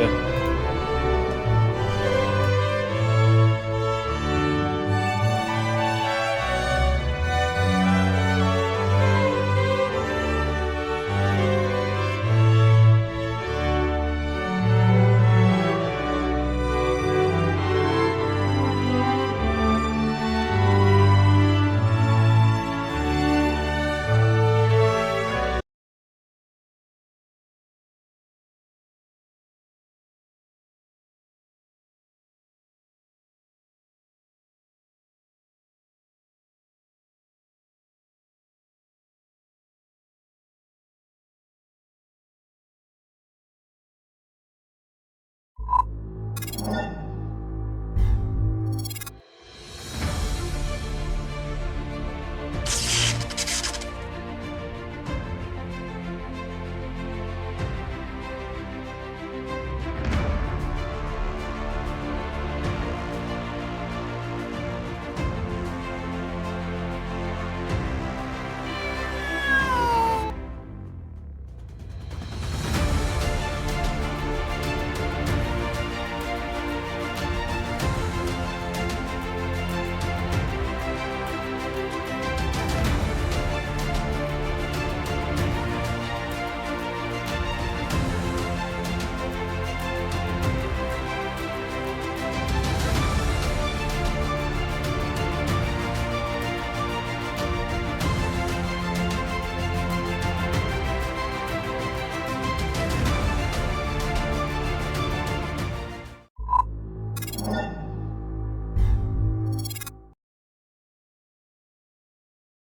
Yeah.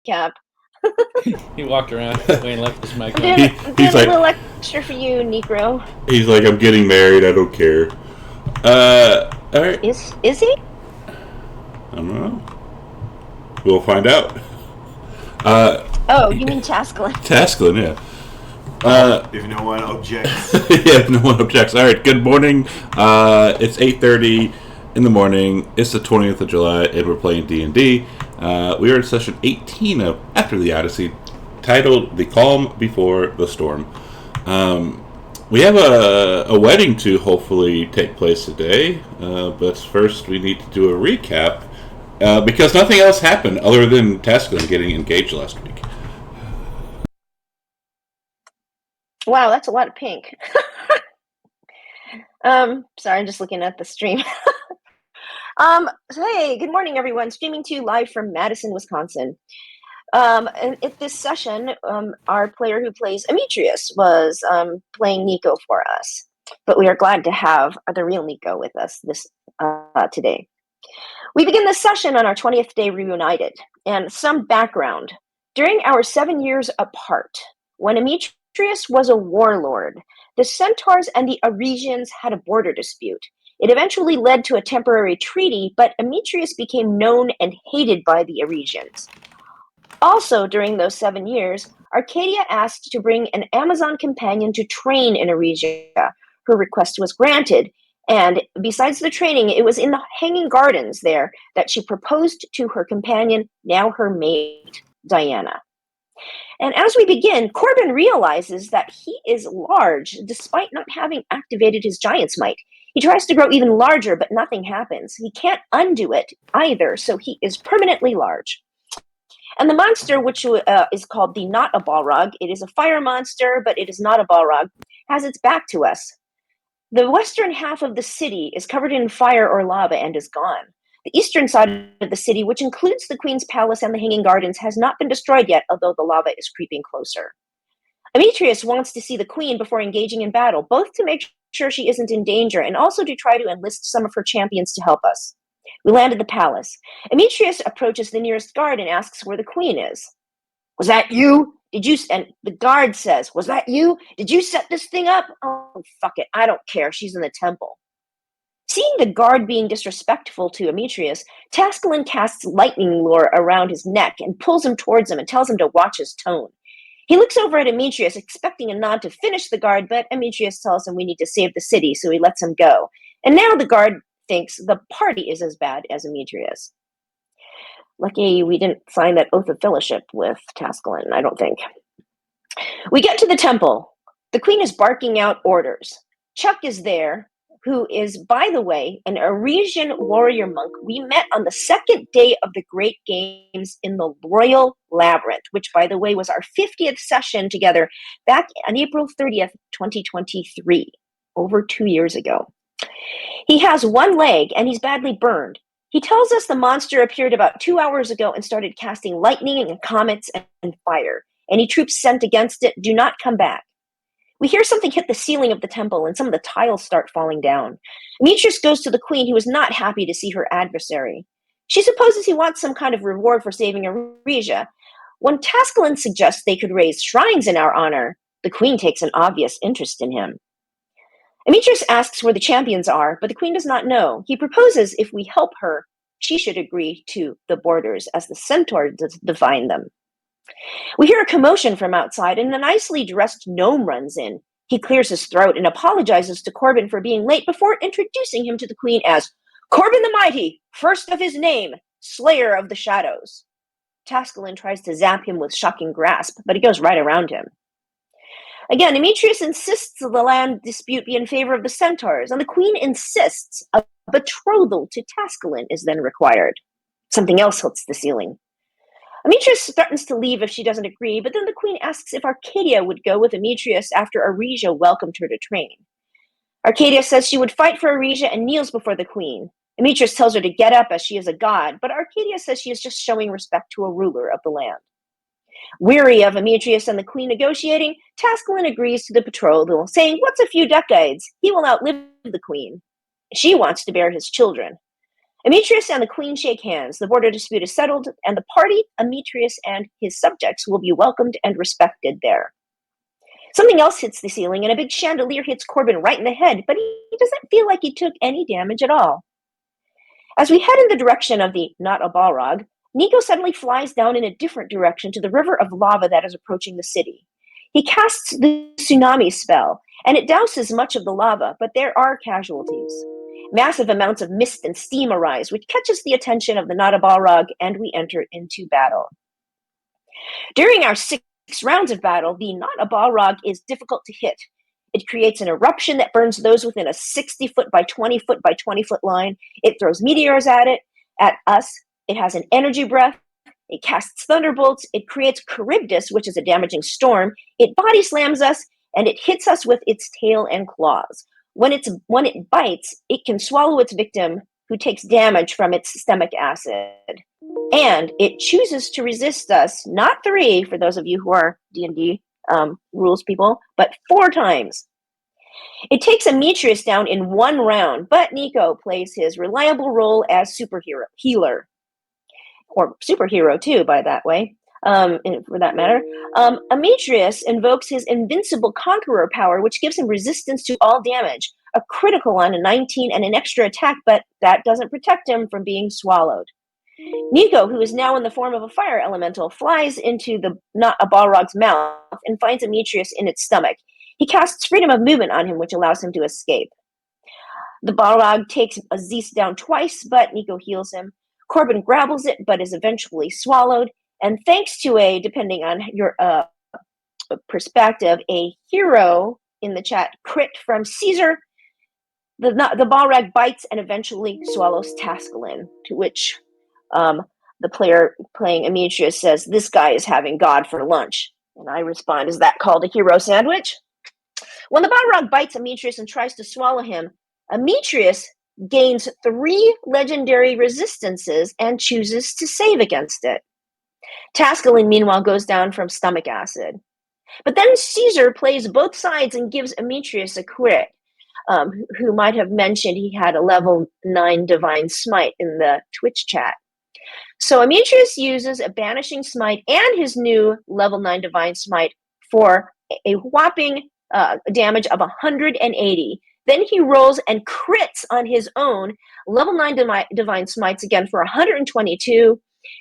Cap. He walked around. Wayne left his mic I'm on. doing, I'm doing He's a like, little extra for you, Negro. he's like, I'm getting married. I don't care. All right. Is he? I don't know. We'll find out. Uh, Oh, you mean Tasklin? Tasklin, yeah. If no one objects. Yeah, if no one objects. All right. Good morning. It's 8:30 in the morning. It's the 20th of July, and we're playing D&D. We are in session 18 of After the Odyssey, titled "The Calm Before the Storm." We have a wedding to hopefully take place today, but first we need to do a recap because nothing else happened other than Tasklin getting engaged last week. Wow, that's a lot of pink. Sorry, I'm just looking at the stream. Hey, good morning, everyone. Streaming to you live from Madison, Wisconsin. And at this session, our player who plays Ametrius was playing Nico for us. But we are glad to have the real Nico with us today. We begin this session on our 20th day reunited. And some background. During our 7 years apart, when Ametrius was a warlord, the Centaurs and the Aresians had a border dispute. It eventually led to a temporary treaty, but Ametrius became known and hated by the Aresians. Also, during those 7 years, Arcadia asked to bring an Amazon companion to train in Aresia. Her request was granted, and besides the training, it was in the Hanging Gardens there that she proposed to her companion, now her mate, Diana. And as we begin, Corbin realizes that he is large despite not having activated his giant's might. He tries to grow even larger, but nothing happens. He can't undo it either, so he is permanently large. And the monster, which is called the Not a Balrog, it is a fire monster, but it is not a Balrog, has its back to us. The western half of the city is covered in fire or lava and is gone. The eastern side of the city, which includes the Queen's Palace and the Hanging Gardens, has not been destroyed yet, although the lava is creeping closer. Ametrius wants to see the Queen before engaging in battle, both to make sure she isn't in danger and also to try to enlist some of her champions to help us. We land at the palace. Ametrius approaches the nearest guard and asks where the Queen is. Was that you? Did you? And the guard says, was that you? Did you set this thing up? Oh, fuck it. I don't care. She's in the temple. Seeing the guard being disrespectful to Ametrius, Tasklin casts lightning lure around his neck and pulls him towards him and tells him to watch his tone. He looks over at Ametrius, expecting a nod to finish the guard, but Ametrius tells him we need to save the city, so he lets him go. And now the guard thinks the party is as bad as Ametrius. Lucky we didn't sign that oath of fellowship with Tasklin, I don't think. We get to the temple. The Queen is barking out orders. Chuck is there, who is, by the way, an Arisian warrior monk we met on the second day of the Great Games in the Royal Labyrinth, which, by the way, was our 50th session together back on April 30th, 2023, over 2 years ago. He has one leg and he's badly burned. He tells us the monster appeared about 2 hours ago and started casting lightning and comets and fire. Any troops sent against it do not come back. We hear something hit the ceiling of the temple, and some of the tiles start falling down. Demetrius goes to the queen, who is not happy to see her adversary. She supposes he wants some kind of reward for saving Arisia. When Tascalin suggests they could raise shrines in our honor, the queen takes an obvious interest in him. Demetrius asks where the champions are, but the queen does not know. He proposes if we help her, she should agree to the borders, as the centaur define them. We hear a commotion from outside, and a nicely dressed gnome runs in. He clears his throat and apologizes to Corbin for being late before introducing him to the queen as Corbin the Mighty, first of his name, Slayer of the Shadows. Tascalin tries to zap him with shocking grasp, but he goes right around him. Again, Demetrius insists the land dispute be in favor of the centaurs, and the queen insists a betrothal to Tascalin is then required. Something else hits the ceiling. Demetrius threatens to leave if she doesn't agree, but then the queen asks if Arcadia would go with Demetrius after Arisia welcomed her to train. Arcadia says she would fight for Arisia and kneels before the queen. Demetrius tells her to get up as she is a god, but Arcadia says she is just showing respect to a ruler of the land. Weary of Demetrius and the queen negotiating, Tascalin agrees to the betrothal, saying, "What's a few decades? He will outlive the queen. She wants to bear his children." Demetrius and the queen shake hands. The border dispute is settled, and the party, Demetrius and his subjects, will be welcomed and respected there. Something else hits the ceiling, and a big chandelier hits Corbin right in the head, but he doesn't feel like he took any damage at all. As we head in the direction of the Not a Balrog, Nico suddenly flies down in a different direction to the river of lava that is approaching the city. He casts the tsunami spell, and it douses much of the lava, but there are casualties. Massive amounts of mist and steam arise, which catches the attention of the Not a Balrog, and we enter into battle. During our 6 rounds of battle, the Not a Balrog is difficult to hit. It creates an eruption that burns those within a 60-foot by 20-foot by 20-foot line. It throws meteors at us. It has an energy breath. It casts thunderbolts. It creates Charybdis, which is a damaging storm. It body slams us, and it hits us with its tail and claws. When it bites, it can swallow its victim, who takes damage from its stomach acid. And it chooses to resist us, not 3, for those of you who are D&D rules people, but 4 times. It takes Demetrius down in 1 round, but Nico plays his reliable role as superhero healer. Or superhero, too, by that way, for that matter. Demetrius invokes his invincible conqueror power, which gives him resistance to all damage, a critical on a 19 and an extra attack, but that doesn't protect him from being swallowed. Nico, who is now in the form of a fire elemental, flies into the Not a Balrog's mouth and finds Demetrius in its stomach. He casts freedom of movement on him, which allows him to escape. The Balrog takes Aziz down twice, but Nico heals him. Corbin grabbles it, but is eventually swallowed. And thanks to depending on your perspective, a hero in the chat crit from Caesar, the Balrog bites and eventually swallows Tascalin, to which the player playing Demetrius says, "This guy is having God for lunch." And I respond, "Is that called a hero sandwich?" When the Balrog bites Demetrius and tries to swallow him, Demetrius gains 3 legendary resistances and chooses to save against it. Tascalin, meanwhile, goes down from stomach acid. But then Caesar plays both sides and gives Demetrius a crit, who might have mentioned he had a level 9 divine smite in the Twitch chat. So Demetrius uses a banishing smite and his new level 9 divine smite for a whopping damage of 180. Then he rolls and crits on his own level 9 divine smites again for 122,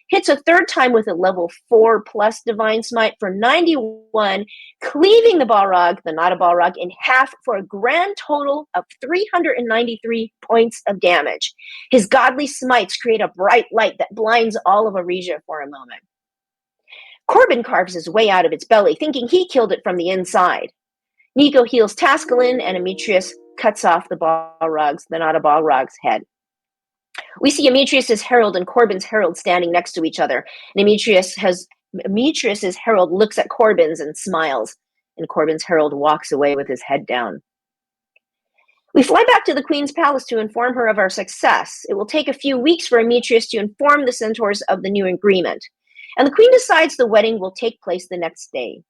hits a 3rd time with a level 4 plus divine smite for 91, cleaving the Balrog, the Not a Balrog, in half for a grand total of 393 points of damage. His godly smites create a bright light that blinds all of Arisia for a moment. Corbin carves his way out of its belly, thinking he killed it from the inside. Nico heals Tascalin, and Demetrius cuts off the Nada Balrog's head. We see Amitrius's herald and Corbin's herald standing next to each other, and Amitrius's herald looks at Corbin's and smiles, and Corbin's herald walks away with his head down. We fly back to the Queen's palace to inform her of our success. It will take a few weeks for Amitrius to inform the centaurs of the new agreement, and the Queen decides the wedding will take place the next day.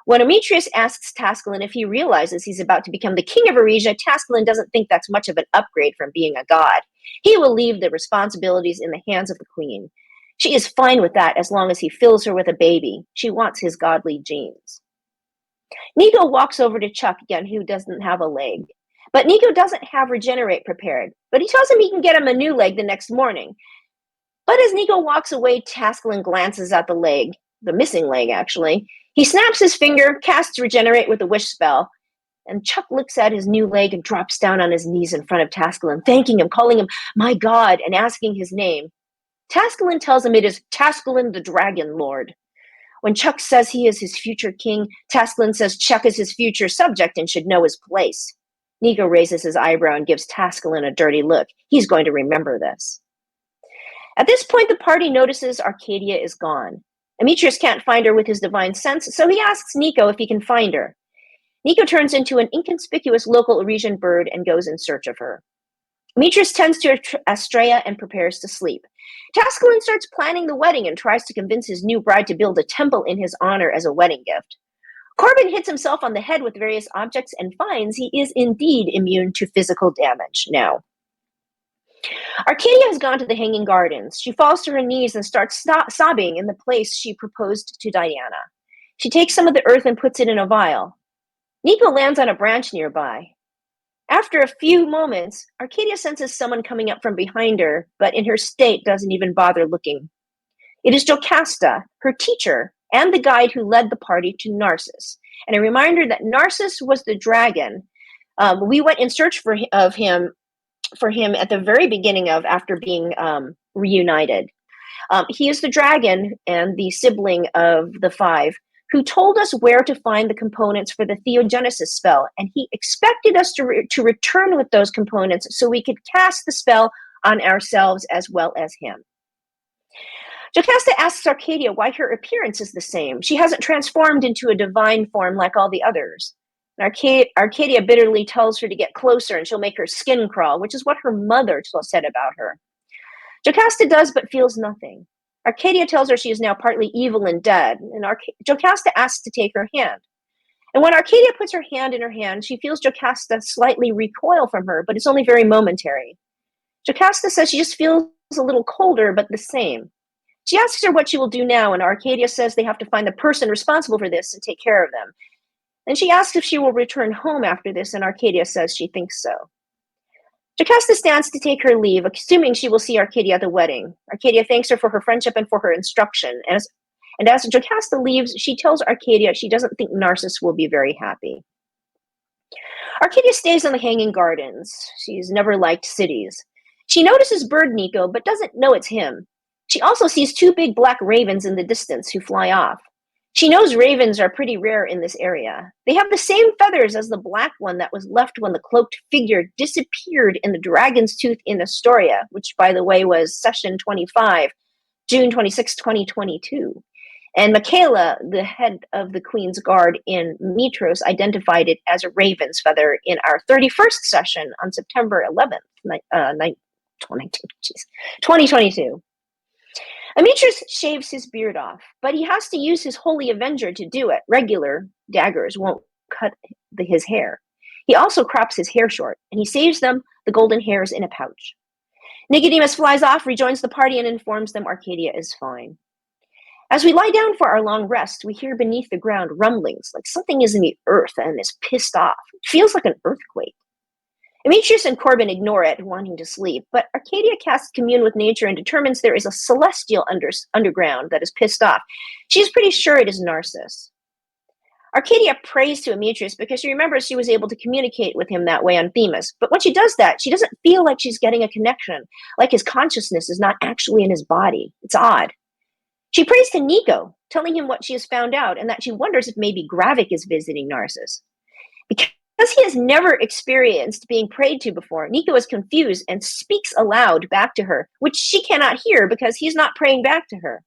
When Amitrius asks Tascalon if he realizes he's about to become the king of Eresia, Tascalon doesn't think that's much of an upgrade from being a god. He will leave the responsibilities in the hands of the Queen. She is fine with that as long as he fills her with a baby. She wants his godly genes. Nico walks over to Chuck again, who doesn't have a leg. But Nico doesn't have Regenerate prepared, but he tells him he can get him a new leg the next morning. But as Nico walks away, Tascalon glances at the leg, the missing leg actually. He snaps his finger, casts Regenerate with a wish spell, and Chuck looks at his new leg and drops down on his knees in front of Tascalon, thanking him, calling him my god, and asking his name. Tascalon tells him it is Tascalon the Dragon Lord. When Chuck says he is his future king, Tascalon says Chuck is his future subject and should know his place. Nico raises his eyebrow and gives Tascalon a dirty look. He's going to remember this. At this point, the party notices Arcadia is gone. Amitrius can't find her with his divine sense, so he asks Nico if he can find her. Nico turns into an inconspicuous local Eresian bird and goes in search of her. Amitrius tends to Astrea and prepares to sleep. Tascalon starts planning the wedding and tries to convince his new bride to build a temple in his honor as a wedding gift. Corbin hits himself on the head with various objects and finds he is indeed immune to physical damage now. Arcadia has gone to the Hanging Gardens. She falls to her knees and starts sobbing in the place she proposed to Diana. She takes some of the earth and puts it in a vial. Nico lands on a branch nearby. After a few moments, Arcadia senses someone coming up from behind her, but in her state doesn't even bother looking. It is Jocasta, her teacher, and the guide who led the party to Narcissus. And a reminder that Narcissus was the dragon. We went in search for him at the very beginning after being reunited. He is the dragon and the sibling of the five who told us where to find the components for the Theogenesis spell, and he expected us to return with those components so we could cast the spell on ourselves as well as him. Jocasta asks Arcadia why her appearance is the same. She hasn't transformed into a divine form like all the others. And Arcadia bitterly tells her to get closer and she'll make her skin crawl, which is what her mother said about her. Jocasta does but feels nothing. Arcadia tells her she is now partly evil and dead, and Jocasta asks to take her hand. And when Arcadia puts her hand in her hand, she feels Jocasta slightly recoil from her, but it's only very momentary. Jocasta says she just feels a little colder, but the same. She asks her what she will do now, and Arcadia says they have to find the person responsible for this and take care of them. And she asks if she will return home after this, and Arcadia says she thinks so. Jocasta stands to take her leave, assuming she will see Arcadia at the wedding. Arcadia thanks her for her friendship and for her instruction. And as Jocasta leaves, she tells Arcadia she doesn't think Narcissus will be very happy. Arcadia stays in the Hanging Gardens. She's never liked cities. She notices Bird Nico, but doesn't know it's him. She also sees two big black ravens in the distance who fly off. She knows ravens are pretty rare in this area. They have the same feathers as the black one that was left when the cloaked figure disappeared in the Dragon's Tooth in Astoria, which, by the way, was Session 25, June 26, 2022. And Michaela, the head of the Queen's Guard in Mitros, identified it as a raven's feather in our 31st session on September 11th, 2022. Amitrius shaves his beard off, but he has to use his Holy Avenger to do it. Regular daggers won't cut his hair. He also crops his hair short, and he saves them the golden hairs in a pouch. Nicodemus flies off, rejoins the party, and informs them Arcadia is fine. As we lie down for our long rest, we hear beneath the ground rumblings, like something is in the earth and is pissed off. It feels like an earthquake. Amitrius and Corbin ignore it, wanting to sleep, but Arcadia casts Commune with Nature and determines there is a celestial underground that is pissed off. She is pretty sure it is Narcissus. Arcadia prays to Amitrius because she remembers she was able to communicate with him that way on Themis, but when she does that, she doesn't feel like she's getting a connection, like his consciousness is not actually in his body. It's odd. She prays to Nico, telling him what she has found out and that she wonders if maybe Gravik is visiting Narcissus. he has never experienced being prayed to before, Nico is confused and speaks aloud back to her, which she cannot hear because he's not praying back to her.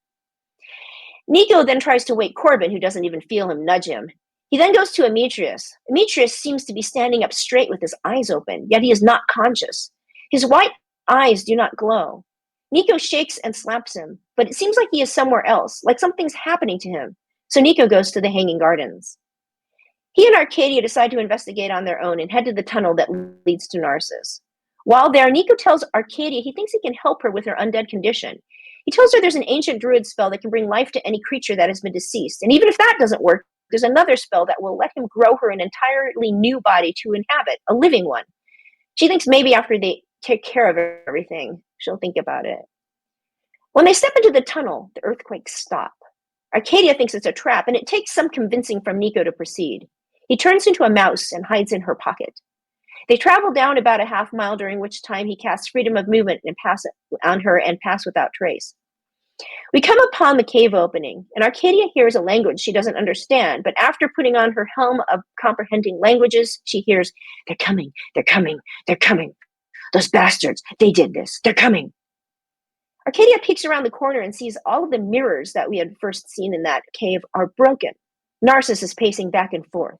Nico then tries to wake Corbin, who doesn't even feel him nudge him. He then goes to Demetrius. Demetrius seems to be standing up straight with his eyes open, yet he is not conscious. His white eyes do not glow. Nico shakes and slaps him, but it seems like he is somewhere else, like something's happening to him. So Nico goes to the Hanging Gardens. He and Arcadia decide to investigate on their own and head to the tunnel that leads to Narcissus. While there, Nico tells Arcadia he thinks he can help her with her undead condition. He tells her there's an ancient druid spell that can bring life to any creature that has been deceased, and even if that doesn't work, there's another spell that will let him grow her an entirely new body to inhabit, a living one. She thinks maybe after they take care of everything, she'll think about it. When they step into the tunnel, the earthquakes stop. Arcadia thinks it's a trap, and it takes some convincing from Nico to proceed. He turns into a mouse and hides in her pocket. They travel down about a half mile, during which time he casts freedom of movement and pass on her and pass without trace. We come upon the cave opening, and Arcadia hears a language she doesn't understand, but after putting on her helm of comprehending languages, she hears, "They're coming, they're coming, they're coming. Those bastards, they did this, they're coming." Arcadia peeks around the corner and sees all of the mirrors that we had first seen in that cave are broken. Narcissus is pacing back and forth.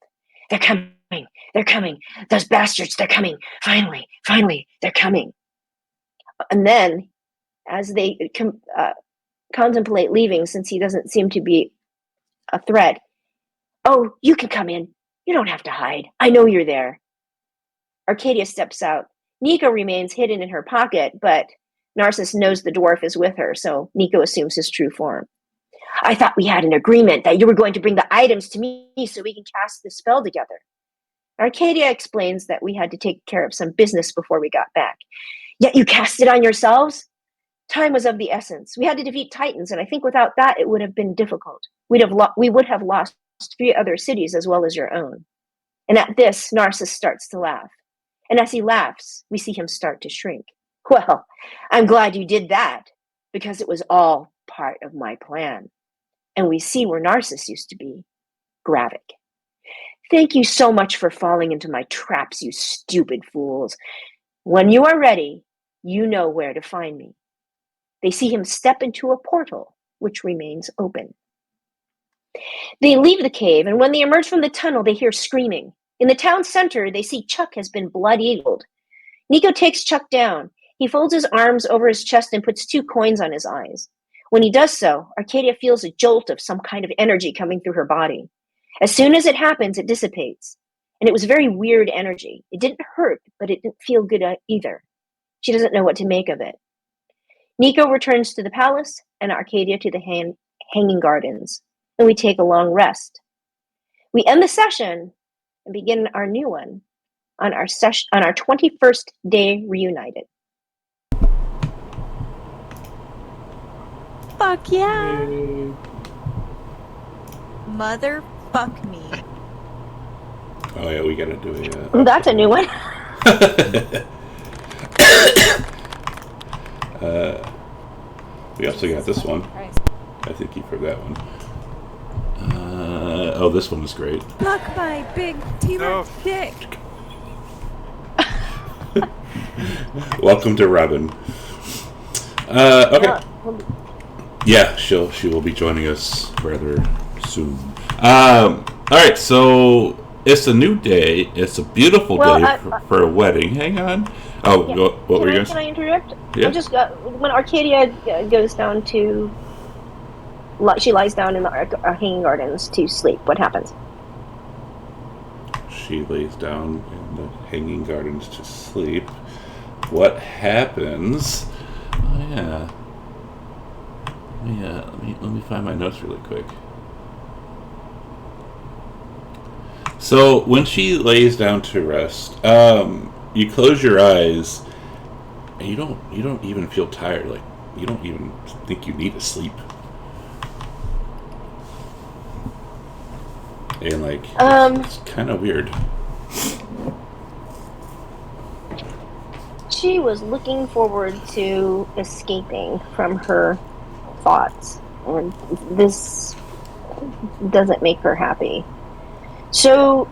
"They're coming, they're coming. Those bastards, they're coming. Finally, finally, they're coming." And then, as they contemplate leaving, since he doesn't seem to be a threat, "Oh, you can come in. You don't have to hide. I know you're there." Arcadia steps out. Nico remains hidden in her pocket, but Narcissus knows the dwarf is with her, so Nico assumes his true form. "I thought we had an agreement that you were going to bring the items to me so we can cast the spell together." Arcadia explains that we had to take care of some business before we got back. "Yet you cast it on yourselves?" "Time was of the essence. We had to defeat Titans, and I think without that it would have been difficult. We would have lost 3 other cities as well as your own." And at this, Narcissus starts to laugh. And as he laughs, we see him start to shrink. "Well, I'm glad you did that, because it was all part of my plan." And we see where Narcissus used to be. Gravik. "Thank you so much for falling into my traps, you stupid fools. When you are ready, you know where to find me." They see him step into a portal, which remains open. They leave the cave, and when they emerge from the tunnel, they hear screaming. In the town center, they see Chuck has been blood-eagled. Nico takes Chuck down. He folds his arms over his chest and puts 2 coins on his eyes. When he does so, Arcadia feels a jolt of some kind of energy coming through her body. As soon as it happens, it dissipates. And it was very weird energy. It didn't hurt, but it didn't feel good either. She doesn't know what to make of it. Nico returns to the palace, and Arcadia to the Hanging Gardens, and we take a long rest. We end the session and begin our new one on our 21st day reunited. Fuck yeah! Motherfuck me. Oh yeah, we gotta do a. That's a new one. We also got this one. I think you've heard that one. Oh, this one was great. Fuck my big T-Rex dick. Welcome to Robin. Okay. Yeah, she will be joining us rather soon. All right, so it's a new day. It's a beautiful day for a wedding. Hang on. Oh, yeah. What were you going to say? Can I interrupt? Yeah. I just when Arcadia goes down to, she lies down in the Hanging Gardens to sleep. What happens? She lays down in the Hanging Gardens to sleep. What happens? Oh yeah. Let me find my notes really quick. So when she lays down to rest, you close your eyes, and you don't even feel tired. Like you don't even think you need to sleep. And like it's kind of weird. She was looking forward to escaping from her thoughts, and this doesn't make her happy. So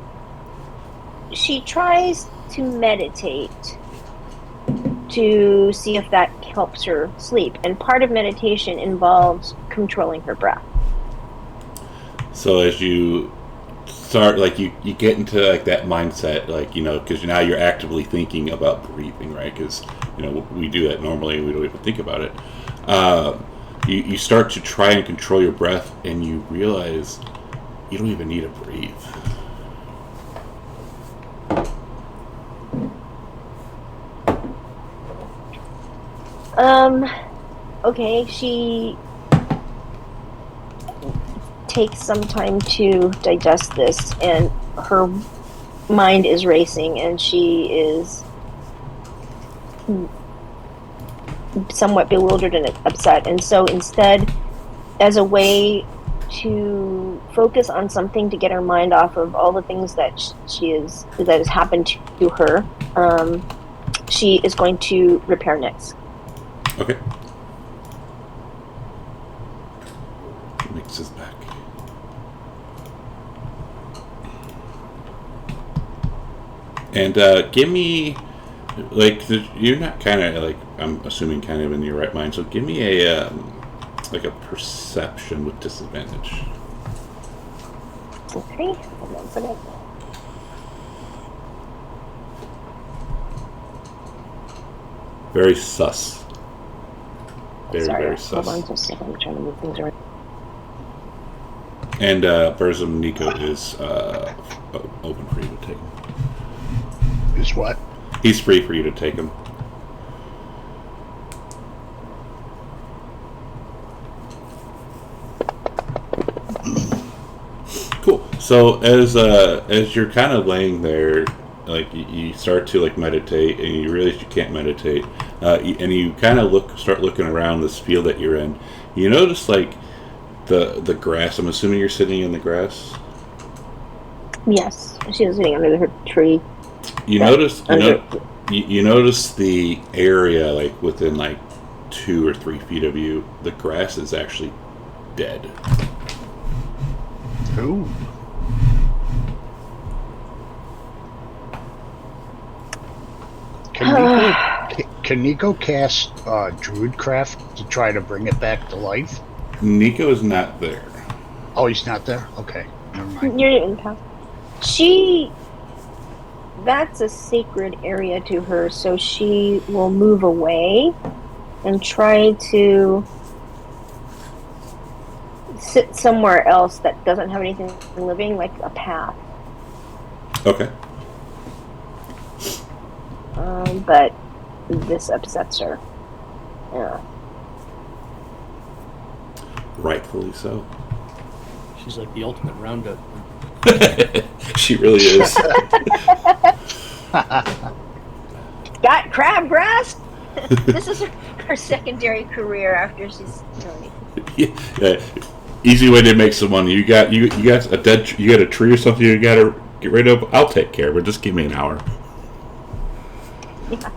she tries to meditate to see if that helps her sleep. And part of meditation involves controlling her breath. So as you start, like, you get into like that mindset, like, because now you're actively thinking about breathing, right? Because we do that normally, we don't even think about it. You start to try and control your breath, and you realize you don't even need to breathe. Okay, she takes some time to digest this, and her mind is racing, and she is somewhat bewildered and upset. And so instead, as a way to focus on something to get her mind off of all the things that that has happened to her, she is going to repair Nyx. Okay. Nyx is back. And give me, like, you're not kind of, like, I'm assuming kind of in your right mind, so give me a perception with disadvantage. Okay, hold on for that. Very sus. Sorry, Very sus. hold on just a second. I'm trying to move things around. And Burzum Nico is open for you to take him. Is what? He's free for you to take him. Cool. So as you're kind of laying there, like, you start to, like, meditate, and you realize you can't meditate, and you kind of start looking around this field that you're in. You notice, like, the grass. I'm assuming you're sitting in the grass. Yes, she was sitting under her tree. You notice the area, like, within, like, 2 or 3 feet of you. The grass is actually dead. Ooh. Can Nico cast Druidcraft to try to bring it back to life? Nico is not there. Oh, he's not there? Okay, never mind. You're in the path. That's a sacred area to her, so she will move away and try to sit somewhere else that doesn't have anything living, like a path. Okay. But this upsets her. Yeah. Rightfully so. She's like the ultimate roundup. She really is. Got crabgrass? This is her secondary career after she's done. Yeah. Easy way to make some money. You got a tree or something you gotta get rid of. I'll take care of it. Just give me an hour. Yeah.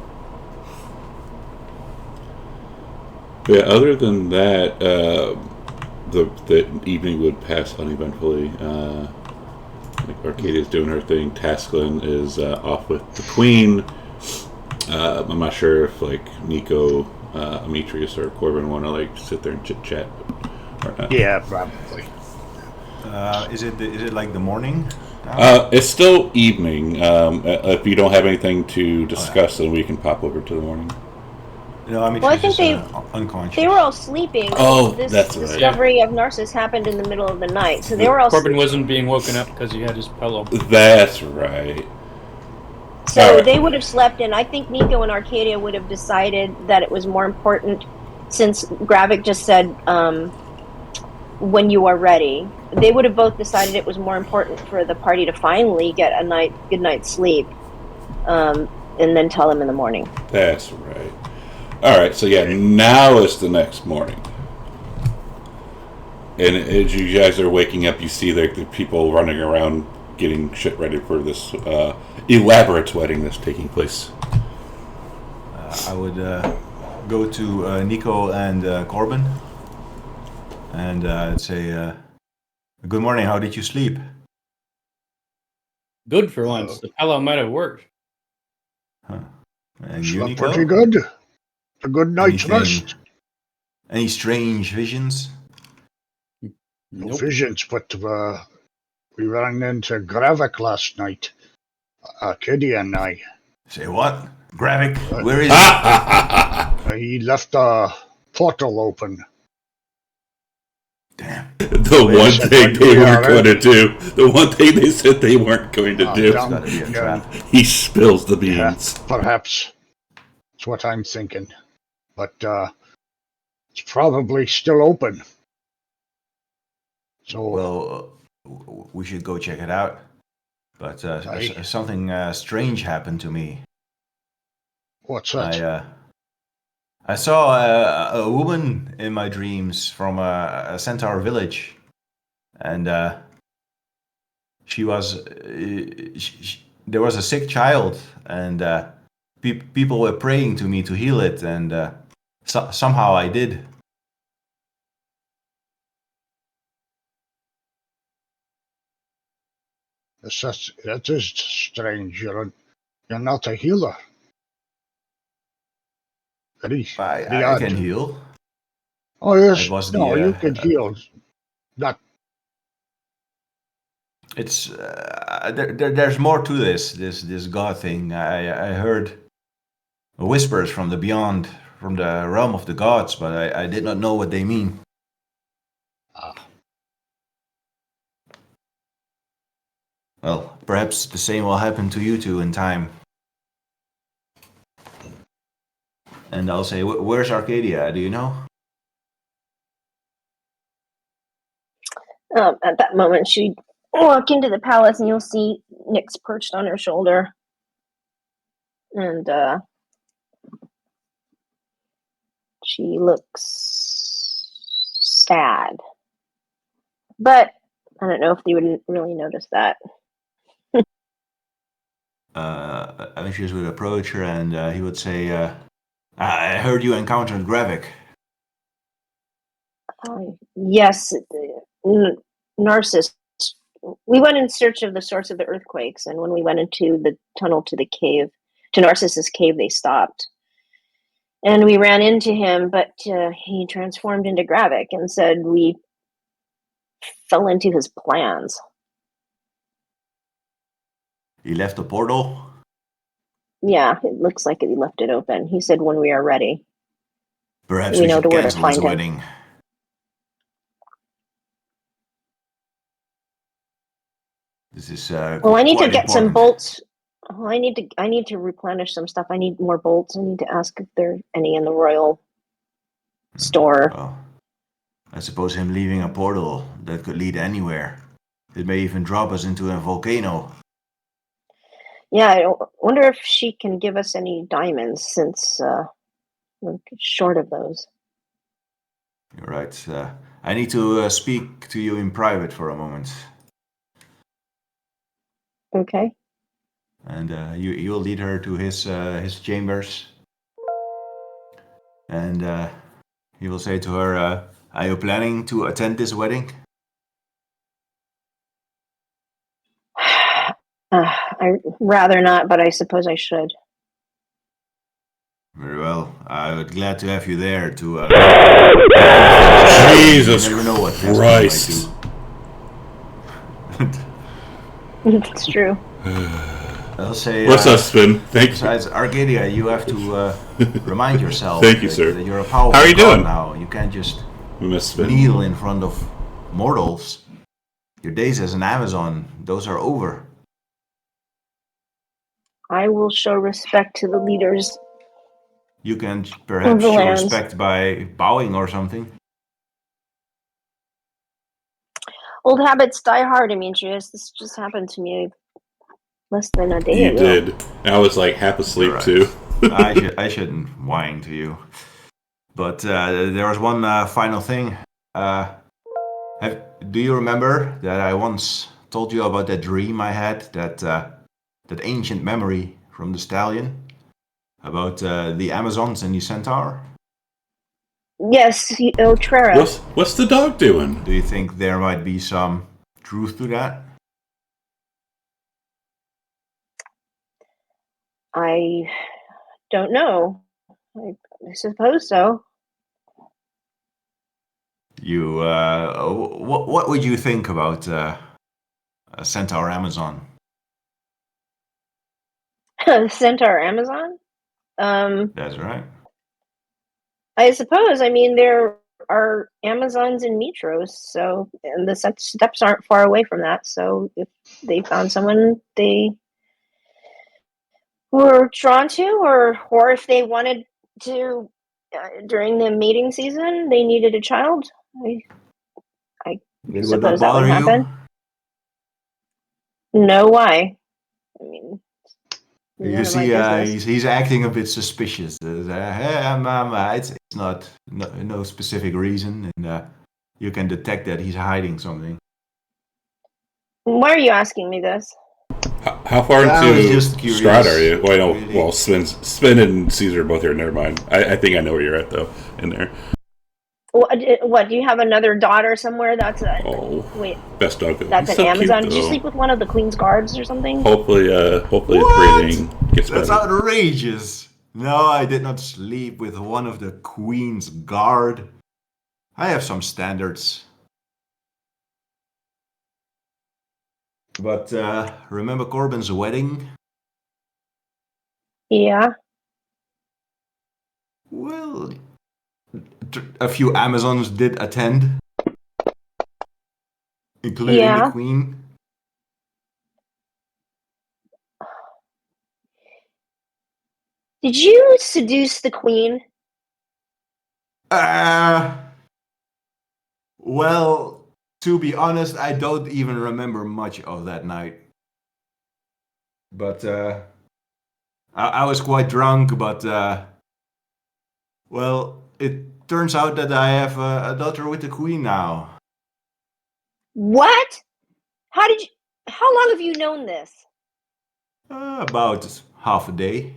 Yeah. Other than that, the evening would pass uneventfully. Like, Arcadia's doing her thing. Tasklin is off with the queen. I'm not sure if, like, Nico, Ametrius, or Corbin want to, like, sit there and chit chat or not. Yeah, probably. Is it like the morning? It's still evening. If you don't have anything to discuss, then we can pop over to the morning. No, I mean, Well, I think unconscious. they were all sleeping. Oh, this that's right. discovery of Narcissus happened in the middle of the night, so they were all Corbin sleeping. wasn't being woken up because he had his pillow. That's right. So Alright. they would have slept, and I think Nico and Arcadia would have decided that it was more important, since Gravik just said, when you are ready. They would have both decided it was more important for the party to finally get a good night's sleep, and then tell them in the morning. That's right. Alright, so yeah, now it's the next morning. And as you guys are waking up, you see, like, the people running around getting shit ready for this elaborate wedding that's taking place. I would go to Nico and Corbin and say, good morning, how did you sleep? Good for once. The pillow might have worked. Huh. And you, Slept Nico? pretty good. A good night's Anything? rest. Any strange visions? No Nope. visions, but we ran into Gravik last night. Kitty and I. Say what? Gravik, What? where is he? He left a portal open. Damn. The They one said thing when they we weren't are going to ready. do. The one thing they said they weren't going to do. down- Gotta be a trap. He spills the Yeah, beans. perhaps. That's what I'm thinking. But it's probably still open. So Well, we should go check it out. But Aye. something strange happened to me. what's that? I saw a woman in my dreams from a centaur village, and she was there was a sick child, and people were praying to me to heal it, and somehow I did. That is strange. You're not a healer. Very I odd. can heal. Oh yes. It was No, the you can heal. Not it's there's more to this god thing. I heard whispers from the beyond, from the realm of the gods, but I did not know what they mean. Well, perhaps the same will happen to you two in time. And I'll say, where's Arcadia? Do you know? At that moment, she'd walk into the palace, and you'll see Nyx perched on her shoulder, and she looks sad. But I don't know if you would really notice that. Amishius would approach her and he would say, I heard you encountered Gravik. Yes, Narcissus. We went in search of the source of the earthquakes, and when we went into the tunnel to the cave, to Narcissus' cave, they stopped. And we ran into him, but he transformed into Gravik and said we fell into his plans. He left the portal. Yeah, it looks like he left it open. He said when we are ready. Perhaps We we know should where to cancel his find him. wedding. This is Well, I need to quite get some important. bolts. Well, I need to replenish some stuff. I need more bolts. I need to ask if there are any in the royal store. Well, I suppose him leaving a portal that could lead anywhere. It may even drop us into a volcano. Yeah, I wonder if she can give us any diamonds, since we're short of those. You're right. I need to speak to you in private for a moment. Okay. And you'll lead her to his chambers. And he will say to her, are you planning to attend this wedding? I'd rather not, but I suppose I should. Very well. I would glad to have you there to... Jesus you never know what this Christ. might It's true. do. I'll say... What's up, Spin? Thank you. Besides, Arcadia, you have to remind yourself Thank you, that, sir. that you're a powerful How are you god doing? now. You can't just We must Spin. kneel in front of mortals. Your days as an Amazon, those are over. I will show respect to the leaders. You can perhaps the show lands. respect by bowing or something. Old habits die hard, Demetrius. This just happened to me less than a day You ago. did. I was like half asleep Right. too. I shouldn't whine to you. But there was one final thing. Do you remember that I once told you about that dream I had, that ancient memory from the stallion? About the Amazons and the centaur? Yes, Otrera. What's the dog doing? Do you think there might be some truth to that? I don't know. I suppose so. You, what would you think about a Centaur Amazon? Centaur Amazon? That's right. I suppose. I mean, there are Amazons in Metros, so and the steps aren't far away from that. So if they found someone they were drawn to, or if they wanted to during the mating season, they needed a child. I Would that suppose that would bother you? happen. No, why? I mean, You none of my see, business. he's acting a bit suspicious. It's not no specific reason, and you can detect that he's hiding something. Why are you asking me this? How far Yeah, I was into just curious, Strahd are you? Well, I know. really. Well, Spin and Caesar are both here. Never mind. I think I know where you're at though. In there. What? Do you have another daughter somewhere? That's a Oh, wait. best dog. That's He's an so Amazon. cute, Did you though. sleep with one of the Queen's guards or something? Hopefully the What? breathing gets That's better. outrageous. No, I did not sleep with one of the Queen's Guard. I have some standards. But remember Corbin's wedding? Yeah. Well, a few Amazons did attend, including the Yeah. Queen. Did you seduce the Queen? Well, to be honest, I don't even remember much of that night. But I was quite drunk, but well, it turns out that I have a daughter with the Queen now. What? How did you? How long have you known this? About half a day.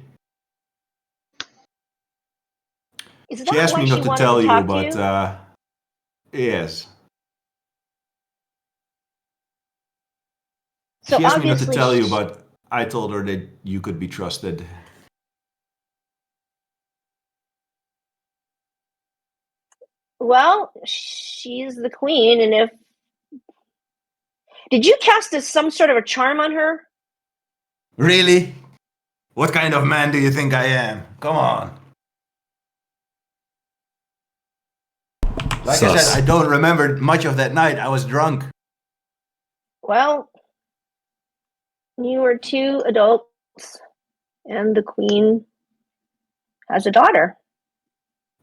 Is She that asked why me she not to wanted tell to you, talk to but you? yes. So She asked me not to obviously, tell you, but I told her that you could be trusted. well, she's the Queen, and if did you cast some sort of a charm on her? Really? What kind of man do you think I am? Come on. Like I Sus. said, I don't remember much of that night. I was drunk. Well, you were two adults, and the Queen has a daughter.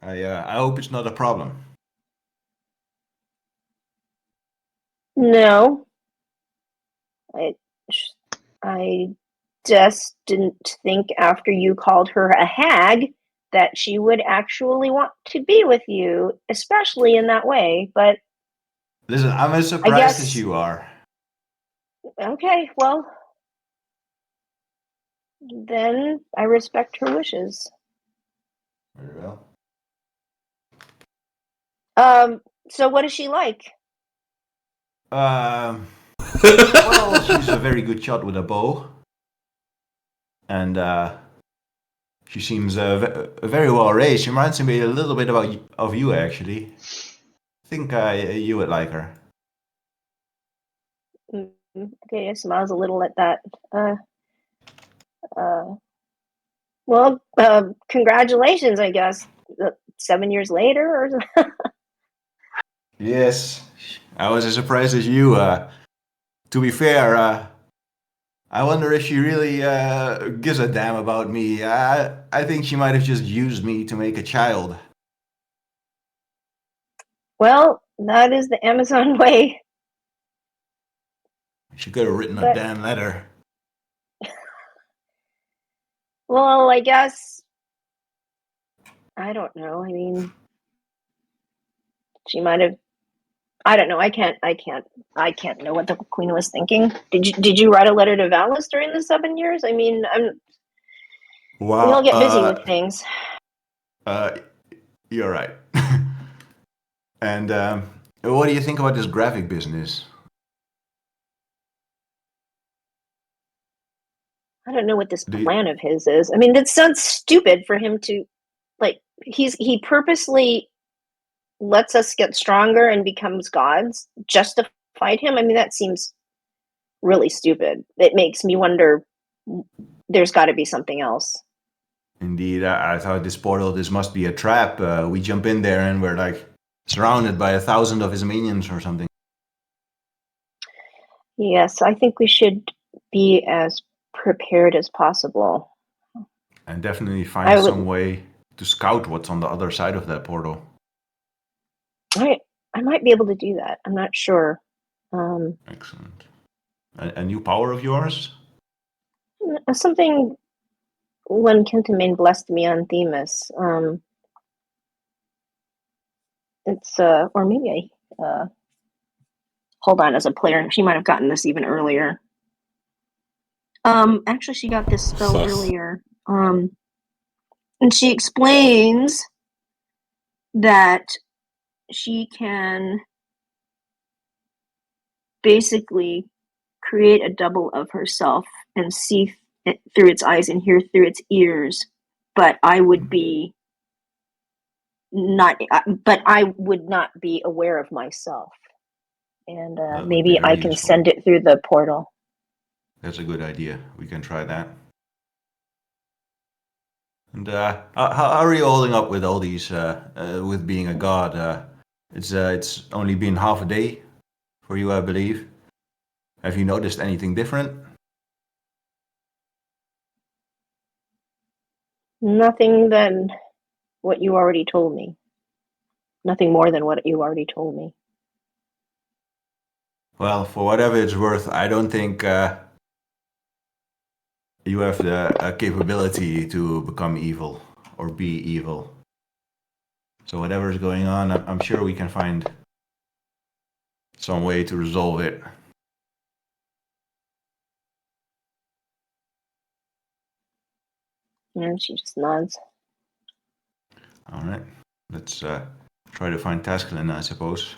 I hope it's not a problem. No, I, I just didn't think after you called her a hag that she would actually want to be with you, especially in that way. But Listen, I'm as I surprised as guess, you are. okay, well, then I respect her wishes. Very well. So what is she like? Well, she's a very good shot with a bow. And she seems very well raised. She reminds me a little bit of you, actually. I think you would like her. Okay, I smiles a little at that. Well, congratulations, I guess. 7 years later, or Yes, I was as surprised as you. To be fair, I wonder if she really gives a damn about me. I think she might have just used me to make a child. well, that is the Amazon way. She could have written a But damn letter. well, I guess I don't know. I mean, she might have. I don't know. I can't. I can't know what the Queen was thinking. Did you write a letter to Valis during the 7 years? I mean, we all Wow. get busy with things. Uh, you're right. And what do you think about this graphic business? I don't know what this Do you- plan of his is. I mean, that sounds stupid for him to, like, he purposely lets us get stronger and becomes gods just to fight him. I mean, that seems really stupid. It makes me wonder, there's got to be something else. Indeed, I thought this must be a trap. We jump in there and we're like surrounded by 1,000 of his minions or something. Yes, I think we should be as prepared as possible. And definitely I find would- some way to scout what's on the other side of that portal. I might be able to do that. I'm not sure. Excellent. A new power of yours? Something when Kentamin blessed me on Themis. It's or maybe I hold on, as a player, she might have gotten this even earlier. Actually, she got this spell Sus. earlier. And she explains that she can basically create a double of herself and see it through its eyes and hear through its ears, but I would be not, but I would not be aware of myself. And That would maybe be I very can useful. send it through the portal. That's a good idea. We can try that. And how are you holding up with all these, with being a god? It's only been half a day for you, I believe. Have you noticed anything different? Nothing than what you already told me. Nothing more than what you already told me. Well, for whatever it's worth, I don't think you have the capability to become evil or be evil. So whatever is going on, I'm sure we can find some way to resolve it. And she just nods. All right, let's try to find Taskelin, I suppose.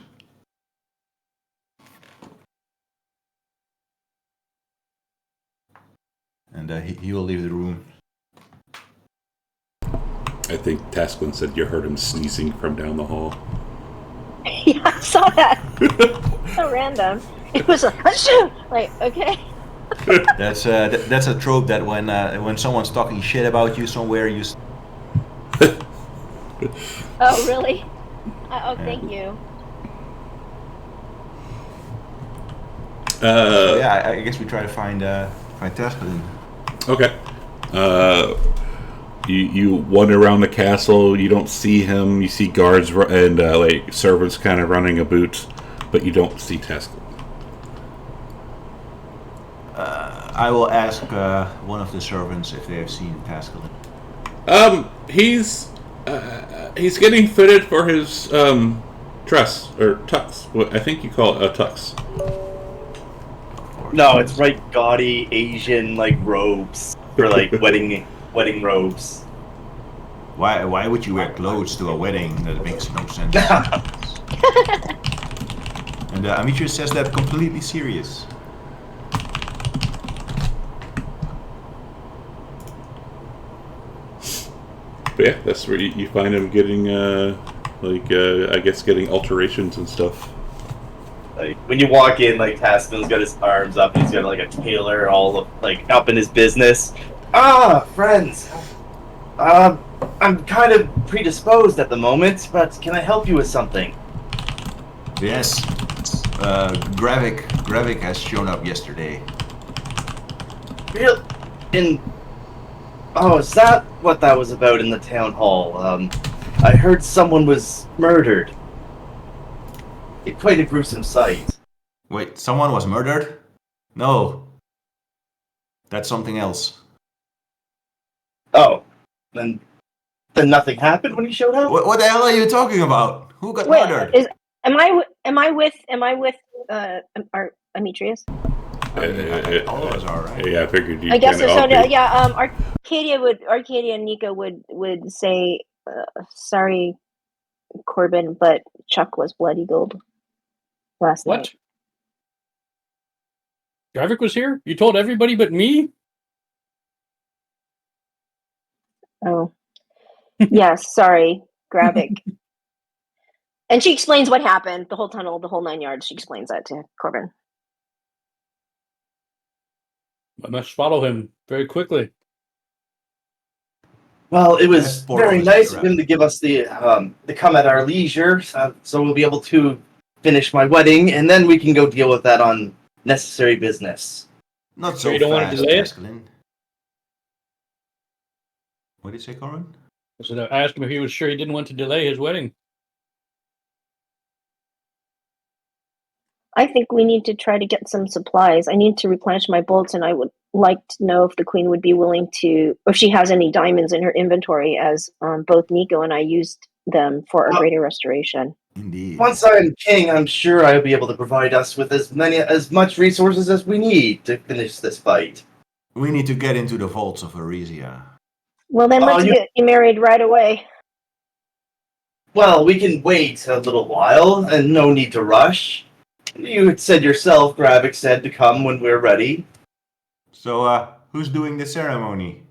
And he will leave the room. I think Tasklin said you heard him sneezing from down the hall. Yeah, I saw that. So random. It was like, achoo! Like, okay. That's a trope that when someone's talking shit about you somewhere, you. Oh, really? Oh, thank you. So yeah, I guess we try to find Taskelin. Okay. You wander around the castle. You don't see him. You see guards and like servants kind of running a boot, but you don't see Tasklin. I will ask one of the servants if they have seen Taskelin. He's getting fitted for his dress or tux. What I think you call it a tux. No, it's right gaudy Asian like robes for like wedding robes. Why would you wear clothes to a wedding? That makes no sense. And Amicia says that completely serious. But yeah, that's where you find him getting I guess getting alterations and stuff. Like when you walk in, like Taskin's got his arms up, he's got like a tailor all like up in his business. Ah, friends. I'm kind of predisposed at the moment, but can I help you with something? Yes. Gravik has shown up yesterday. Real Oh, is that what that was about in the town hall? I heard someone was murdered. Quite a gruesome sight. Wait, someone was murdered? No. That's something else. Oh, then nothing happened when he showed up? What the hell are you talking about? Who got murdered? Am I with Demetrius? All of us are, right? Yeah, I figured you. I guess so. kinda all be- Yeah. Arcadia and Nico would say, sorry, Corbin, but Chuck was blood-eagled last What? night. Gravik was here? You told everybody but me? Oh. Yes, sorry. Gravik. And she explains what happened, the whole tunnel, the whole 9 yards. She explains that to Corbin. I must follow him very quickly. Well, it was That portal very is nice of correct. him to give us the come at our leisure, so we'll be able to finish my wedding, and then we can go deal with that on necessary business. Not Sure so you don't want to fast, delay it? Askelin. What did you say, Corbin? So I asked him if he was sure he didn't want to delay his wedding. I think we need to try to get some supplies. I need to replenish my bolts, and I would like to know if the queen would be willing to, if she has any diamonds in her inventory, as both Nico and I used them for our greater restoration. Indeed. Once I'm king, I'm sure I'll be able to provide us with as much resources as we need to finish this fight. We need to get into the vaults of Arisia. Well, then let's get you married right away. Well, we can wait a little while, and no need to rush. You had said yourself, Gravik said, to come when we're ready. So, who's doing the ceremony?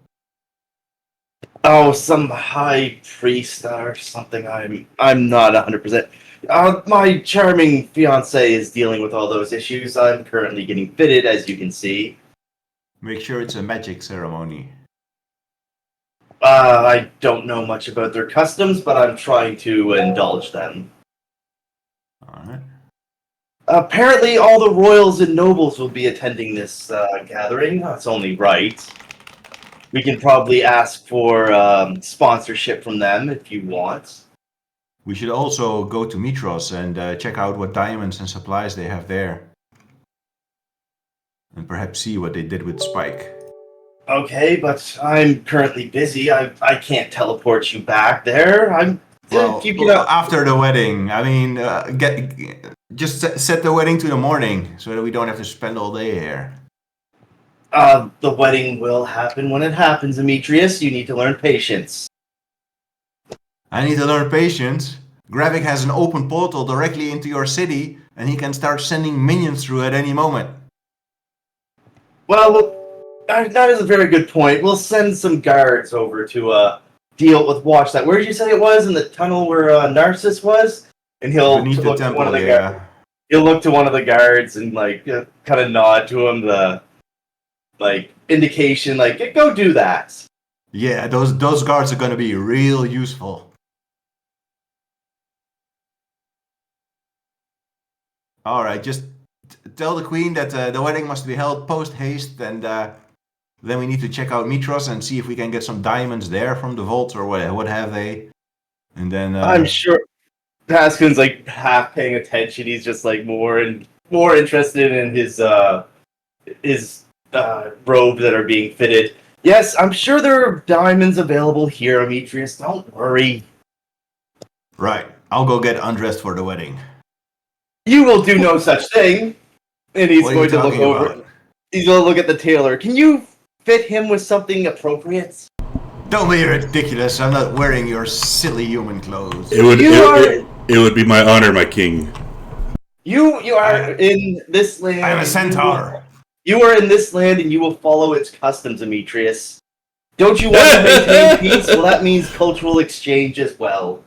Oh, some high priest or something. I'm not 100%. My charming fiance is dealing with all those issues. I'm currently getting fitted, as you can see. Make sure it's a magic ceremony. I don't know much about their customs, but I'm trying to indulge them. Alright. Apparently, all the royals and nobles will be attending this gathering. That's only right. We can probably ask for sponsorship from them if you want. We should also go to Mitros and check out what diamonds and supplies they have there. And perhaps see what they did with Spike. Okay, but I'm currently busy. I can't teleport you back there. I'm keeping up. After the wedding. I mean, just set the wedding to the morning so that we don't have to spend all day here. The wedding will happen when it happens, Demetrius. You need to learn patience. I need to learn patience. Gravik has an open portal directly into your city, and he can start sending minions through at any moment. Well, that is a very good point. We'll send some guards over to watch that. Where did you say it was? In the tunnel where Narcissus was? And he'll Beneath the look temple, to one of the yeah. He'll look to one of the guards and kind of nod to him, the indication, go do that. Yeah, those guards are gonna be real useful. Alright, just tell the queen that the wedding must be held post-haste, and then we need to check out Mitros and see if we can get some diamonds there from the vault or what have they. And then I'm sure Paskin's half paying attention. He's just more interested in his robes that are being fitted. Yes, I'm sure there are diamonds available here, Demetrius. Don't worry. Right, I'll go get undressed for the wedding. You will do no such thing. And he's What are you going to look talking over. about? He's going to look at the tailor. Can you fit him with something appropriate? Don't be ridiculous. I'm not wearing your silly human clothes. It would be my honor, my king. You are in this land. I'm a centaur. You are in this land, and you will follow its customs, Demetrius. Don't you want to maintain peace? Well, that means cultural exchange as well.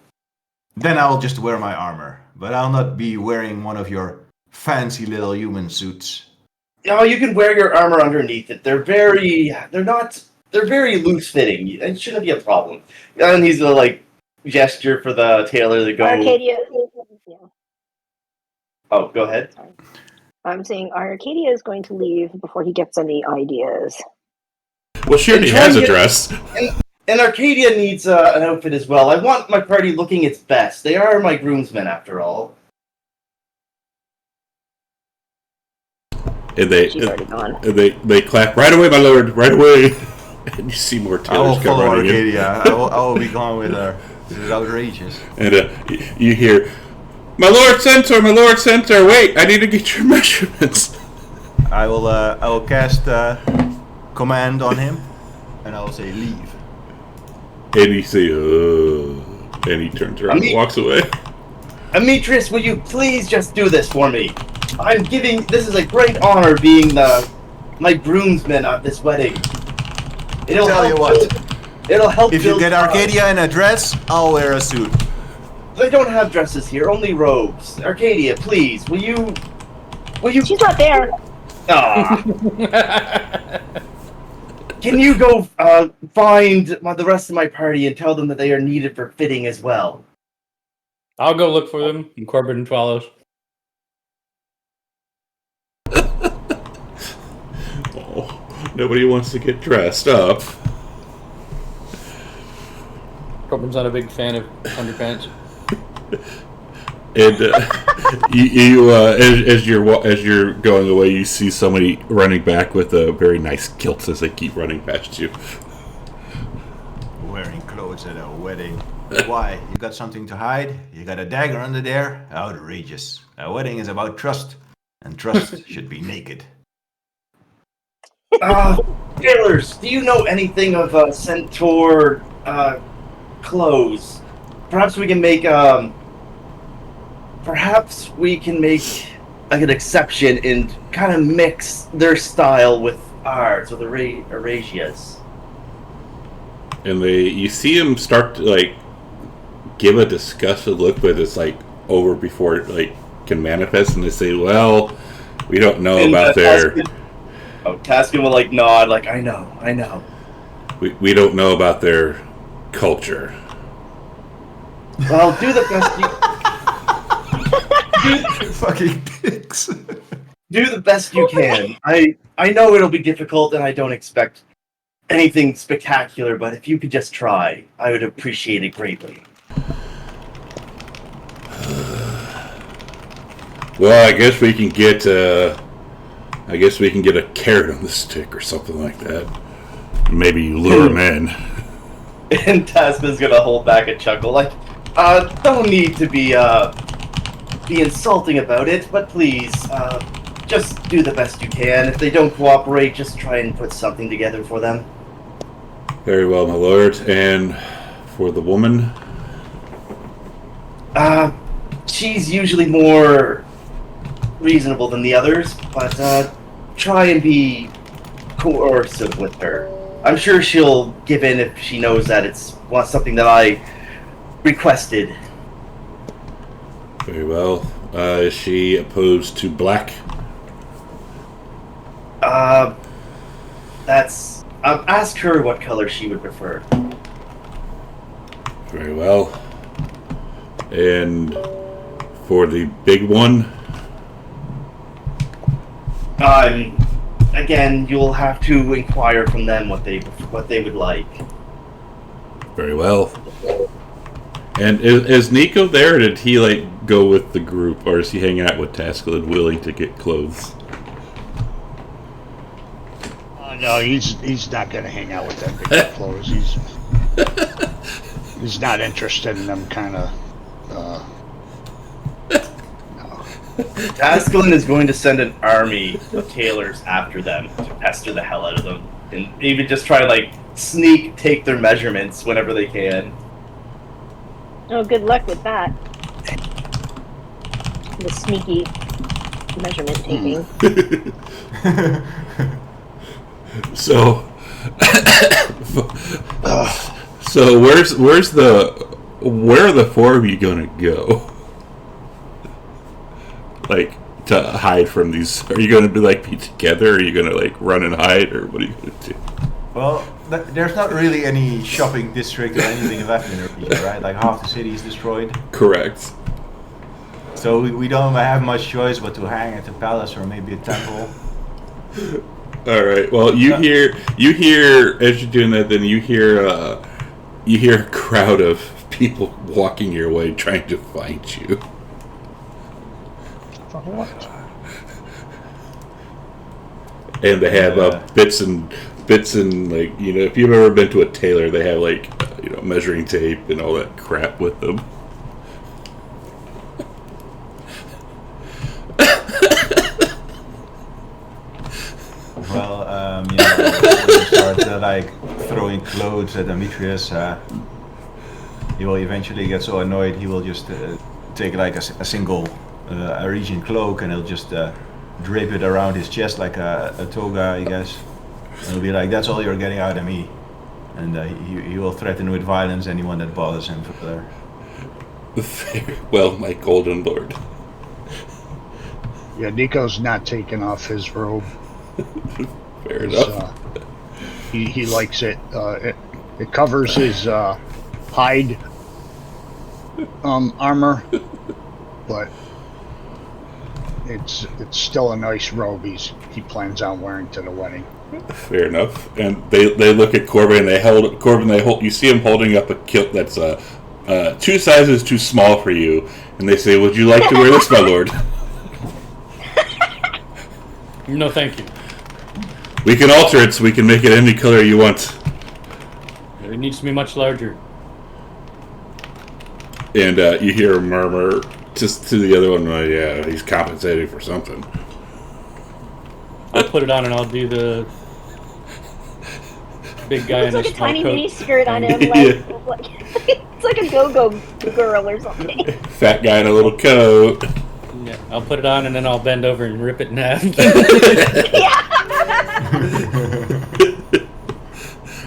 Then I'll just wear my armor. But I'll not be wearing one of your fancy little human suits. No, you can wear your armor underneath it. They're very loose fitting. It shouldn't be a problem. And he's gonna gesture for the tailor to go. Arcadia. Yeah. Oh, go ahead. Sorry. I'm saying Arcadia is going to leave before he gets any ideas. Well, she already has a dress. And Arcadia needs an outfit as well. I want my party looking its best. They are my groomsmen, after all. And they She's already gone. they clap right away, my lord, right away. And you see more I will tailors come follow running in. Arcadia. I will be gone with her. This is outrageous. And you hear, my lord centaur, wait, I need to get your measurements. I will cast command on him, and I will say leave. And you say, and he turns around and walks away. Demetrius, will you please just do this for me? This is a great honor being my groomsman at this wedding. Tell you what, It'll help. If you build get trust. Arcadia in a dress, I'll wear a suit. They don't have dresses here, only robes. Arcadia, please, will you? She's not there. Ah. Can you go find the rest of my party and tell them that they are needed for fitting as well? I'll go look for them, and Corbin follows. Oh, nobody wants to get dressed up. Corbin's not a big fan of underpants. And as you're going away, you see somebody running back with a very nice kilt as they keep running past you. Wearing clothes at a wedding. Why? You got something to hide? You got a dagger under there? Outrageous. A wedding is about trust, and trust should be naked. Tailors, do you know anything of centaur clothes? Perhaps we can make like an exception and kind of mix their style with ours, with Eurasia's. And you see him start to like give a disgusted look, but it's like over before it like can manifest, and they say, "Well, we don't know about their." Taskin will like nod, like I know. We don't know about their culture. Well, do the best you. Fucking dicks. Do the best you can. I know it'll be difficult, and I don't expect anything spectacular, but if you could just try, I would appreciate it greatly. Well, I guess we can get a carrot on the stick or something like that. Maybe lure him in. And Tasman's gonna hold back a chuckle, like, don't need to be insulting about it, but please, just do the best you can. If they don't cooperate, just try and put something together for them. Very well, my lord. And for the woman? She's usually more reasonable than the others, but try and be coercive with her. I'm sure she'll give in if she knows that it's something that I requested. Very well. Is she opposed to black? Ask her what color she would prefer. Very well. And for the big one? Again, you'll have to inquire from them what they would like. Very well. And is Nico there, or did he like go with the group, or is he hanging out with Taskell and willing to get clothes? No, he's not going to hang out with them to get clothes. He's not interested in them kind of. No. Taskelin is going to send an army of tailors after them to pester the hell out of them, and even just try to like take their measurements whenever they can. Oh, good luck with that. The sneaky measurement taking. So where are the four of you gonna go? Like to hide from these? Are you gonna be together? Or are you gonna like run and hide, or what are you gonna do? Well, there's not really any shopping district or anything left in the region, right? Like half the city is destroyed. Correct. So we don't have much choice but to hang at the palace or maybe a temple. All right. Well, you hear as you're doing that, then you hear a crowd of people walking your way trying to find you. For what? And they have bits and like, if you've ever been to a tailor, they have like measuring tape and all that crap with them. Well, when you start throwing clothes at Demetrius, he will eventually get so annoyed he will just take a single Arisian cloak and he'll just drape it around his chest like a toga, I guess. And he'll be like, "That's all you're getting out of me." and he will threaten with violence anyone that bothers him further. Very well, my golden lord. Yeah, Nico's not taking off his robe. Fair enough. He likes it. It covers his hide armor, but it's still a nice robe he plans on wearing to the wedding. Fair enough. And they look at Corbin and you see him holding up a kilt that's 2 sizes too small for you, and they say, "Would you like to wear this, my lord?" No, thank you. We can alter it so we can make it any color you want. It needs to be much larger. And you hear a murmur just to the other one. Yeah, he's compensating for something. I'll put it on and I'll do the big guy in It's like a a small tiny coat. mini skirt on him, Yeah. like it's like a go-go girl or something. Fat guy in a little coat. Yeah, I'll put it on and then I'll bend over and rip it in half.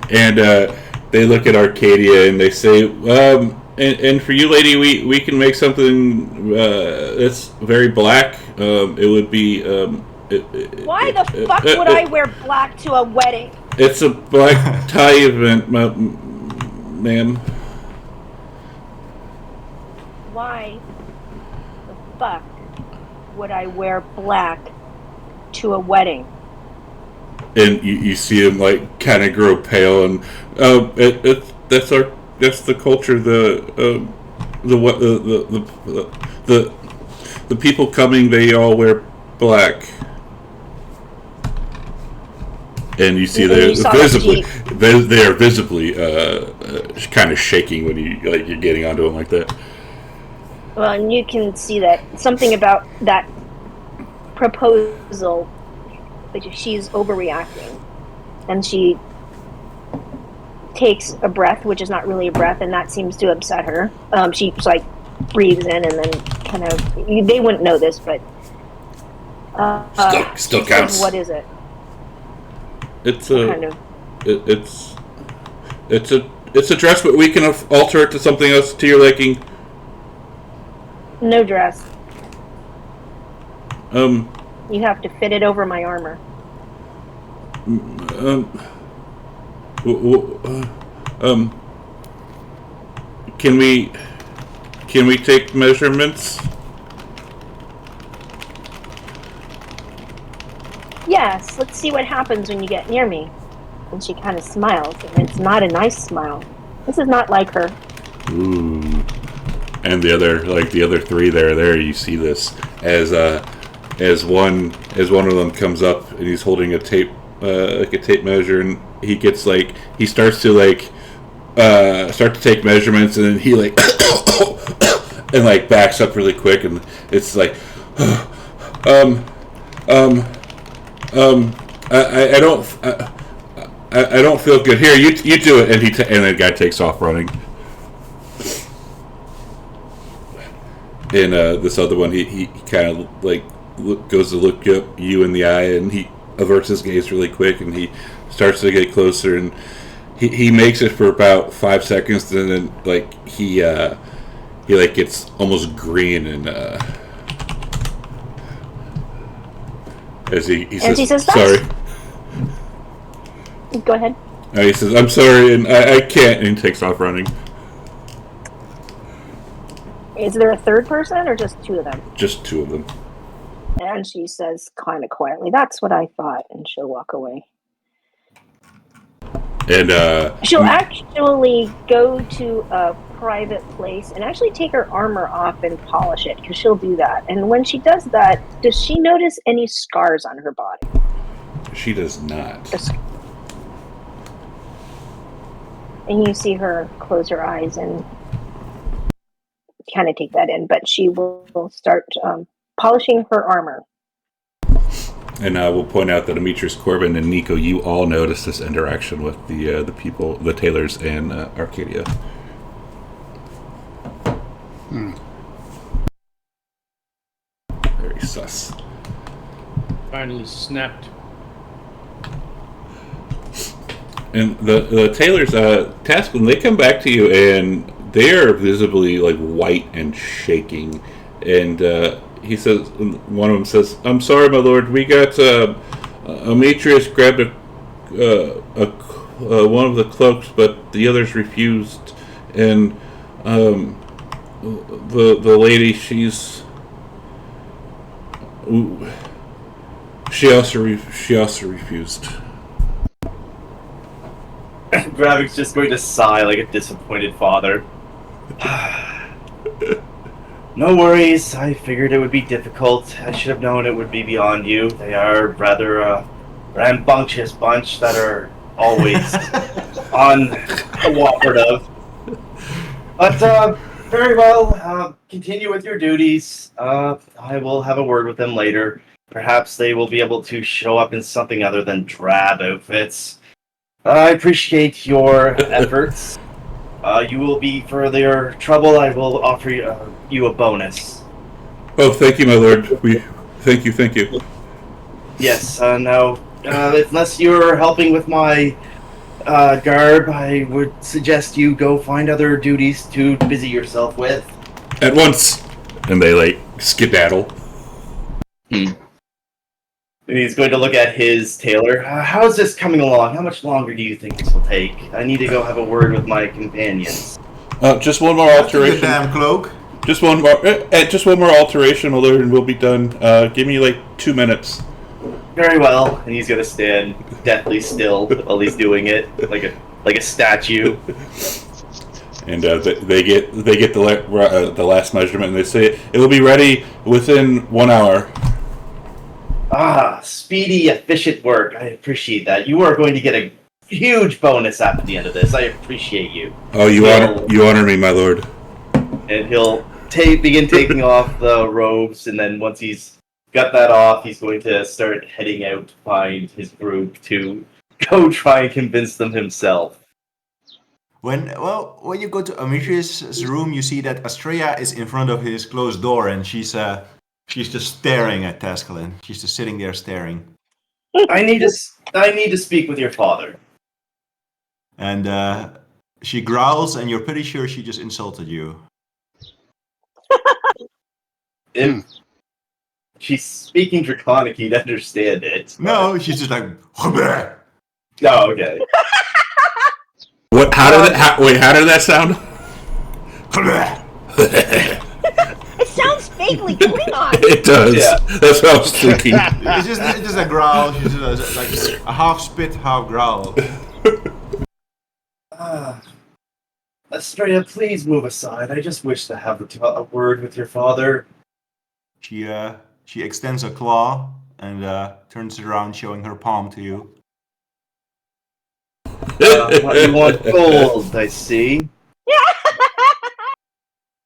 And they look at Arcadia and they say, and for you, lady, we can make something that's very black. It would be. Why the fuck would I wear black to a wedding? It's a black tie event, ma'am. Why the fuck would I wear black to a wedding? And you see him like kind of grow pale, and that's the culture. The people coming, they all wear black. And you see they are visibly kind of shaking when you're getting onto them like that. Well, and you can see that something about that proposal, like she's overreacting, and she takes a breath, which is not really a breath, and that seems to upset her. She like breathes in and then kind of. They wouldn't know this, but still she counts. says, what is it? It's a kind of. It's a dress, but we can alter it to something else to your liking. No dress. Um. You have to fit it over my armor. Can we take measurements? Yes, let's see what happens when you get near me. And she kind of smiles, and it's not a nice smile. This is not like her. Ooh. And the other three there, you see this as one of them comes up and he's holding a tape measure, and he starts to take measurements, and then he and backs up really quick, and it's like I don't feel good. Here, you do it, and and the guy takes off running. And this other one, he kind of goes to look you in the eye, and he averts his gaze really quick, and he starts to get closer, and he makes it for about 5 seconds, and then he gets almost green, and as he says, sorry. Go ahead. He says, I'm sorry, and I can't, and he takes off running. Is there a third person or just two of them? Just two of them. And she says kind of quietly, that's what I thought, and she'll walk away. And she'll actually go to a private place and actually take her armor off and polish it, because she'll do that. And when she does that, does she notice any scars on her body? She does not. And you see her close her eyes and kind of take that in, but she will start polishing her armor. And we'll point out that Demetrius, Corbin, and Nico, you all noticed this interaction with the people, the Taylors, and Arcadia. Very sus. Finally snapped. And the tailors, Taskin, they come back to you and they are visibly like white and shaking. And he says, one of them says, "I'm sorry, my lord. We got Ametrius grabbed one of the cloaks, but the others refused. And the lady, she also refused." Gravik's just going to sigh like a disappointed father. No worries, I figured it would be difficult. I should have known it would be beyond you. They are rather a rambunctious bunch that are always uncooperative. But, very well, continue with your duties. I will have a word with them later. Perhaps they will be able to show up in something other than drab outfits. I appreciate your efforts. You will be further trouble. I will offer you a bonus. Oh, thank you, my lord. Thank you. Yes. Now, unless you're helping with my garb, I would suggest you go find other duties to busy yourself with. At once. And they like skedaddle. And he's going to look at his tailor. How's this coming along? How much longer do you think this will take? I need to go have a word with my companions. Just one more alteration. The damn cloak. Just one more alteration, my lord, and we'll be done. Give me like 2 minutes. Very well. And he's going to stand deathly still while he's doing it, like a statue. And they get the last measurement, and they say it'll be ready within 1 hour. Speedy, efficient work. I appreciate that. You are going to get a huge bonus after the end of this. I appreciate you. Oh, you honor me, my lord. And he'll begin taking off the robes, and then once he's got that off, he's going to start heading out to find his group to go try and convince them himself. When you go to Ametrius' room, you see that Astrea is in front of his closed door, and she's just staring at Tascalin. She's just sitting there staring. I need to speak with your father. And she growls, and you're pretty sure she just insulted you. If she's speaking Draconic, you'd understand it. No, she's just like. Oh, okay. What? How did that sound? It sounds vaguely Klingon. It does. Yeah. That's what I was thinking. It's just a growl. She's just like a half spit, half growl. Astrea, please move aside. I just wish to have a word with your father. She extends a claw and turns it around, showing her palm to you. You want gold, I see.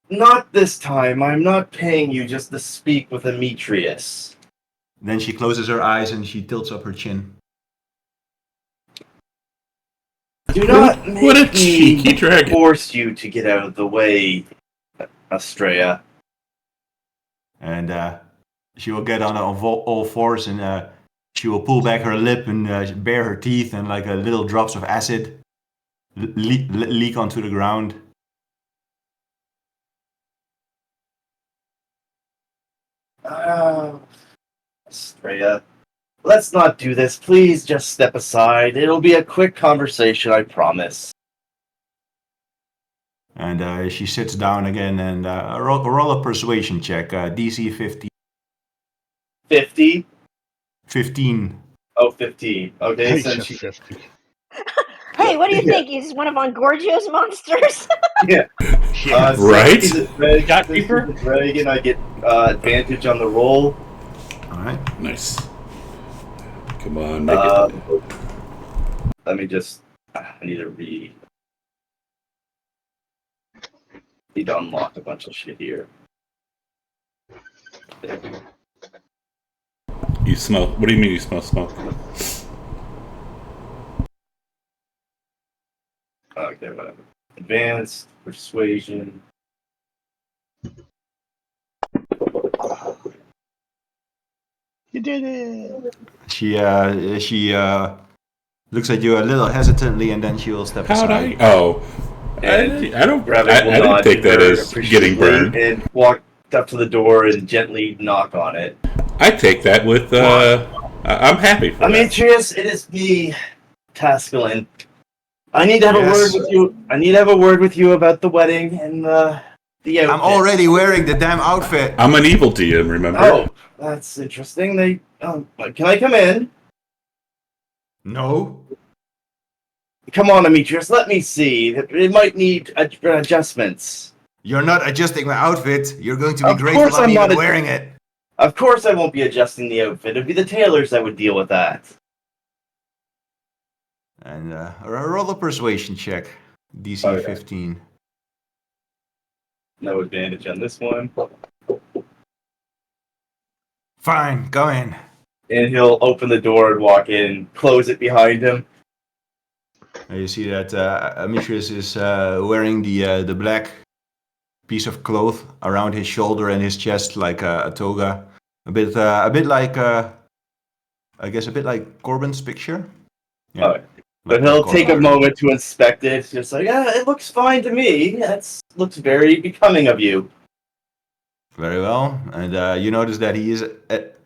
Not this time. I'm not paying you just to speak with Ametrius. Then she closes her eyes and she tilts up her chin. Do not make What a cheeky dragon. force you to get out of the way, Astrea. And she will get on all fours and she will pull back her lip and bare her teeth, and like little drops of acid leak onto the ground. Astrea, let's not do this. Please just step aside. It'll be a quick conversation, I promise. And she sits down again and roll a persuasion check, DC 50. 50? 15. Oh, 15. Okay, Hey, so just she... 50. Hey, what do you think? He's one of Ongorgio's monsters? Yeah. Right? Since he's a dragon, Got since he's Reaper? a dragon, I get advantage on the roll. Alright. Nice. Come on, make it. Let me just... I need to need to unlock a bunch of shit here. There we go. You smell. What do you mean you smell smoke? Okay, whatever. Advanced, persuasion. You did it. She Looks at you a little hesitantly, and then she will step How'd aside. I don't Rabbit will I nod don't take to that her as getting appreciatively burned. and walk up to the door and gently knock on it. I take that with I'm happy for that. Demetrius, it is me, Tascalin. I need to have a Yes. word with you. I need to have a word with you about the wedding and the outfit. I'm already wearing the damn outfit. I'm an evil DM, remember? Oh, that's interesting. Can I come in? No. Come on, Demetrius. Let me see. It might need adjustments. You're not adjusting my outfit. You're going to be Of grateful course I'm I'm not even wearing it. Of course, I won't be adjusting the outfit. It'd be the tailors that would deal with that. And roll a persuasion check. DC Okay. 15. No advantage on this one. Fine, go in. And he'll open the door and walk in, close it behind him. And you see that Demetrius is wearing the black piece of cloth around his shoulder and his chest, like a toga. A bit like I guess a bit like Corbin's picture. Yeah. Oh, but he'll take a moment to inspect it. Just like, yeah, it looks fine to me. Looks very becoming of you. Very well. And you notice that he is,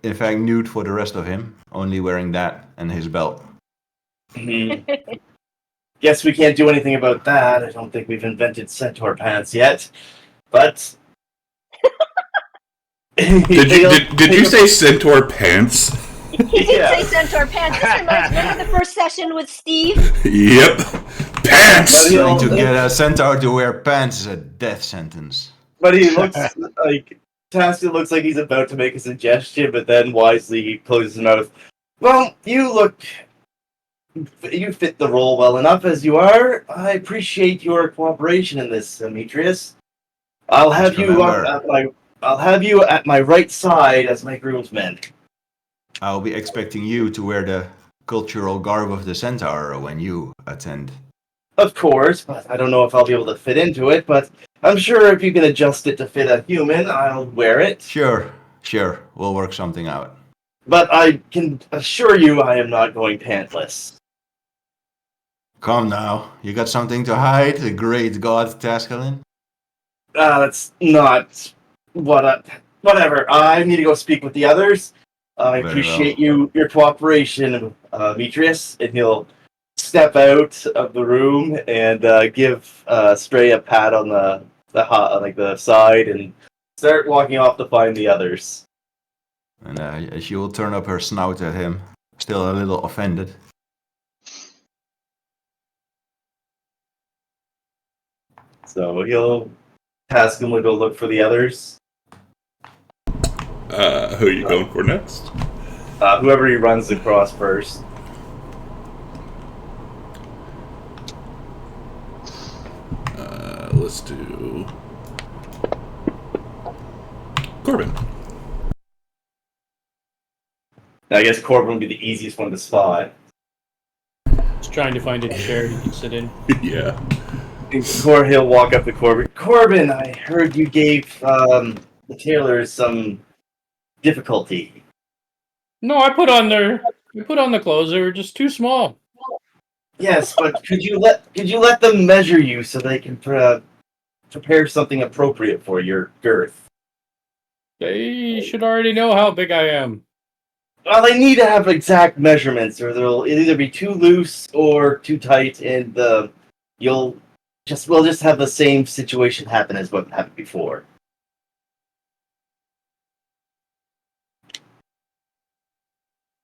in fact, nude for the rest of him, only wearing that and his belt. Guess we can't do anything about that. I don't think we've invented centaur pants yet. But Did you say centaur pants? He did say centaur pants. This reminds me of the first session with Steve. Yep. Pants! Trying to get a centaur to wear pants is a death sentence. But he looks like Tasca looks like he's about to make a suggestion, but then wisely closes his mouth. Well, you fit the role well enough as you are. I appreciate your cooperation in this, Demetrius. I'll have you at my right side as my groomsman. I'll be expecting you to wear the cultural garb of the centaur when you attend. Of course, but I don't know if I'll be able to fit into it, but I'm sure if you can adjust it to fit a human, I'll wear it. Sure. We'll work something out. But I can assure you I am not going pantless. Come now. You got something to hide, the great god Tascalin? That's not whatever. I need to go speak with the others. I Very appreciate your cooperation, Demetrius, and he'll step out of the room and give Stray a pat on the side and start walking off to find the others. And she will turn up her snout at him, still a little offended. So he'll task him to go look for the others. Who are you going for next? Whoever he runs across first. Let's do Corbin. I guess Corbin would be the easiest one to spot. Just trying to find a chair you can sit in. Yeah. He'll walk up to Corbin. Corbin, I heard you gave the tailors some difficulty. No, I put on the clothes. They were just too small. Yes, but could you let them measure you so they can prepare something appropriate for your girth? They should already know how big I am. Well, they need to have exact measurements, or it'll either be too loose or too tight, and we'll just have the same situation happen as what happened before.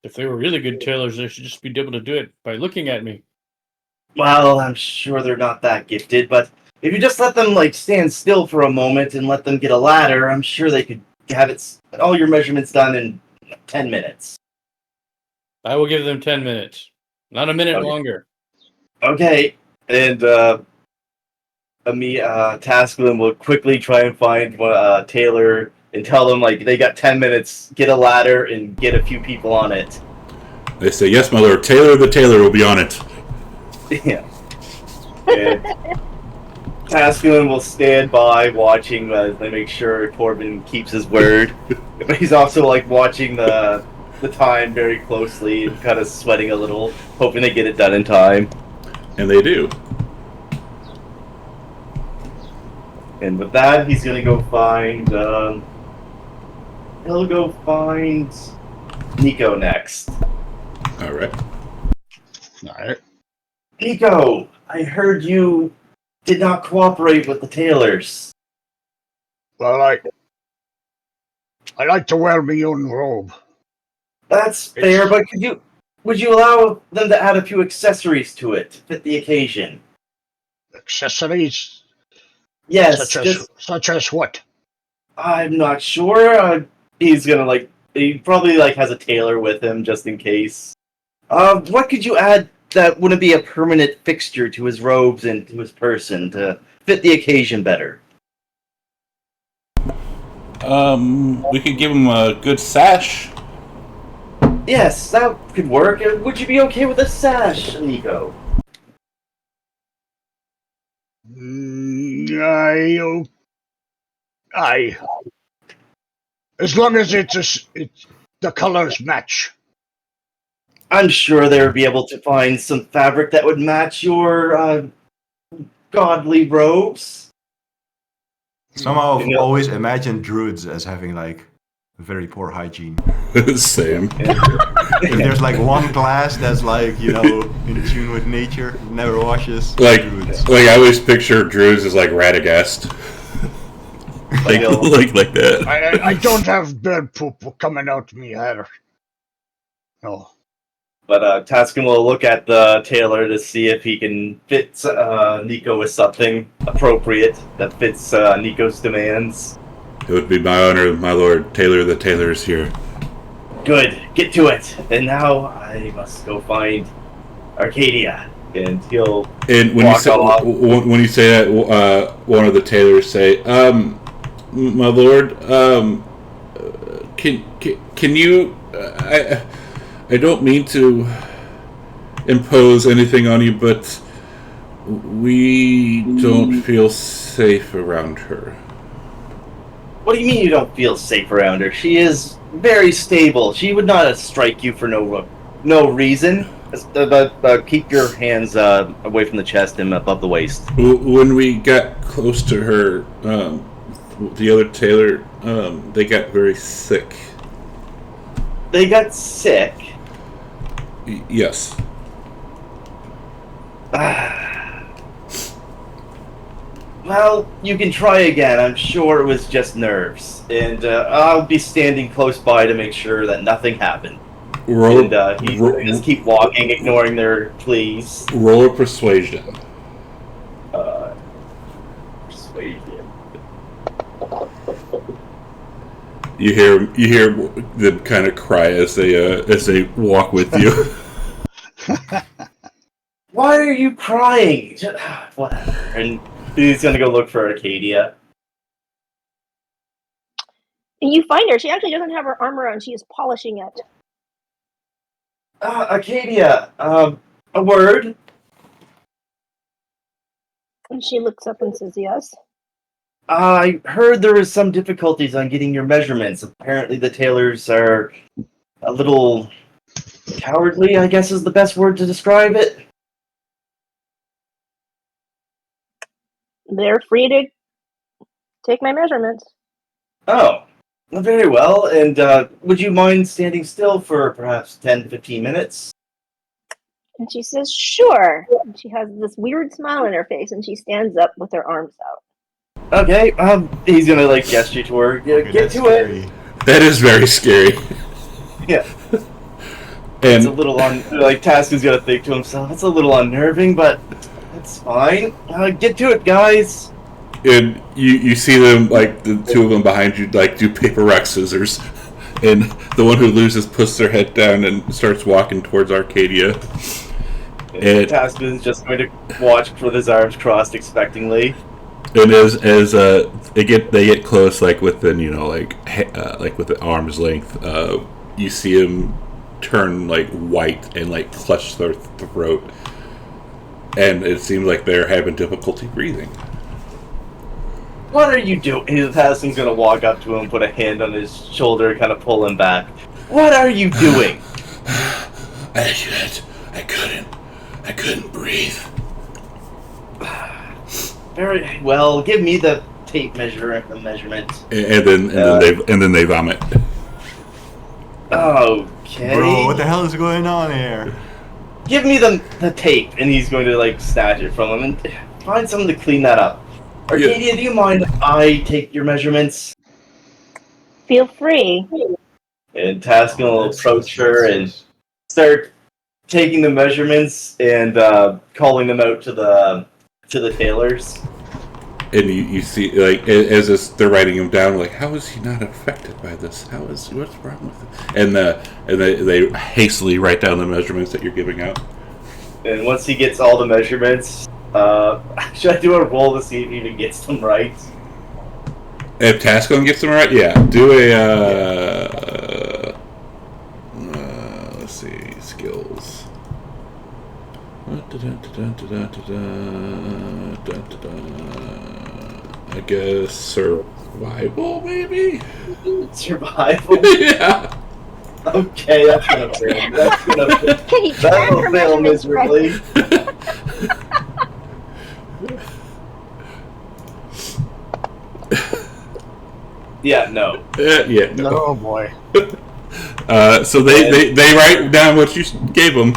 If they were really good tailors, they should just be able to do it by looking at me. Well, I'm sure they're not that gifted, but if you just let them stand still for a moment and let them get a ladder, I'm sure they could have all your measurements done in 10 minutes. I will give them 10 minutes. Not a minute longer. Okay, and Tascalin will quickly try and find a tailor and tell them they got 10 minutes, get a ladder, and get a few people on it. They say, yes, my lord, the tailor will be on it. Yeah. And Tascalin will stand by watching as they make sure Corbin keeps his word. But he's also watching the the time very closely and kind of sweating a little, hoping they get it done in time. And they do. And with that, he's gonna go find. He'll go find Nico next. All right. All right. Nico, I heard you did not cooperate with the tailors. Well, I like to wear my own robe. That's fair, but would you allow them to add a few accessories to it to fit the occasion? Accessories? Yes, Such as what? I'm not sure. He's gonna he probably has a tailor with him just in case. What could you add that wouldn't be a permanent fixture to his robes and to his person to fit the occasion better? We could give him a good sash. Yes, that could work. Would you be okay with a sash, Nico? Aye. As long as the colors match. I'm sure they would be able to find some fabric that would match your godly robes. Somehow I've always imagined druids as having very poor hygiene. Same. If there's one glass that's in tune with nature, never washes. Druids. I always picture druids as Radagast. like that. I don't have bird poop coming out of me either. No. But Taskin will look at the tailor to see if he can fit Nico with something appropriate that fits Nico's demands. It would be my honor, my lord. Tailor the tailors here. Good. Get to it. And now I must go find Arcadia. And he'll when you say that, one of the tailors say, my lord, can you... I don't mean to impose anything on you, but we don't feel safe around her. What do you mean you don't feel safe around her? She is very stable. She would not strike you for no reason. But keep your hands away from the chest and above the waist. When we got close to her, the other tailor, they got very sick. They got sick? Yes. Well, you can try again. I'm sure it was just nerves. And I'll be standing close by to make sure that nothing happened. Just keep walking, ignoring their pleas. Roll a persuasion. Persuasion. You hear them kind of cry as they walk with you. Why are you crying? Whatever. And he's gonna go look for Arcadia. And you find her. She actually doesn't have her armor on. She is polishing it. Arcadia, a word? And she looks up and says, yes. I heard there was some difficulties on getting your measurements. Apparently the tailors are a little cowardly, I guess is the best word to describe it. They're free to take my measurements. Oh, very well. And would you mind standing still for perhaps 10 to 15 minutes? And she says, sure. And she has this weird smile on her face, and she stands up with her arms out. Okay, he's gonna gesture to her. Get to scary. it. That is very scary. Yeah. And it's a little Taskin's gonna think to himself, it's a little unnerving, but it's fine. Get to it, guys. And you see them, the two of them behind you, do paper, rock, scissors. And the one who loses puts their head down and starts walking towards Arcadia. And Taskin's just going to watch with his arms crossed expectingly. And as they get close, within within arm's length, you see him turn white and clutch their throat, and it seems like they're having difficulty breathing. What are you doing? Taskin's gonna walk up to him, put a hand on his shoulder, kind of pull him back. What are you doing? I couldn't breathe. Very well. Give me the tape measurement. And then they vomit. Okay. Bro, what the hell is going on here? Give me the tape, and he's going to like snatch it from him and find someone to clean that up. Arcadia, do you mind if I take your measurements? Feel free. And Taskin will approach her and start taking the measurements and calling them out to the tailors. And you see, like, as they're writing him down, like, how is he not affected by this? What's wrong with it? And they hastily write down the measurements that you're giving out. And once he gets all the measurements, should I do a roll to see if he even gets them right? If Tascon gets them right, yeah. Do let's see, skills. I guess survival, maybe? Survival? Yeah. Okay, that's gonna fail. Can you track That'll her fail measurements miserably. Yeah, no. Yeah, no. Oh boy. So they write down what you gave them.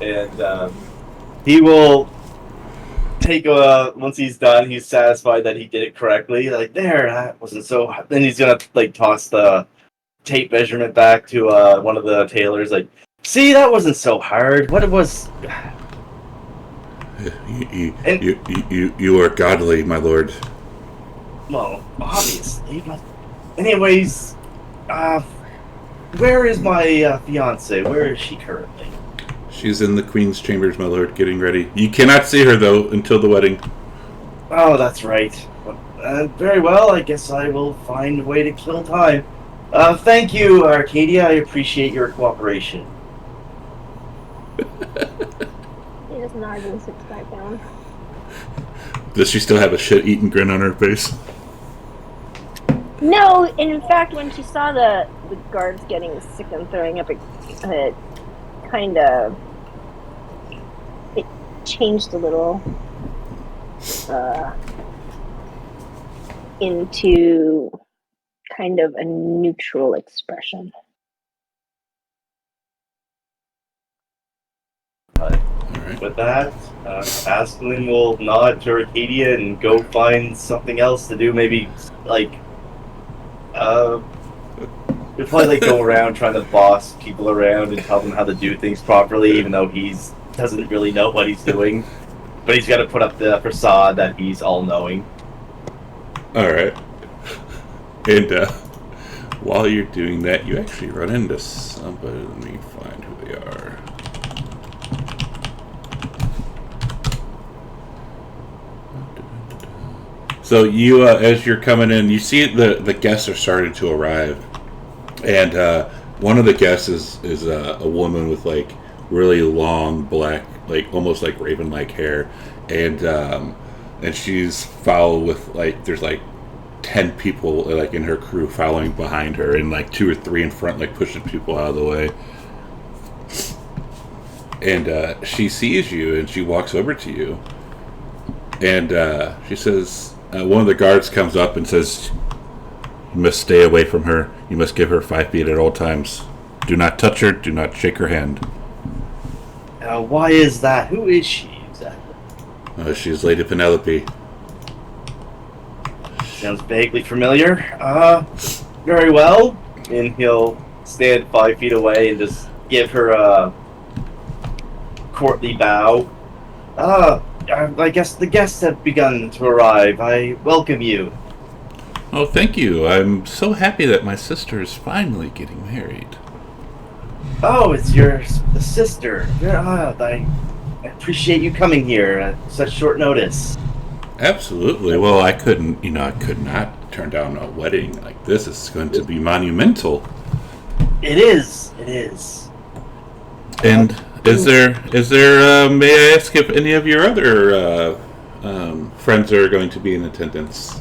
And he will take once he's done, he's satisfied that he did it correctly. Like, there, that wasn't so. Then he's gonna like toss the tape measurement back to one of the tailors. Like, see, that wasn't so hard. What it was. You are godly, my lord. Well, obviously, but anyways, where is my fiance? Where is she currently? She's in the Queen's chambers, my lord, getting ready. You cannot see her, though, until the wedding. Oh, that's right. Very well, I guess I will find a way to kill time. Thank you, Arcadia. I appreciate your cooperation. He just nods and sits back down. Does she still have a shit-eating grin on her face? No, and in fact, when she saw the guards getting sick and throwing up, it kind of it changed a little into kind of a neutral expression. Alright. With that, Asklin will nod to Arcadia and go find something else to do. Maybe, like, we'll probably like go around trying to boss people around and tell them how to do things properly, even though he's doesn't really know what he's doing. But he's got to put up the facade that he's all-knowing. Alright. And while you're doing that, you actually run into somebody. Let me find who they are. So you, as you're coming in, you see the guests are starting to arrive. And one of the guests is a woman with like really long black, like almost like raven-like hair, and she's followed with like there's like 10 people like in her crew following behind her, and like 2 or 3 in front, like pushing people out of the way. And she sees you and she walks over to you, and she says, one of the guards comes up and says, "You must stay away from her. You must give her 5 feet at all times. Do not touch her. Do not shake her hand." Why is that? Who is she exactly? She's Lady Penelope. Sounds vaguely familiar. Very well. And he'll stand 5 feet away and just give her a courtly bow. I guess the guests have begun to arrive. I welcome you. Oh, thank you. I'm so happy that my sister is finally getting married. Oh, it's your sister. I appreciate you coming here at such short notice. Absolutely. Well, I could not turn down a wedding like this. It's going to be monumental. It is. And is there, may I ask if any of your other friends are going to be in attendance?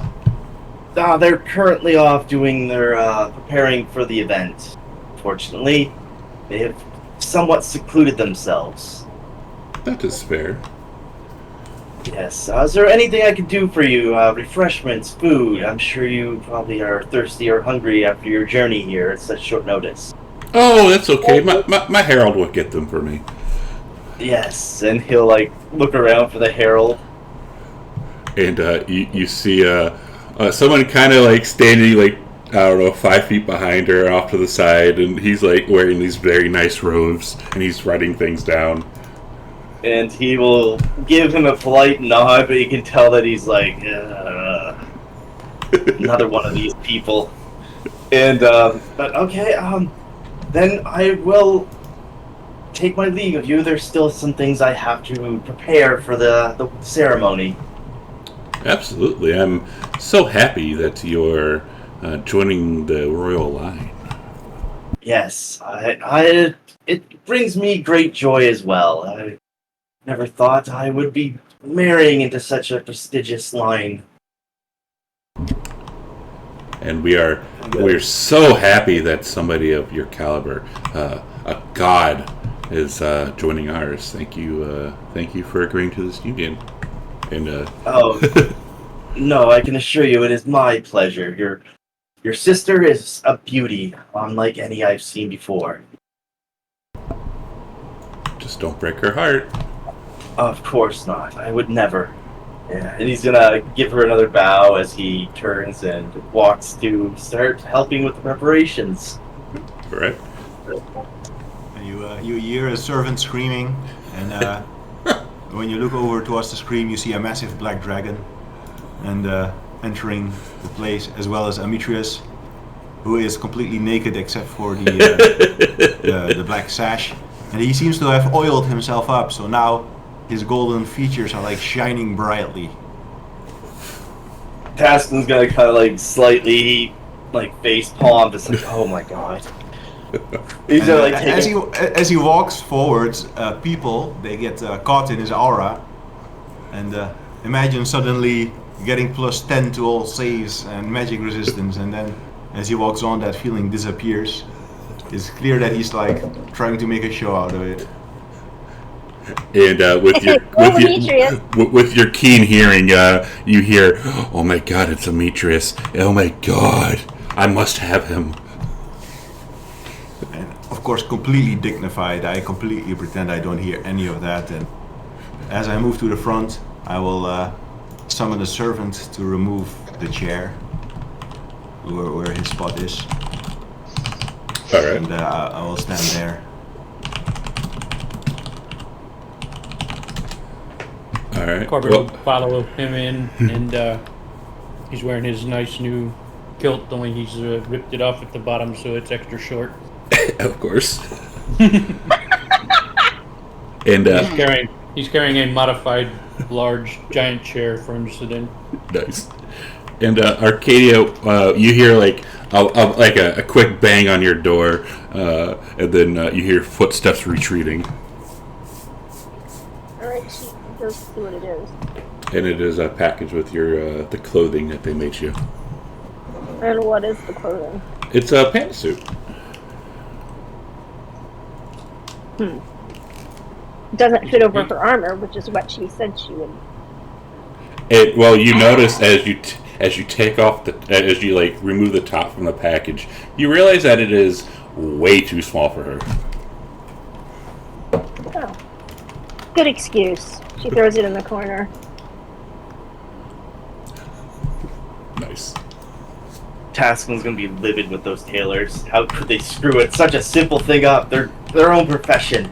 they're currently off doing their preparing for the event. Fortunately, they have somewhat secluded themselves. That is fair. Yes. Is there anything I could do for you? Refreshments, food? I'm sure you probably are thirsty or hungry after your journey here at such short notice. Oh, that's okay. My herald will get them for me. Yes, and he'll like look around for the herald. And you see someone kind of like standing like, I don't know, 5 feet behind her off to the side, and he's like wearing these very nice robes, and he's writing things down. And he will give him a polite nod, but you can tell that he's like, another one of these people. And, but okay, then I will take my leave of you. There's still some things I have to prepare for the ceremony. Absolutely. I'm so happy that you're joining the royal line. Yes, it brings me great joy as well. I never thought I would be marrying into such a prestigious line. And we're so happy that somebody of your caliber, a god, is joining ours. Thank you for agreeing to this union. And Oh, no, I can assure you it is my pleasure. Your sister is a beauty, unlike any I've seen before. just don't break her heart. Of course not. I would never. Yeah, and he's gonna give her another bow as he turns and walks to start helping with the preparations. All right. And you hear a servant screaming, and when you look over towards the screen, you see a massive black dragon, and entering the place, as well as Amitrius, who is completely naked except for the black sash, and he seems to have oiled himself up, so now his golden features are like shining brightly. Taskin's gonna kind of like slightly like face palm, just like, oh my god. He's gonna like take as he walks forwards, people they get caught in his aura, and imagine suddenly getting +10 to all saves and magic resistance, and then as he walks on, that feeling disappears. It's clear that he's like trying to make a show out of it. And with your keen hearing, you hear, "Oh my God, it's Amitrius! Oh my God, I must have him." And of course, completely dignified, I completely pretend I don't hear any of that. And as I move to the front, I will summon a servant to remove the chair where his spot is. All right. And I will stand there. All right. Corbin Well, will follow him in, and he's wearing his nice new kilt, only he's ripped it off at the bottom so it's extra short. of course. And He's carrying a modified large giant chair for him to sit in. nice. And Arcadia, you hear like a quick bang on your door, and then you hear footsteps retreating. Alright, she goes to see what it is. And it is a package with your the clothing that they made you. And what is the clothing? It's a pantsuit. Doesn't fit over her armor, which is what she said she would. Well, you notice as you take off as you like remove the top from the package, you realize that it is way too small for her. Oh. Good excuse. She throws it in the corner. Nice. Taskin's gonna be livid with those tailors. How could they screw it? Such a simple thing up. They're their own profession.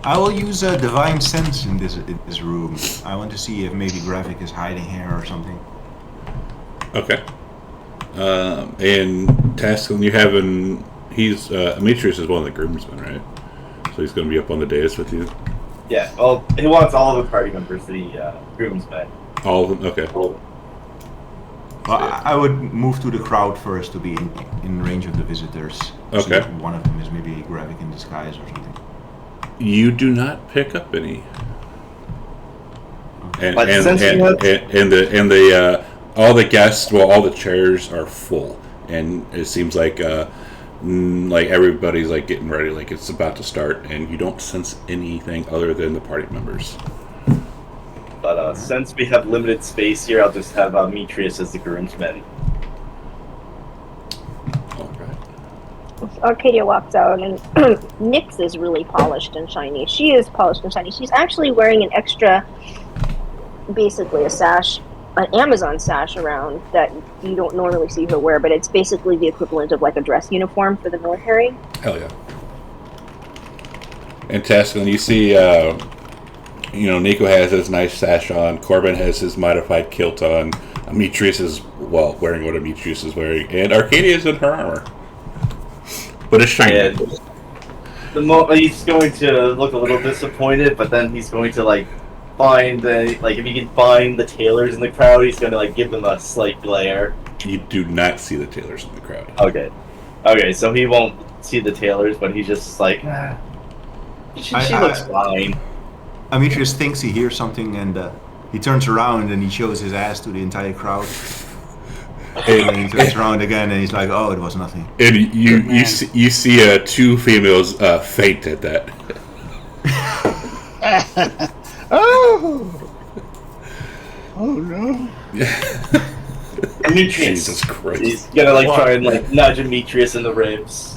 I will use a divine sense in this room. I want to see if maybe Graphic is hiding here or something. Okay. And Taskin, you having he's Amitrius is one of the groomsmen, right? So he's going to be up on the dais with you. Yeah. Well, he wants all of the party members to be groomsmen. All of them. Okay. Well, I would move to the crowd first to be in range of the visitors. Okay. See if one of them is maybe Graphic in disguise or something. You do not pick up any. And But and, since we and, have- and the all the guests, well, all the chairs are full, and it seems like everybody's like getting ready, like it's about to start, and you don't sense anything other than the party members. But since we have limited space here, I'll just have Metreus as the groomsman. All right. Arcadia walks out, and Nyx is really polished and shiny. She is polished and shiny. She's actually wearing an extra, basically a sash, an Amazon sash around that you don't normally see her wear, but it's basically the equivalent of like a dress uniform for the military. Hell yeah. And Taskin, you see, Nico has his nice sash on. Corbin has his modified kilt on. Ametreus is, wearing what Ametreus is wearing. And Arcadia is in her armor. But it's shiny. And he's going to look a little disappointed, but then he's going to, find if he can find the tailors in the crowd, he's going to, give them a slight glare. You do not see the tailors in the crowd. Okay. Okay, so he won't see the tailors, but he's just she looks fine. Demetrius thinks he hears something, and he turns around and he shows his ass to the entire crowd. And then he turns around again and he's like, "Oh, it was nothing." And you see two females faint at that. Oh no! Demetrius. Jesus Christ! He's gonna try and nudge Demetrius in the ribs.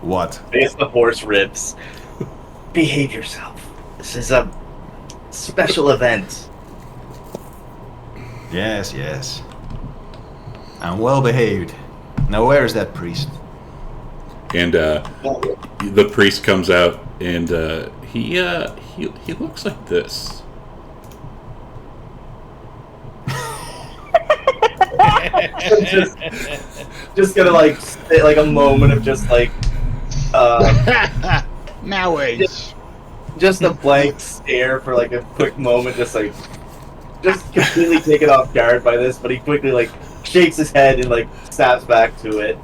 What? I guess the horse ribs. Behave yourself. This is a special event. Yes, yes. I'm well behaved. Now where's that priest? And the priest comes out, and he looks like this. just gonna sit a moment of just Now wait. just a blank stare for a quick moment, just completely taken off guard by this, but he quickly shakes his head and snaps back to it.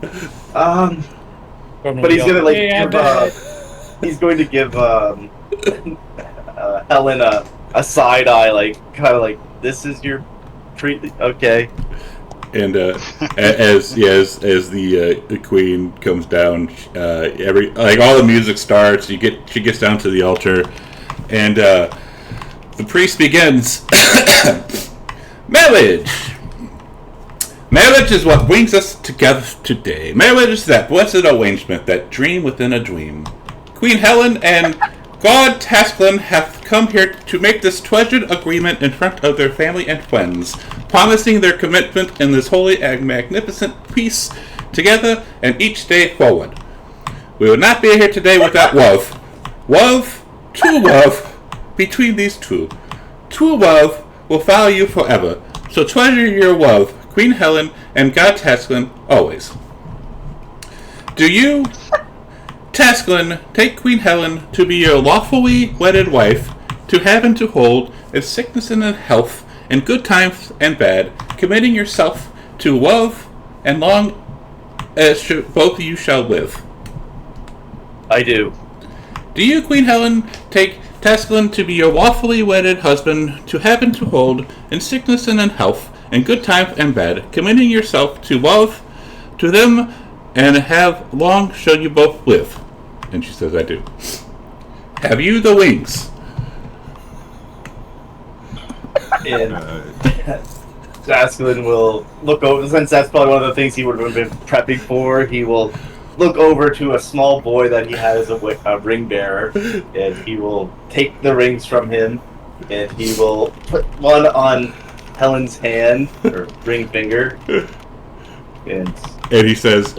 But he's gonna he's going to give Helen a side eye, kind of this is your treat, okay. And as the queen comes down, all the music starts. She gets down to the altar, and the priest begins. Marriage. Marriage is what brings us together today. Marriage is that blessed arrangement, that dream within a dream. Queen Helen and God Tasklin have come here to make this treasured agreement in front of their family and friends, promising their commitment in this holy and magnificent peace together and each day forward. We would not be here today without love. Love, true love, between these two. True love will follow you forever. So treasure your love, Queen Helen and God Tasklin, always. Do you, Tasklin, take Queen Helen to be your lawfully wedded wife, to have and to hold, in sickness and in health, in good times and bad, committing yourself to love and long as both of you shall live? I do. Do you, Queen Helen, take Tasklin to be your lawfully wedded husband, to have and to hold, in sickness and in health, in good times and bad, committing yourself to love to them, and have long shall you both live? And she says, I do. Have you the wings? And Tasklin will look over, since that's probably one of the things he would have been prepping for, he will look over to a small boy that he has a ring bearer, and he will take the rings from him, and he will put one on Helen's hand, or ring finger, and he says,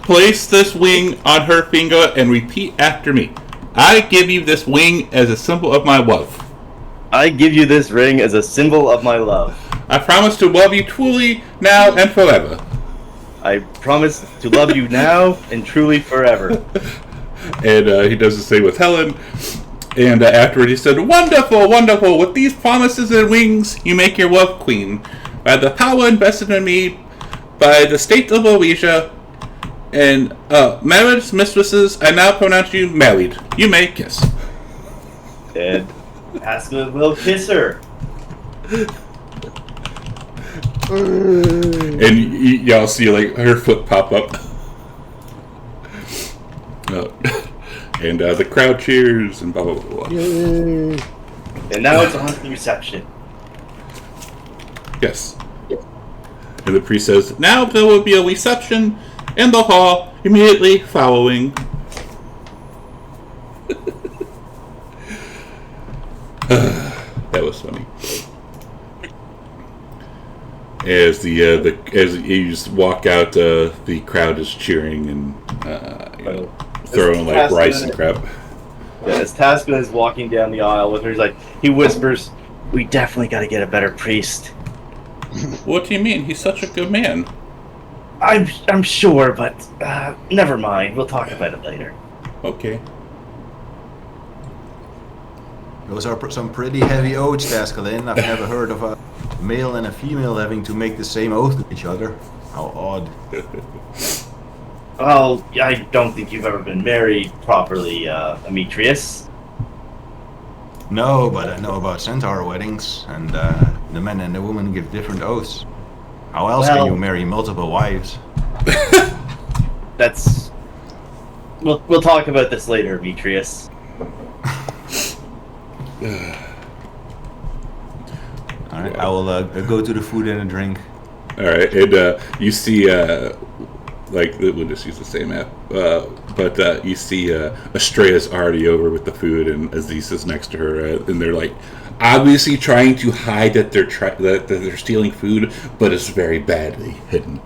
place this ring on her finger and repeat after me. I give you this ring as a symbol of my love. I give you this ring as a symbol of my love. I promise to love you truly now and forever. I promise to love you now and truly forever. And he does the same with Helen. And afterward he said, wonderful, wonderful. With these promises and wings, you make your love queen. By the power invested in me by the state of Alicia and marriage mistresses, I now pronounce you married. You may kiss. And Tasklin will kiss her. And y'all see like her foot pop up. And the crowd cheers and blah blah blah. Yay. And now it's on to the reception. Yes. And the priest says, "Now there will be a reception in the hall immediately following." That was funny. As as you just walk out, the crowd is cheering and throwing like rice and crap. Yeah, as Taskin is walking down the aisle with her, he whispers, "We definitely got to get a better priest." What do you mean? He's such a good man. I'm sure, but never mind. We'll talk about it later. Okay. Those are some pretty heavy oaths, Tascalin. I've never heard of a male and a female having to make the same oath to each other. How odd. Well, I don't think you've ever been married properly, Demetrius. No, but I know about centaur weddings, and the man and the woman give different oaths. How else can you marry multiple wives? That's... We'll talk about this later, Demetrius. Alright, I will go to the food and a drink. Alright, and you see, we'll just use the same app, but you see Estrella's already over with the food, and Aziz is next to her, and they're like, obviously trying to hide that they're stealing food, but it's very badly hidden.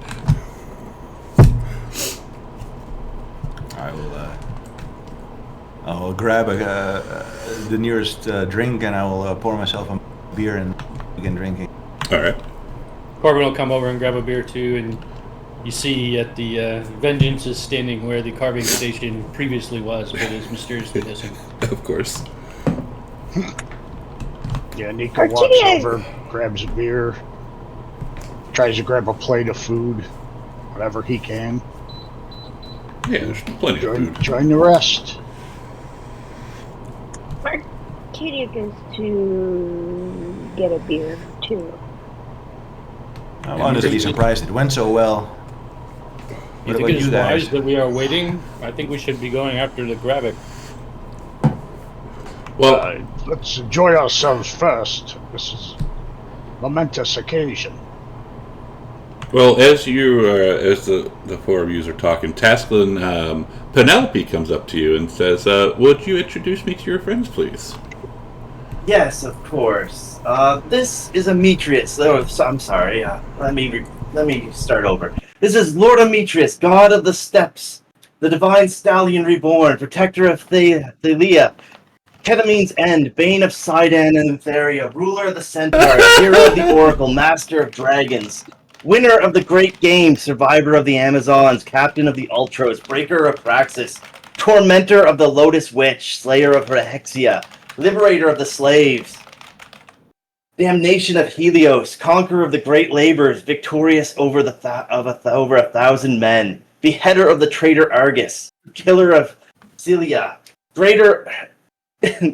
I'll grab the nearest drink, and I will pour myself a beer and begin drinking. Alright. Corbin will come over and grab a beer too, and you see that the Vengeance is standing where the carving station previously was, but is mysteriously missing. Of course. Yeah, Nico walks over, grabs a beer, tries to grab a plate of food, whatever he can. Yeah, there's plenty of food. Join the rest. Arcadia goes to get a beer too. I'm honestly surprised it went so well. You What think about it's you guys? wise that we are waiting? I think we should be going after the Gravic. Well, Let's enjoy ourselves first. This is a momentous occasion. well, as the four of you are talking, Tasklin, Penelope comes up to you and says, "Would you introduce me to your friends, please?" Yes, of course. This is Demetrius. Oh, I'm sorry. Let me start over. This is Lord Demetrius, god of the steppes, the divine stallion reborn, protector of Thalia, Ketamine's end, bane of Sidon and Theria, ruler of the centaurs, hero of the oracle, master of dragons, winner of the great game, survivor of the Amazons, captain of the Ultros, breaker of Praxis, tormentor of the Lotus Witch, slayer of Rehexia, liberator of the slaves, damnation of Helios, conqueror of the great labors, victorious over over 1,000 men, beheader of the traitor Argus, killer of Celia, greater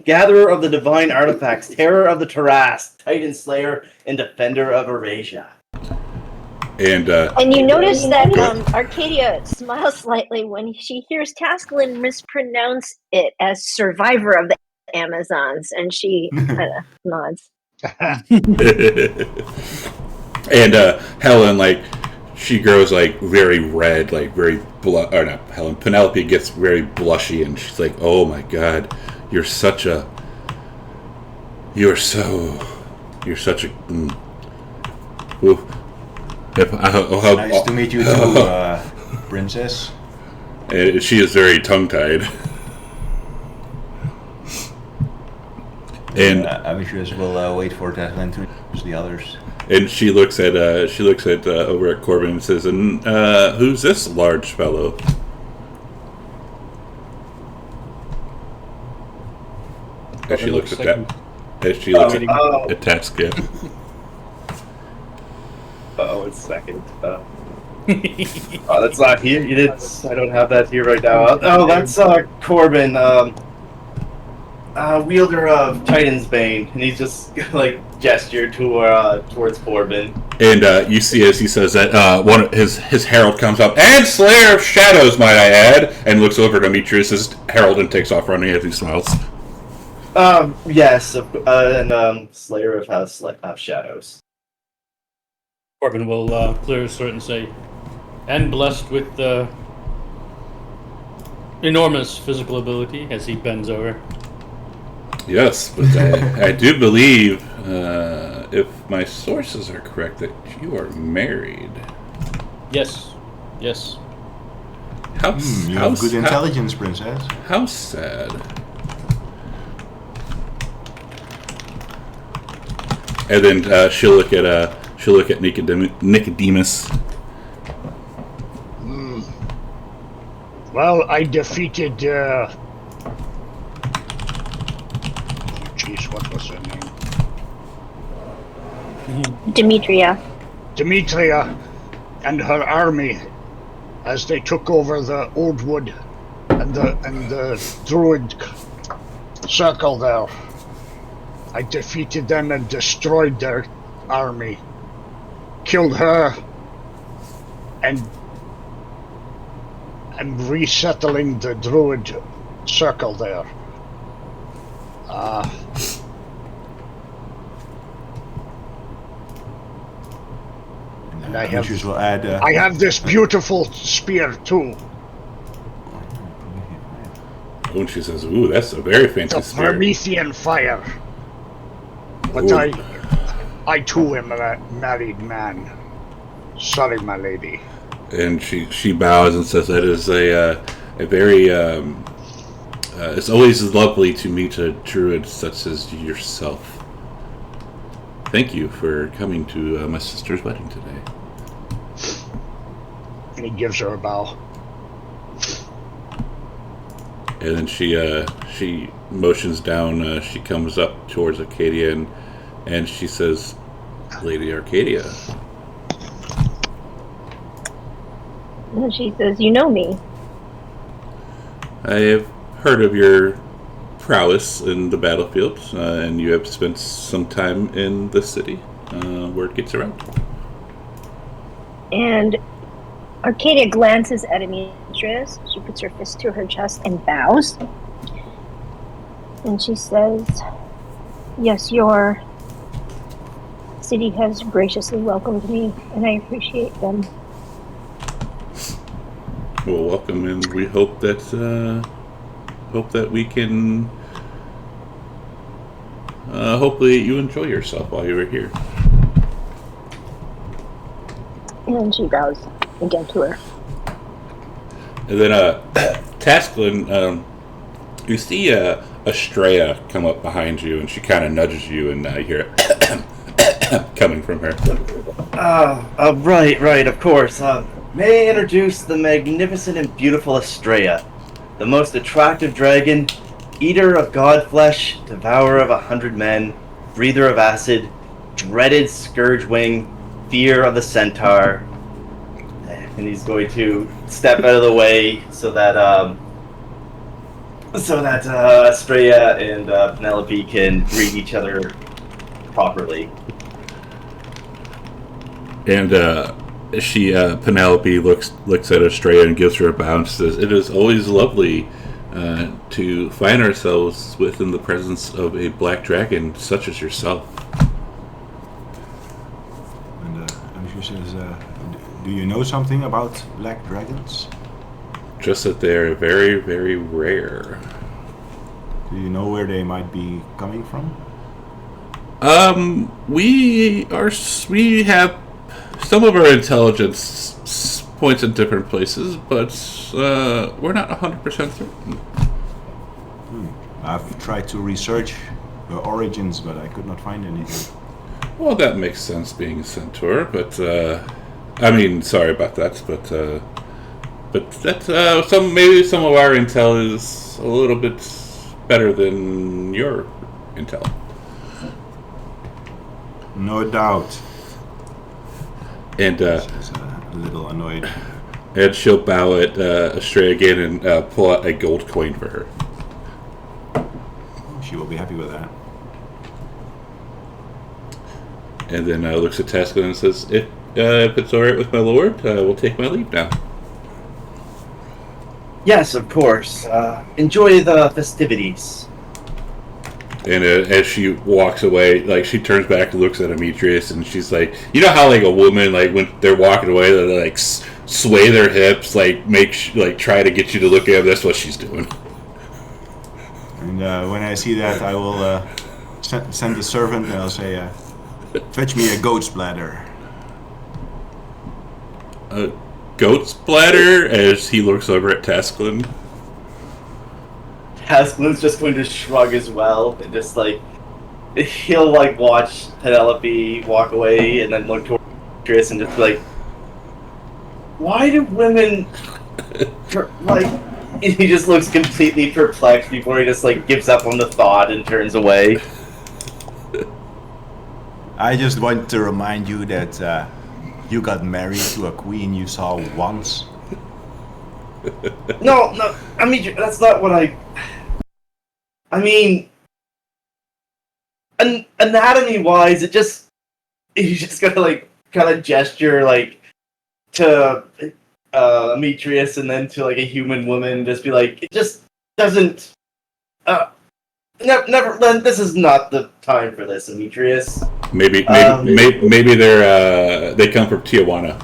gatherer of the divine artifacts, terror of the Taras, titan slayer, and defender of Eurasia. And you notice that Arcadia smiles slightly when she hears Tasklin mispronounce it as survivor of the Amazons, and she kind of nods. and Helen, she grows very red, very or not Helen. Penelope gets very blushy, and she's like, "Oh my God, you're such a Oof. Nice to meet you too, princess. She is very tongue-tied. And Demetrius will wait for Tascalin to introduce the others. And she looks at over at Corbin and says, "And who's this large fellow?" As she looks at that, as she looks at Task, yeah. Oh, it's second. That's not here. You did. I don't have that here right now. Oh, that's Corbin. wielder of Titan's Bane, and he's just like gestured towards Corbin. And you see as he says that, one of his herald comes up, and Slayer of Shadows, might I add, and looks over at Demetrius' herald and takes off running as he smiles. Yes, and Slayer of Shadows. Corbin will clear his throat and say, and blessed with enormous physical ability as he bends over. Yes, but I do believe, if my sources are correct, that you are married. Yes. Yes. You have good intelligence, princess. How sad. And then she'll look at Nicodemus. Well, I defeated. Jeez, what was her name? Demetria and her army as they took over the Old Wood and the Druid circle there. I defeated them and destroyed their army. Killed her and I'm resettling the Druid circle there. And I have this beautiful spear too. And she says, "Ooh, that's a very fancy The spear." Promethean fire. But Ooh. I too am a married man. Sorry, my lady. And she bows and says, "That is a very it's always lovely to meet a druid such as yourself. Thank you for coming to my sister's wedding today." And he gives her a bow. And then she motions down. She comes up towards Arcadia and she says, "Lady Arcadia." And she says, "You know me." I have heard of your prowess in the battlefield, and you have spent some time in the city. Word gets around. And Arcadia glances at Demetrius. She puts her fist to her chest and bows. And she says, "Yes, your city has graciously welcomed me, and I appreciate them." Well, welcome, and we hope that we can. Hopefully, you enjoy yourself while you were here. And she bows again to her. And then, Tasklin, you see Estrella come up behind you, and she kind of nudges you, and you hear it coming from her. Right, of course. May I introduce the magnificent and beautiful Estrella, the most attractive dragon, eater of god flesh, devourer of 100 men, breather of acid, dreaded scourge wing, fear of the centaur. And he's going to step out of the way so that Estrella and Penelope can greet each other properly. And Penelope looks at Estrella and gives her a bow and says, "It is always lovely to find ourselves within the presence of a black dragon such as yourself." And she says, "Do you know something about black dragons?" Just that they're very, very rare. Do you know where they might be coming from? We have some of our intelligence points in different places, but we're not 100% certain. I've tried to research the origins, but I could not find anything. Well, that makes sense, being a centaur, but I mean, sorry about that, but that's maybe some of our intel is a little bit better than your intel. No doubt. And She's a little annoyed. And she'll bow at Estrella again and pull out a gold coin for her. She will be happy with that. And then looks at Taskin and says, if it's alright with my lord, I will take my leave now. Yes, of course. Enjoy the festivities. And as she walks away, like, she turns back and looks at Demetrius, and she's like, you know how, like, a woman, like, when they're walking away, they like sway their hips, like, try to get you to look at them. That's what she's doing. And when I see that, I will send the servant and I'll say, fetch me a goat's bladder. A goat's bladder, as he looks over at Tasklin. Haskell's just going to shrug as well, and just like he'll like watch Penelope walk away, and then look toward Tris and just be like, "Why do women like?" He just looks completely perplexed before he just like gives up on the thought and turns away. I just want to remind you that you got married to a queen you saw once. No, I mean that's not what I mean, anatomy-wise, he's just gonna like kind of gesture like to Demetrius and then to like a human woman, just be like, it just doesn't. Never. This is not the time for this, Demetrius. Maybe they're they come from Tijuana.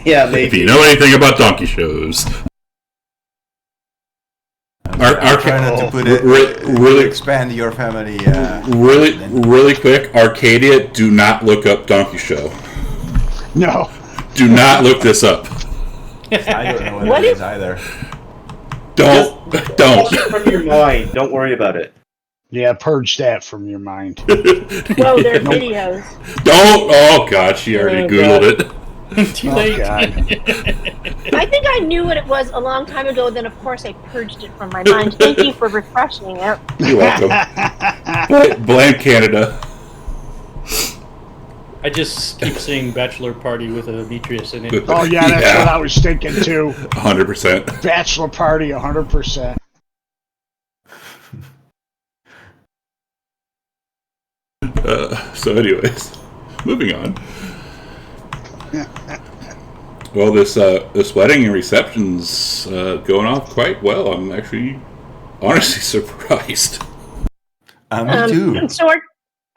Yeah, maybe. If you know anything about donkey shows. Try not to put it. Really expand your family. Really quick. Arcadia, do not look up donkey show. No. Do not look this up. I don't know what it is either. Don't. Purge it from your mind. Don't worry about it. Yeah, purge that from your mind. Whoa, there are videos. Don't. Oh God, she already Googled it. Too late. God. I think I knew what it was a long time ago, then of course I purged it from my mind. Thank you for refreshing it. You're welcome. Blame Canada. I just keep seeing Bachelor Party with a Demetrius in it. Oh yeah, that's what I was thinking too. 100%. Bachelor party, 100%. So anyways, moving on. Well, this wedding and reception's going off quite well. I'm actually honestly surprised. Me too. So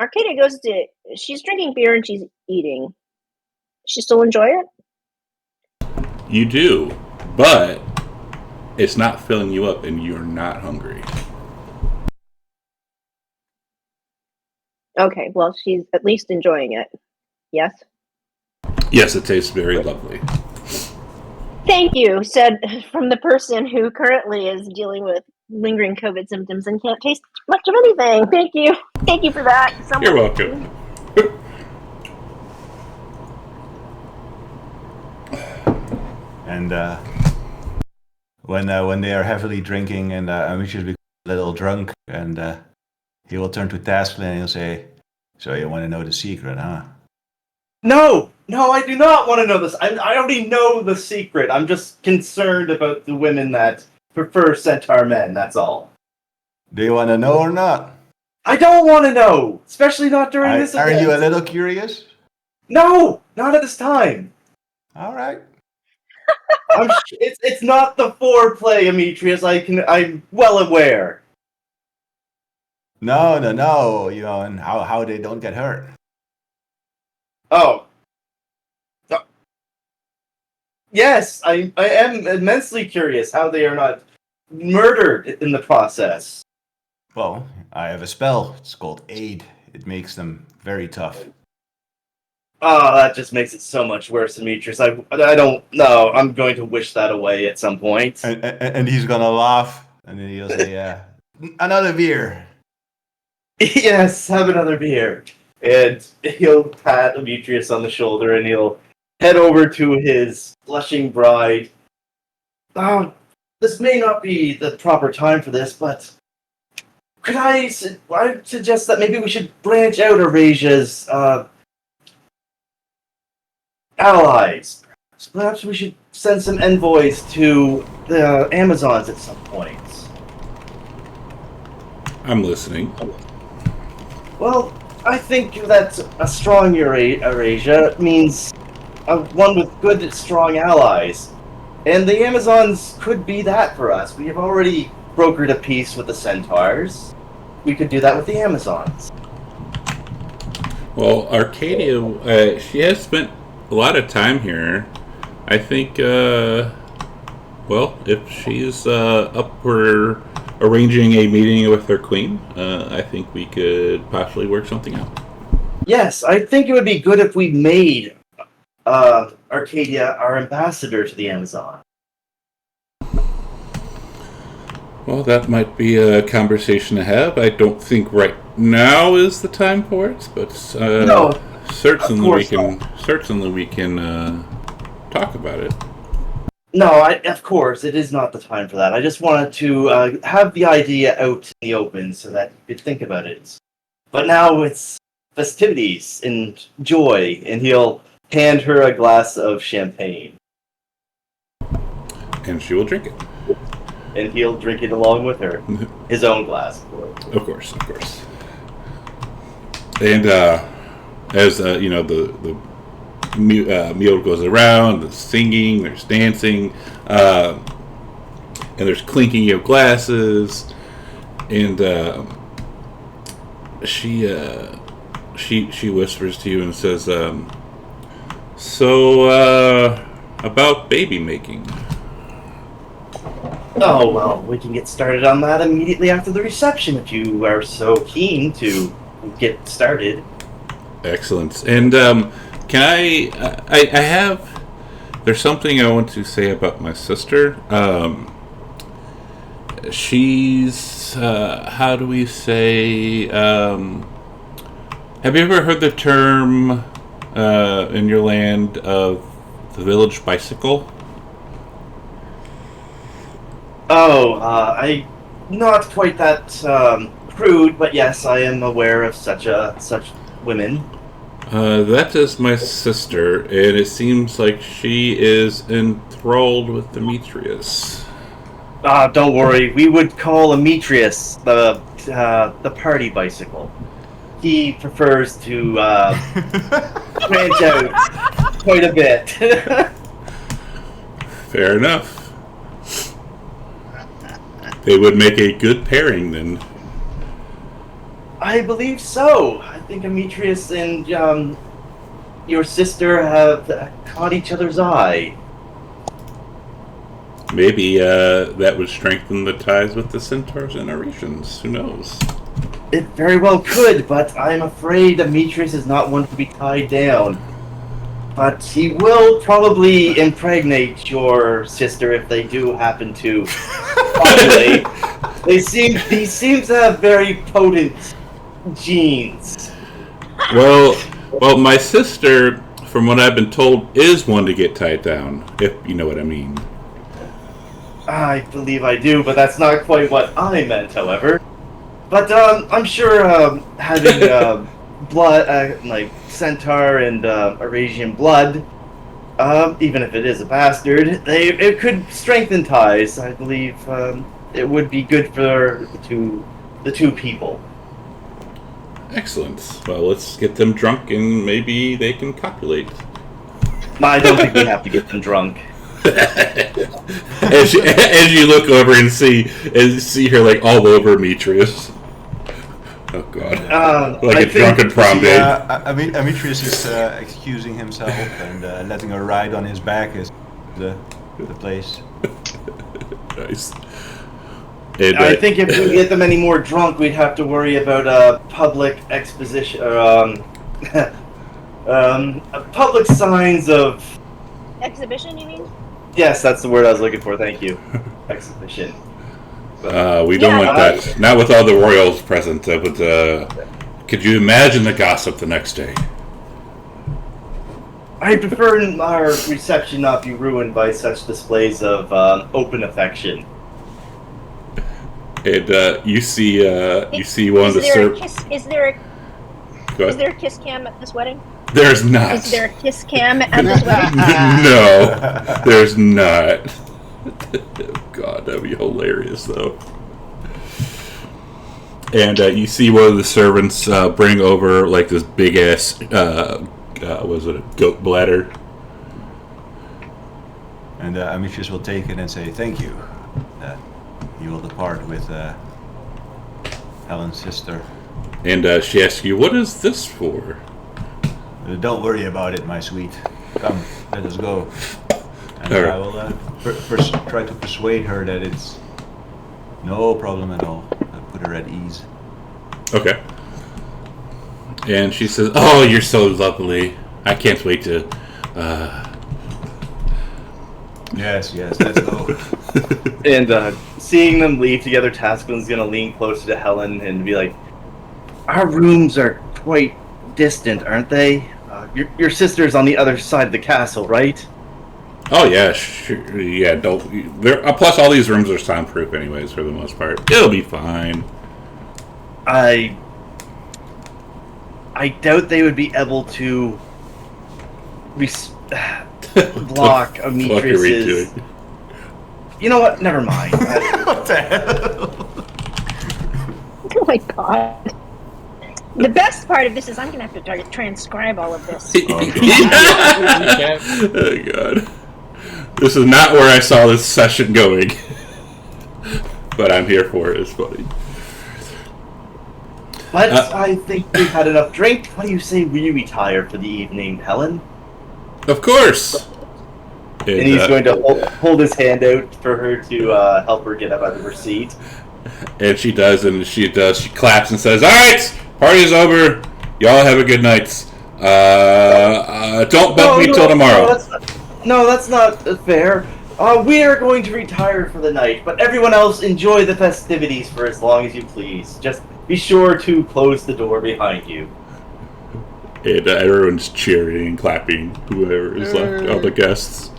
Arcadia goes to. She's drinking beer and she's eating. She still enjoy it? You do, but it's not filling you up, and you're not hungry. Okay, well, she's at least enjoying it. Yes? Yes, it tastes very lovely. Thank you, said from the person who currently is dealing with lingering COVID symptoms and can't taste much of anything. Thank you. Thank you for that. You're welcome. And when they are heavily drinking and Amicius becomes a little drunk, and he will turn to Tasklin and he'll say, "So you want to know the secret, huh?" No, I do not want to know this. I already know the secret. I'm just concerned about the women that prefer centaur men, that's all. Do you want to know or not? I don't want to know, especially not during this event. Are you a little curious? No, not at this time. All right. It's not the foreplay, Demetrius. I'm well aware. No. You know, and how they don't get hurt. Oh. Yes, I am immensely curious how they are not murdered in the process. Well, I have a spell. It's called Aid. It makes them very tough. Oh, that just makes it so much worse, Demetrius. I don't know. I'm going to wish that away at some point. And he's gonna laugh, and then he'll say, "Another beer." Yes, have another beer. And he'll pat Demetrius on the shoulder, and he'll head over to his blushing bride. Oh, this may not be the proper time for this, but I suggest that maybe we should branch out Eurasia's allies. Perhaps we should send some envoys to the Amazons at some point. I'm listening. Well, I think that a strong Eurasia means one with good, strong allies. And the Amazons could be that for us. We have already brokered a peace with the Centaurs. We could do that with the Amazons. Well, Arcadia, she has spent a lot of time here. I think, well, if she's up for arranging a meeting with her queen, I think we could possibly work something out. Yes, I think it would be good if we made Arcadia our ambassador to the Amazon. Well, that might be a conversation to have. I don't think right now is the time for it, but No, certainly of we course can. Certainly we can talk about it. No, of course, it is not the time for that. I just wanted to have the idea out in the open so that you could think about it. But now it's festivities and joy, and he'll hand her a glass of champagne. And she will drink it. And he'll drink it along with her. His own glass, of course. Of course, of course. And as you know, the meal goes around, there's singing, there's dancing, and there's clinking of glasses, and she whispers to you and says, "So about baby making." Oh, well, we can get started on that immediately after the reception if you are so keen to get started. Excellent. And can I have, there's something I want to say about my sister. She's, how do we say, have you ever heard the term in your land of the village bicycle? Oh, I not quite that crude, but yes, I am aware of such women. That is my sister, and it seems like she is enthralled with Demetrius. Don't worry, we would call Demetrius the party bicycle. He prefers to branch out quite a bit. Fair enough. They would make a good pairing then. I believe so. I think Demetrius and your sister have caught each other's eye. Maybe that would strengthen the ties with the Centaurs and Aretians. Who knows? It very well could, but I'm afraid Demetrius is not one to be tied down. But he will probably impregnate your sister if they do happen to populate. He seems to have very potent genes. Well, my sister, from what I've been told, is one to get tied down, if you know what I mean. I believe I do, but that's not quite what I meant, however. But I'm sure having blood, like Centaur and Eurasian blood, even if it is a bastard, it could strengthen ties. I believe it would be good for the two people. Excellent. Well, let's get them drunk and maybe they can copulate. I don't think we have to get them drunk. as you look over and see her like all over Demetrius. Oh god! Like a drunken prom date. Demetrius is excusing himself and letting her ride on his back is the place. Nice. And, I think if we get them any more drunk, we'd have to worry about a public exposition, public signs of... Exhibition, you mean? Yes, that's the word I was looking for, thank you. Exhibition. We don't want that. Not with all the royals present. Could you imagine the gossip the next day? I prefer our reception not be ruined by such displays of open affection. And you see one of the servants. Is there a kiss cam at this wedding? There's not. Is there a kiss cam at this wedding? No, there's not. God, that'd be hilarious, though. And you see one of the servants bring over like this big ass, was it a goat bladder? And Amitrus will take it and say, thank you. You will depart with Helen's sister. And she asks you, what is this for? Don't worry about it, my sweet. Come, let us go. And All right. I will try to persuade her that it's no problem at all. I'll put her at ease. Okay. And she says, oh, you're so lovely. I can't wait to... Yes, let's go. And seeing them leave together, Taskin's gonna lean closer to Helen and be like, "Our rooms are quite distant, aren't they? Your sister's on the other side of the castle, right?" Oh, yeah, sure. Yeah, don't... plus, all these rooms are soundproof anyways, for the most part. It'll be fine. I doubt they would be able to block What are we Amitrus's... doing? You know what? Never mind. What the hell? Oh my god. The best part of this is I'm going to have to try to transcribe all of this. Oh, God. This is not where I saw this session going. But I'm here for it. It's funny. But I think we've had enough drink. What do you say we retire for the evening, Helen? Of course. And he's going to hold his hand out for her to help her get up out of her seat. And she does, and she claps and says, all right, party's over. Y'all have a good night. Don't bug me till tomorrow. That's not fair. We are going to retire for the night, but everyone else enjoy the festivities for as long as you please. Just be sure to close the door behind you. And everyone's cheering and clapping, whoever is left, all the guests.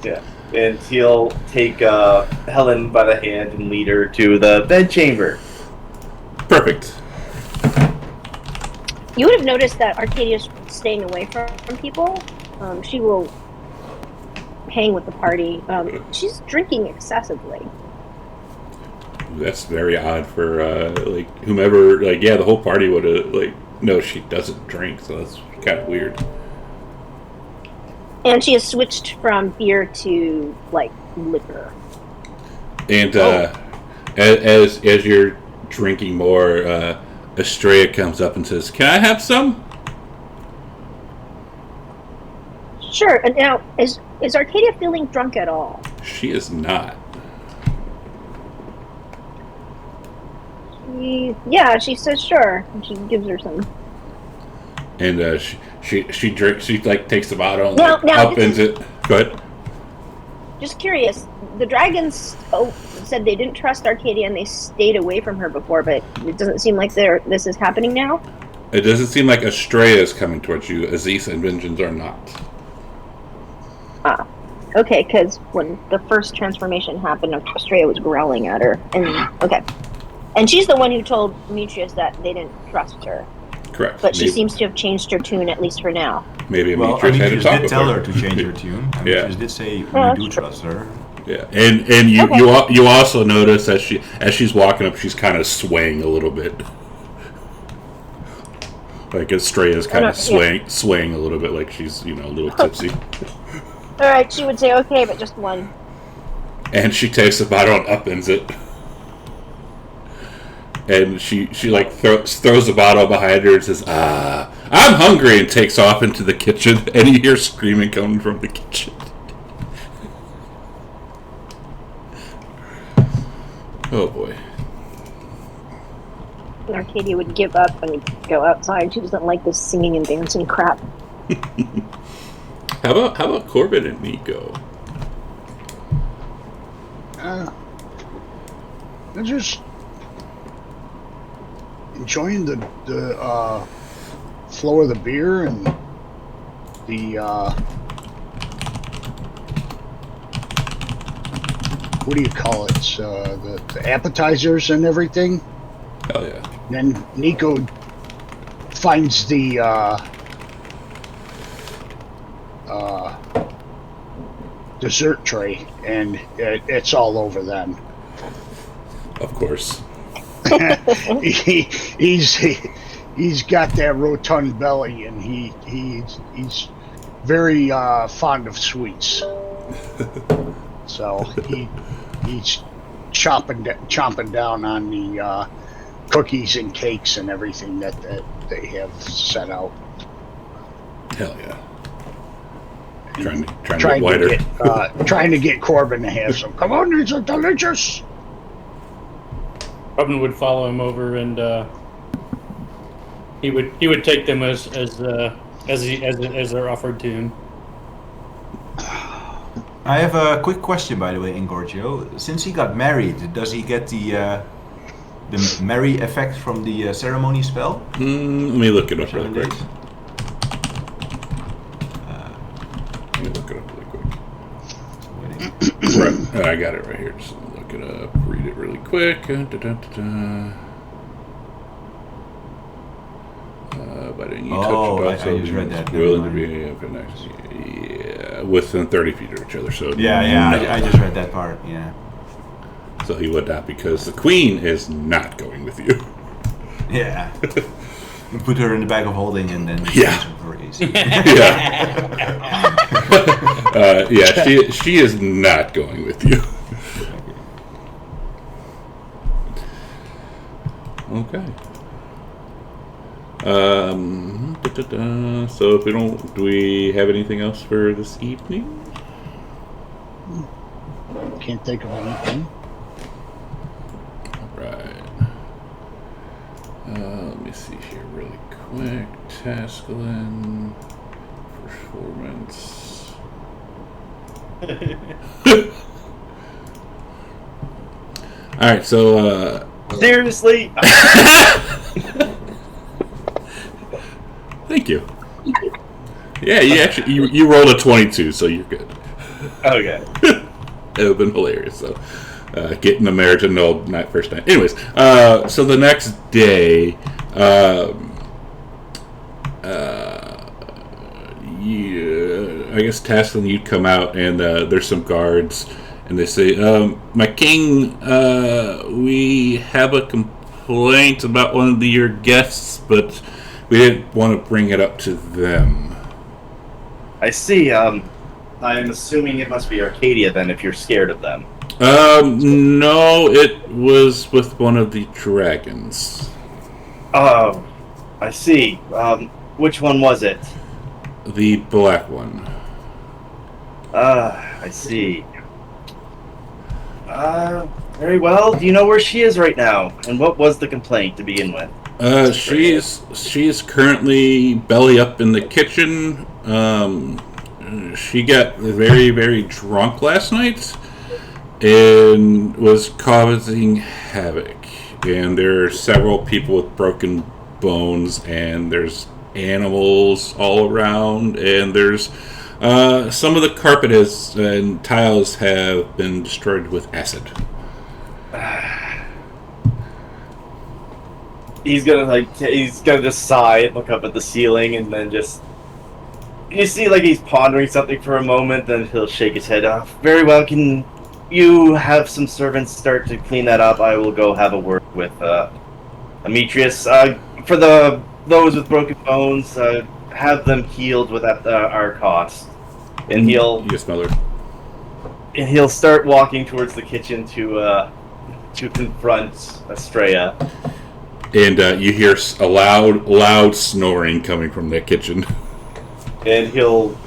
Yeah, and he'll take Helen by the hand and lead her to the bedchamber. Perfect. You would have noticed that Arcadia's staying away from people. She will hang with the party. She's drinking excessively. That's very odd for whomever. The whole party would have no, she doesn't drink, so that's kind of weird. And she has switched from beer to liquor. And as you're drinking more, Estrella comes up and says, "Can I have some?" Sure. And now, is Arcadia feeling drunk at all? She is not. She says sure, and she gives her some. And she drinks. She takes the bottle and Now opens it. Go ahead. Just curious. The dragons said they didn't trust Arcadia and they stayed away from her before, but it doesn't seem like this is happening now. It doesn't seem like Estrella is coming towards you. Aziz and Vengeance are not. Okay, because when the first transformation happened, Estrella was growling at her. And she's the one who told Demetrius that they didn't trust her. Correct. But she seems to have changed her tune, at least for now. Maybe Well, Demetrius had to Amitrus talk did with tell her to change her tune. Amitrus Yeah. did say we that's do true. trust her. Yeah, and you also notice as she's walking up, she's kind of swaying a little bit. Like Estrella's kind of swaying a little bit, like she's a little tipsy. All right, she would say okay, but just one. And she takes the bottle and upends it. And she throws the bottle behind her and says, I'm hungry, and takes off into the kitchen. And you hear screaming coming from the kitchen. Oh boy. Arcadia would give up and go outside. She doesn't like this singing and dancing crap. How about Corbin and Nico? They're just enjoying the flow of the beer and the what do you call it? The appetizers and everything. Hell yeah. Then Nico finds the dessert tray, and it's all over then. Of course. he's got that rotund belly, and he's very fond of sweets. So he's chomping down on the cookies and cakes and everything that they have set out. Hell yeah. Trying to get wider. Trying to get Corbin to have some. Come on, these are delicious. Corbin would follow him over, and he would take them as they're offered to him. I have a quick question, by the way, Ingorgio. Since he got married, does he get the merry effect from the ceremony spell? Let me look it up really quick. Let me look it up really quick. Right, I got it right here. Just look it up, read it really quick. But then you touch I just read that. willing to be connected. Yeah, within 30 feet of each other. So yeah, I just read that part. Yeah. So he would not, because the queen is not going with you. Yeah. You put her in the bag of holding and then yeah. Yeah. She is not going with you. Okay. So if we don't, do we have anything else for this evening? Can't think of anything. Right. Let me see here really quick. Tasklin. Performance. Alright, so Seriously? Thank you. Yeah, you rolled a 22, so you're good. Okay. It would have been hilarious. So, getting the marriage annulled night first night. Anyways, so the next day, I guess Tasklin, you'd come out, and there's some guards, and they say, "My king, we have a complaint about one of your guests, but we didn't want to bring it up to them." I see. I'm assuming it must be Arcadia then, if you're scared of them. No, it was with one of the dragons. Oh, I see. Which one was it? The black one. I see. Very well. Do you know where she is right now? And what was the complaint to begin with? She's currently belly up in the kitchen. She got very, very drunk last night and was causing havoc. And there are several people with broken bones, and there's animals all around, and there's some of the carpet and tiles have been destroyed with acid. He's gonna just sigh and look up at the ceiling, and then just, you see, like, he's pondering something for a moment, then he'll shake his head off. Very well, can you have some servants start to clean that up? I will go have a word with Demetrius. For those with broken bones, have them healed without our cost. And he'll start walking towards the kitchen to confront Estrella. And you hear a loud snoring coming from the kitchen. And he'll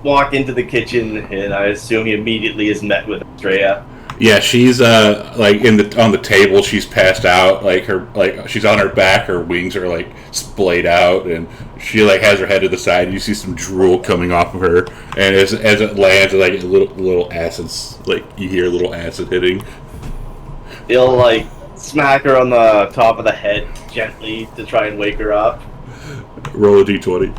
walk into the kitchen, and I assume he immediately is met with Estrella. Yeah, she's like on the table. She's passed out, she's on her back. Her wings are like splayed out, and she like has her head to the side. And you see some drool coming off of her, and as it lands, like little acids, like you hear a little acid hitting. He'll like smack her on the top of the head gently to try and wake her up. Roll a d20.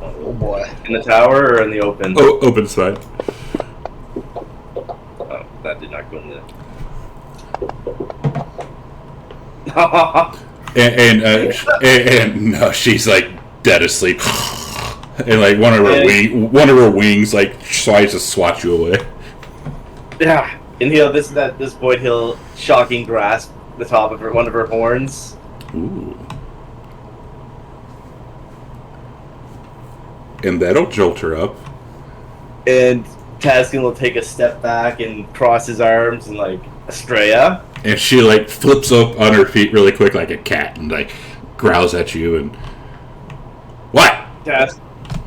Oh boy! In the tower or in the open? Oh, open side. Oh, that did not go in there. and no, she's like dead asleep, and like one of her wings like tries to swat you away. Yeah, And at this point he'll shocking grasp the top of one of her horns. Ooh. And that'll jolt her up. And Taskin will take a step back and cross his arms and like, Estrella. And she like flips up on her feet really quick like a cat and like growls at you and what?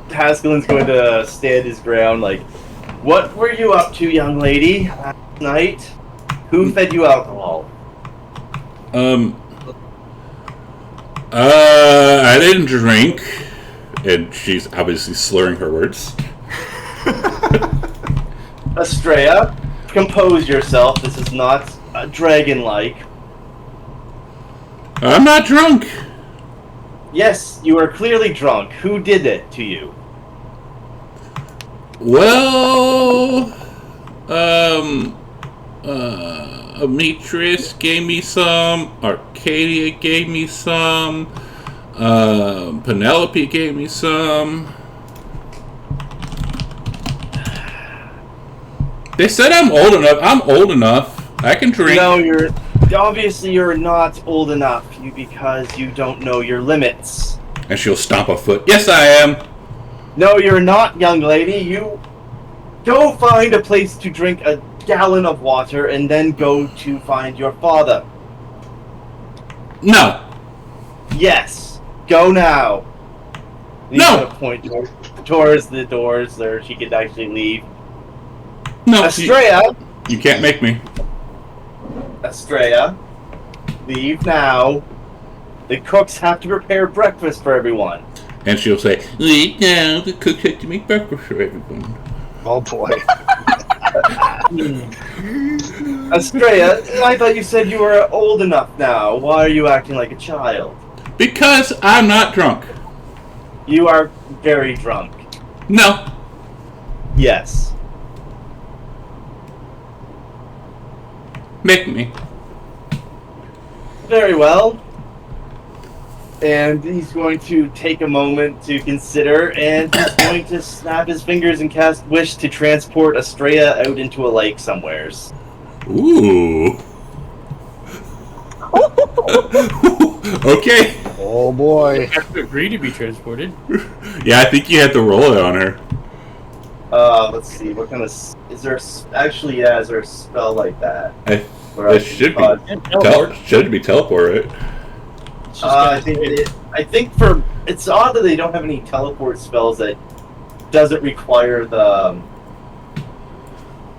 Taskin's going to stand his ground like, what were you up to, young lady, last night? Who fed you alcohol? I didn't drink. And she's obviously slurring her words. Estrella, compose yourself. This is not dragon-like. I'm not drunk. Yes, you are clearly drunk. Who did it to you? Well, Demetrius gave me some, Arcadia gave me some, Penelope gave me some. They said I'm old enough. I'm old enough. I can drink. No, you're not old enough. Because you don't know your limits. And she'll stomp a foot. Yes, I am. No, you're not, young lady. You go find a place to drink a gallon of water and then go to find your father. No. Yes. Go now. He's No. gonna point towards the doors where she could actually leave. No. Estrella. You can't make me. Estrella. Leave now. The cooks have to prepare breakfast for everyone. And she'll say, leave now. The cook had to make breakfast for everyone. Oh boy. Estrella, I thought you said you were old enough now. Why are you acting like a child? Because I'm not drunk. You are very drunk. No. Yes. Make me. Very well. And he's going to take a moment to consider, and he's going to snap his fingers and cast Wish to transport Estrella out into a lake somewheres. Ooh. Okay. Oh boy. I have to agree to be transported. Yeah, I think you had to roll it on her. Let's see, what kind of... Is there a spell like that? It should be teleport, right? I think it is. I think it's odd that they don't have any teleport spells that doesn't require the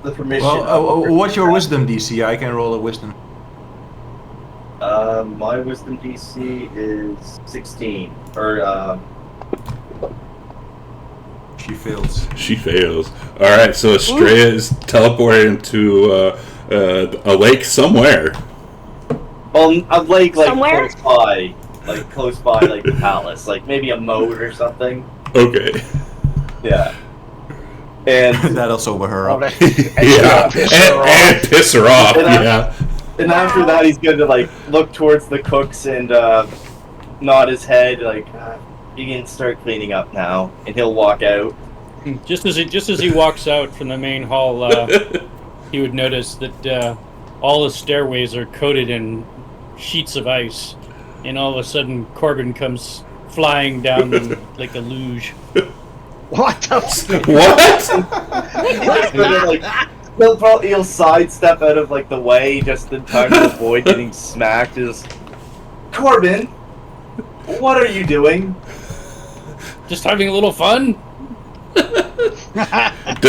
permission. Well, what's your wisdom DC? I can roll a wisdom. My wisdom DC is 16. Or She fails. She fails. Alright, so Estrella is teleported into a lake somewhere. well, a lake like Somewhere? close by, like the palace, like maybe a moat or something. Okay. Yeah. And That'll sober her Oh, up. Yeah. And piss her off. Yeah. and after that, he's going to like look towards the cooks and nod his head, like you can start cleaning up now, and he'll walk out. Just as he walks out from the main hall, he would notice that all the stairways are coated in sheets of ice, and all of a sudden Corbin comes flying down them like a luge. What the What? He'll sidestep out of like the way just in time to avoid getting smacked. Just Corbin, what are you doing? Just having a little fun.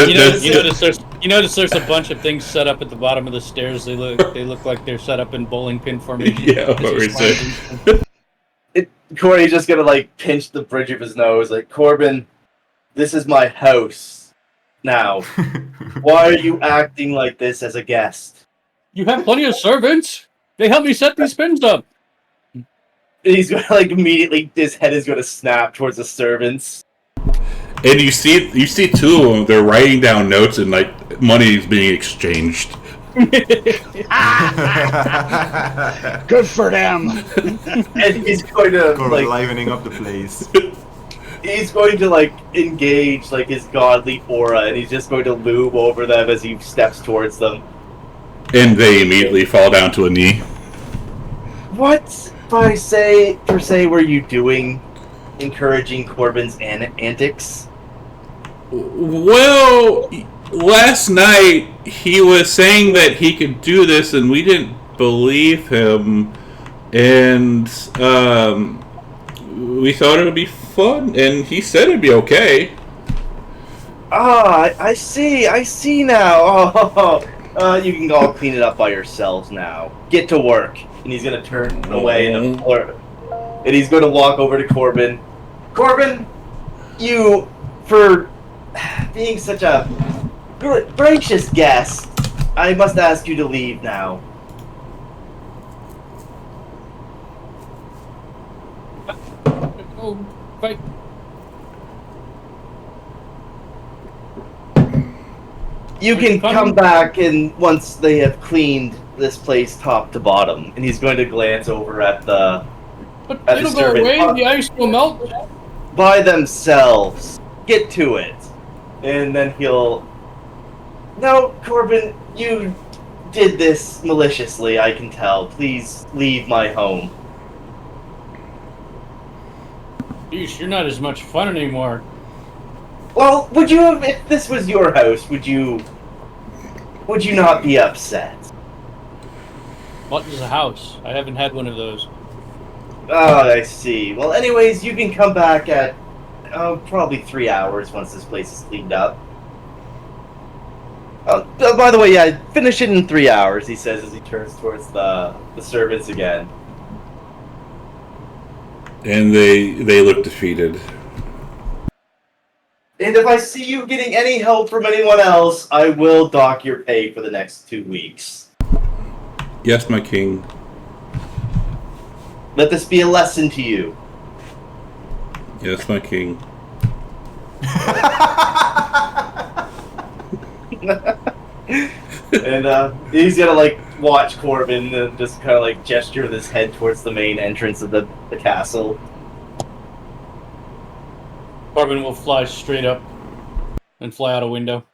You notice there's a bunch of things set up at the bottom of the stairs. They look like they're set up in bowling pin formation. Yeah, what we're saying. Corey's just gonna like pinch the bridge of his nose, like Corbin, this is my house now. Why are you acting like this as a guest? You have plenty of servants. They help me set these pins up. He's gonna like immediately, his head is gonna snap towards the servants. And you see two of them. They're writing down notes and like money is being exchanged. Good for them. And he's going to Corbin like livening up the place. he's going to like engage like his godly aura, and he's just going to lube over them as he steps towards them. And they immediately fall down to a knee. What, per se, were you doing, encouraging Corbin's antics? Well, last night he was saying that he could do this, and we didn't believe him. And we thought it would be fun, and he said it'd be okay. Ah, I see now. Oh, you can all clean it up by yourselves now. Get to work. And he's gonna turn away and he's gonna walk over to Corbin. Corbin, you, for being such a gracious guest, I must ask you to leave now. Oh, right. You can come back and once they have cleaned this place top to bottom. And he's going to glance over at the But at it'll the go servant. away, the ice will melt. By themselves. Get to it. And then he'll... No, Corbin, you did this maliciously, I can tell. Please leave my home. Yeesh, you're not as much fun anymore. Well, would you have... If this was your house, would you not be upset? What is a house? I haven't had one of those. Oh, I see. Well, anyways, you can come back at probably 3 hours once this place is cleaned up. Oh, by the way, yeah, finish it in 3 hours, he says as he turns towards the servants again. And they look defeated. And if I see you getting any help from anyone else, I will dock your pay for the next 2 weeks. Yes, my king. Let this be a lesson to you. Yes, my king. And he's gonna like watch Corbin and just kind of like gesture with his head towards the main entrance of the castle. Corbin will fly straight up and fly out a window.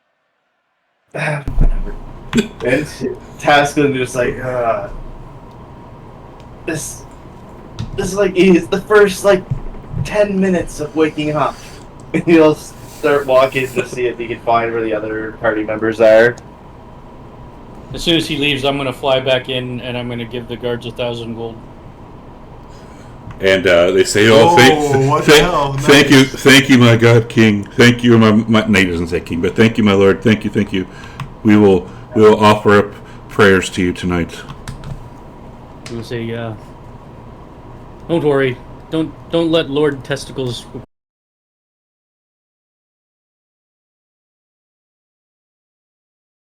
Whatever. And Taskin just like, this is like is the first like 10 minutes of waking up. And he'll start walking to see if he can find where the other party members are. As soon as he leaves, I'm going to fly back in and I'm going to give the guards 1,000 gold. And they say, thank you, my God, King. Thank you, my no, he doesn't say King, but thank you, my Lord. Thank you. We will offer up prayers to you tonight. I'm going to say, don't worry. Don't let Lord Testicles...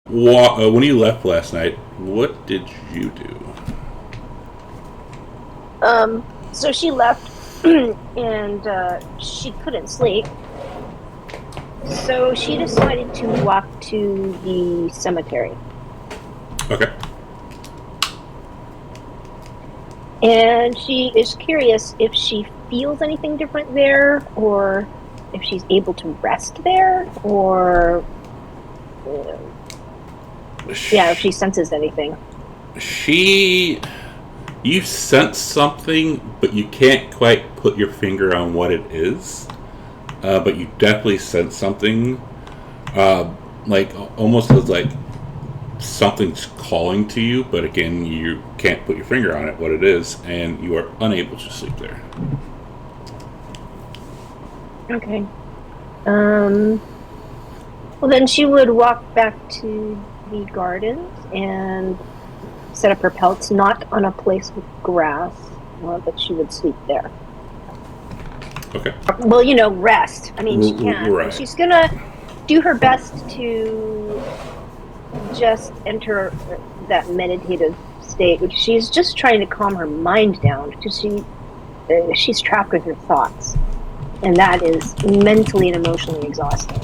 When you left last night, what did you do? So she left, and she couldn't sleep. So she decided to walk to the cemetery. Okay. And she is curious if she feels anything different there, or if she's able to rest there, or... yeah, if she senses anything. You sense something, but you can't quite put your finger on what it is. But you definitely sense something, like almost as like something's calling to you. But again, you can't put your finger on it, what it is, and you are unable to sleep there. Okay. Well, then she would walk back to the gardens and set up her pelts, not on a place with grass, but she would sleep there. Okay. Well, rest. I mean, she can. Right. She's gonna do her best to just enter that meditative state, which she's just trying to calm her mind down, because she's trapped with her thoughts, and that is mentally and emotionally exhausting.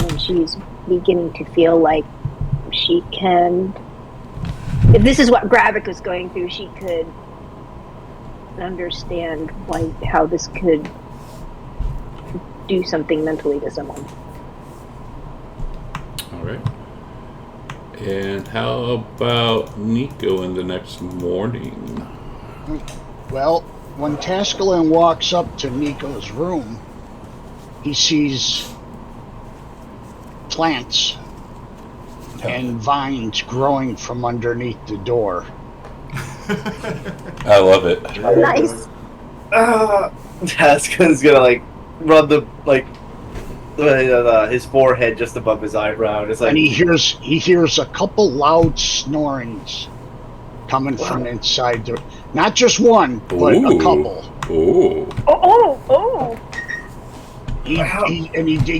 And she's beginning to feel like she can, if this is what Gravik was going through, she could understand how this could do something mentally to someone. All right. And how about Nico in the next morning? Well, when Tascalin walks up to Nico's room, he sees plants and vines growing from underneath the door. I love it. Nice. Taskin's gonna like rub his forehead just above his eyebrow. It's like, And he hears a couple loud snorings coming from inside the, not just one, but a couple. Ooh. He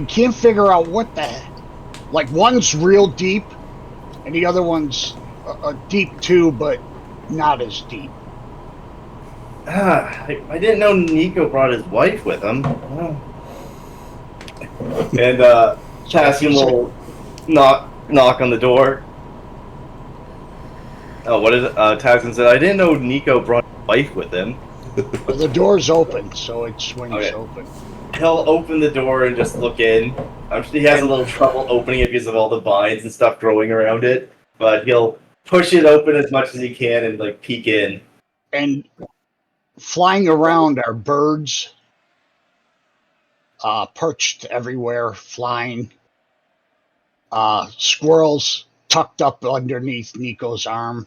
can't figure out what the heck. Like, one's real deep, and the other one's deep too, but not as deep. I didn't know Nico brought his wife with him. Oh. And Taskin will knock on the door. Oh, what is it? Taskin said, I didn't know Nico brought his wife with him. Well, the door's open, so it swings open. He'll open the door and just look in. He has a little trouble opening it because of all the vines and stuff growing around it, but he'll push it open as much as he can and like peek in. And flying around are birds, perched everywhere, flying. Squirrels tucked up underneath Nico's arm.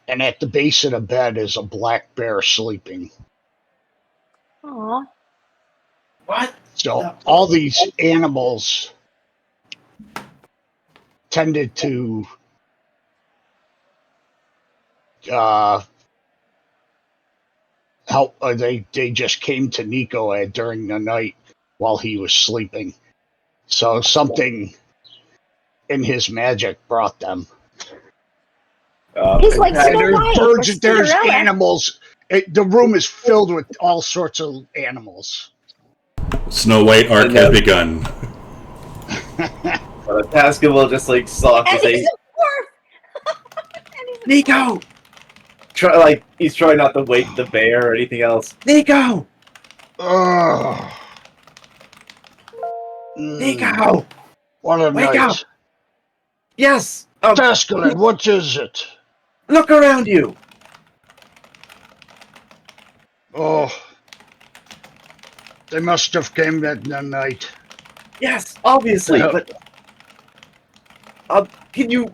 And at the base of the bed is a black bear sleeping. Aw. What? So all these animals tended to help. They just came to Nico during the night while he was sleeping. So something in his magic brought them. He's like Snow There's White. birds, or there's Cinderella. animals. The room is filled with all sorts of animals. Snow White arc has begun. Taskin will just like sock And his he's face. a dwarf. Nico! He's trying not to wake the bear or anything else. Nico! Nico! What a Wake night. up! Yes! Tascalin, what is it? Look around you! Oh, they must have came that night. Yes, obviously, Yeah. but can you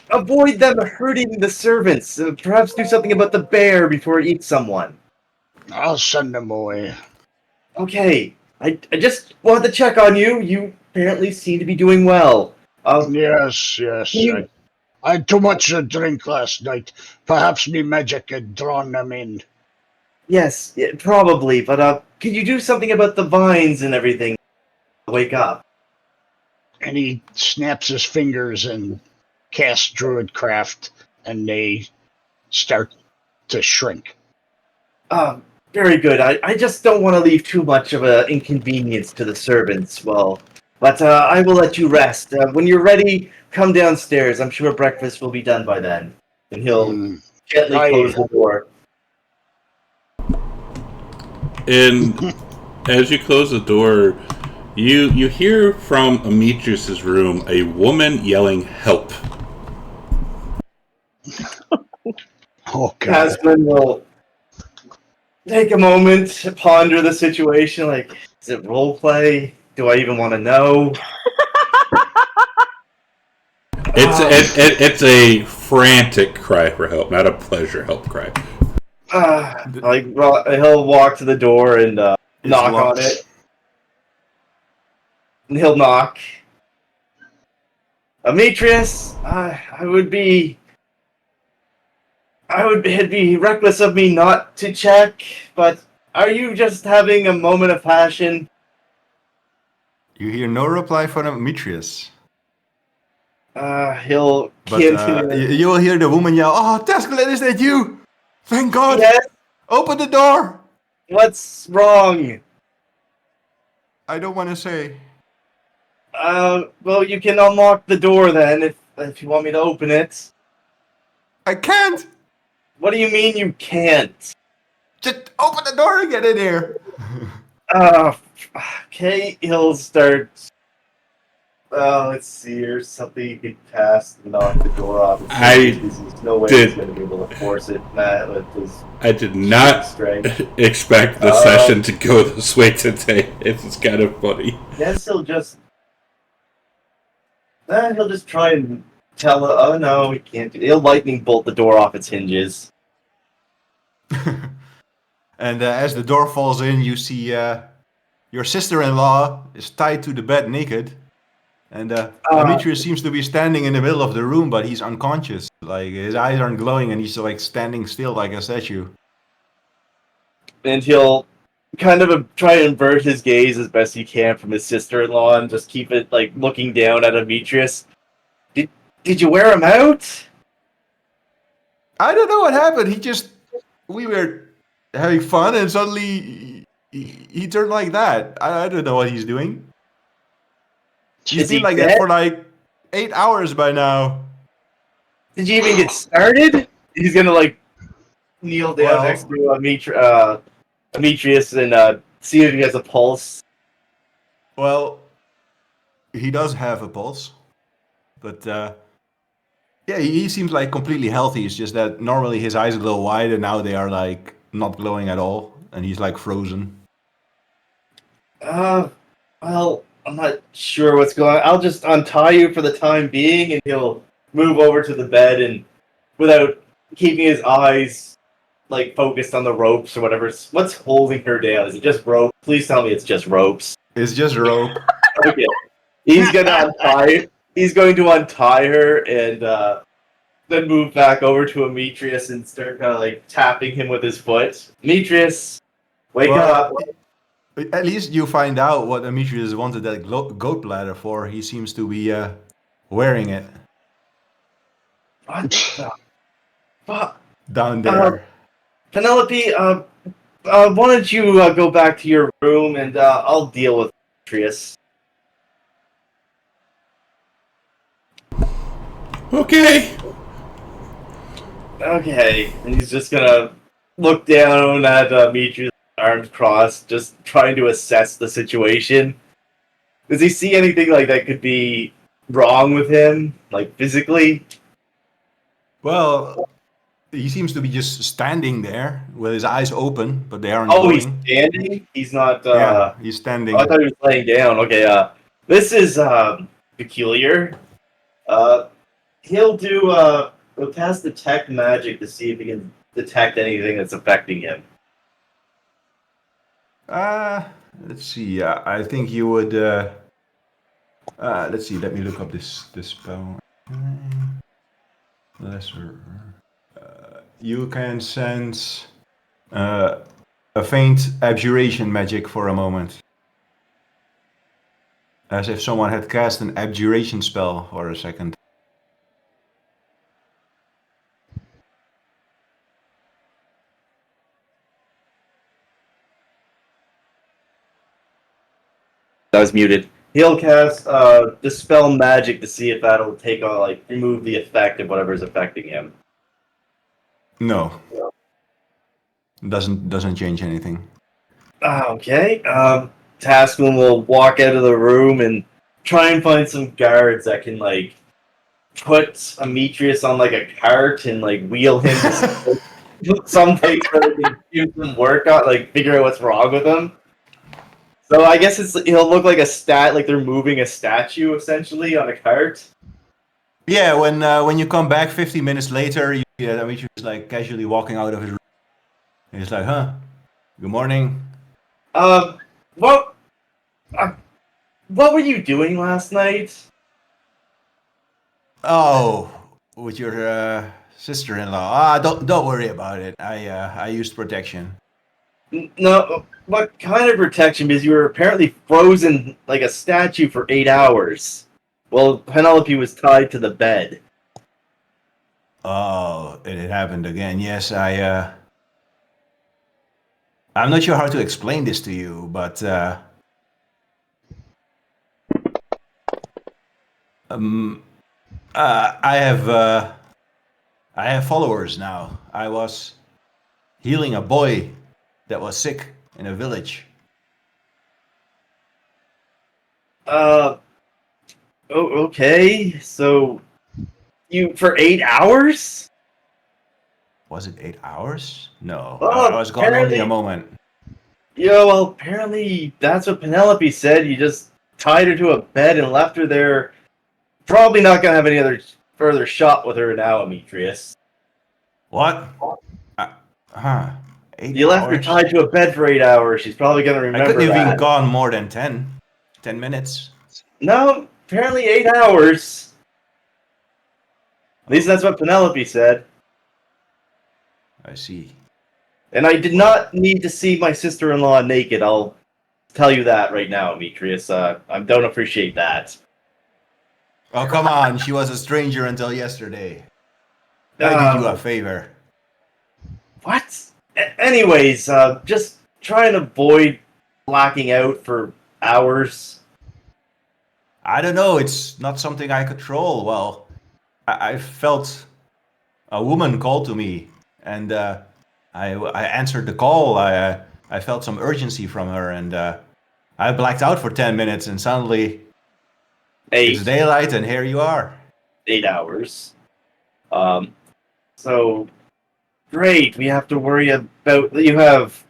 avoid them hurting the servants? Perhaps do something about the bear before it eats someone. I'll send them away. Okay, I just wanted to check on you. You apparently seem to be doing well. Yes. You- I had too much to drink last night. Perhaps me magic had drawn them in. Yes, yeah, probably, but can you do something about the vines and everything? Wake up. And he snaps his fingers and casts Druidcraft, and they start to shrink. Very good. I just don't want to leave too much of an inconvenience to the servants. Well, but I will let you rest. When you're ready, come downstairs. I'm sure breakfast will be done by then. And he'll gently close the door. And as you close the door, you hear from Amitrius's room a woman yelling, "Help!" Oh, God. Tasman will take a moment to ponder the situation. Like, is it roleplay? Do I even want to know? It's a frantic cry for help, not a pleasure help cry. He'll walk to the door and knock on it. And he'll knock. Amitrius, it'd be reckless of me not to check, but are you just having a moment of passion? You hear no reply from Demetrius. He'll But continue. you will hear the woman yell, "Oh, Tascalin, is that you? Thank God! Yes? Open the door!" What's wrong? I don't want to say. Well, you can unlock the door then, if you want me to open it. I can't! What do you mean you can't? Just open the door and get in here! Okay, he'll start... let's see. Here's something you could cast and knock the door off. There's no way he's going to be able to force it. Matt, with his I did not strength. expect the session to go this way today. It's kind of funny. Yes, he'll just try and tell her, oh no, we can't do it. He'll lightning bolt the door off its hinges. And as the door falls in, you see your sister-in-law is tied to the bed naked. And Demetrius seems to be standing in the middle of the room, but he's unconscious. Like, his eyes aren't glowing, and he's like standing still like a statue. And he'll kind of try and invert his gaze as best he can from his sister-in-law and just keep it like looking down at Demetrius. Did you wear him out? I don't know what happened. We were having fun, and suddenly he turned like that. I don't know what he's doing. He's been like that for like 8 hours by now. Did you even get started? He's gonna like kneel down next to Demetrius and see if he has a pulse. Well, he does have a pulse, but yeah, he seems like completely healthy. It's just that normally his eyes glow wide, and now they are like not glowing at all, and he's like frozen. Well, I'm not sure what's going on. I'll just untie you for the time being, and he'll move over to the bed and, without keeping his eyes like focused on the ropes or whatever. What's holding her down? Is it just rope? Please tell me it's just ropes. It's just rope. Okay. He's gonna untie. He's going to untie her and then move back over to Demetrius and start kind of like tapping him with his foot. Demetrius, wake up. At least you find out what Demetrius wanted that goat bladder for. He seems to be wearing it. What the fuck? Down there. Penelope, why don't you go back to your room and I'll deal with Demetrius. Okay. Okay, and he's just gonna look down at Demetrius, arms crossed, just trying to assess the situation. Does he see anything like that could be wrong with him, like physically? Well, he seems to be just standing there with his eyes open, but they aren't Oh, glowing. he's standing? He's not, Yeah, he's standing. Oh, I thought he was laying down. Okay, this is, peculiar. He'll cast Detect Magic to see if he can detect anything that's affecting him. Let's see. I think you would. Let's see. Let me look up this spell. Lesser. You can sense a faint abjuration magic for a moment, as if someone had cast an abjuration spell for a second. I was muted. He'll cast Dispel Magic to see if that'll take on, like, remove the effect of whatever's affecting him. No. Doesn't change anything. Okay. Taskman will walk out of the room and try and find some guards that can, like, put Demetrius on, like, a cart and, like, wheel him to someplace where they can do some work on, like, figure out what's wrong with him. So I guess he'll look like like they're moving a statue essentially on a cart. Yeah, when you come back 50 minutes later, you see Demetrius like casually walking out of his room. And he's like, "Huh? Good morning." What were you doing last night? Oh, with your sister-in-law. Don't worry about it. I used protection. No, what kind of protection? Because you were apparently frozen like a statue for 8 hours. Well, Penelope was tied to the bed. Oh, it happened again. Yes, I'm not sure how to explain this to you, but I have followers now. I was healing a boy that was sick in a village. Oh, okay. So you for 8 hours? Was it 8 hours? No, I Well, was gone only a apparently, moment. yeah. Well, apparently that's what Penelope said. You just tied her to a bed and left her there. Probably not gonna have any other further shot with her now, Demetrius. What? Uh, huh? Eight You left her hours? tied to a bed for 8 hours. She's probably gonna I couldn't remember have been that. gone more than 10 minutes. No, apparently 8 hours. At least that's what Penelope said. I see. And I did Well, not need to see my sister-in-law naked. I'll tell you that right now, Demetrius. I don't appreciate that. oh come on, she was a stranger until yesterday. I did you a Um, favor. what? Anyways, just try and avoid blacking out for hours. I don't know. It's not something I control. Well, I felt a woman call to me, and I answered the call. I felt some urgency from her, and I blacked out for 10 minutes, and suddenly it's Eight, daylight, and here you are. 8 hours. Um, so great. We have to worry about you have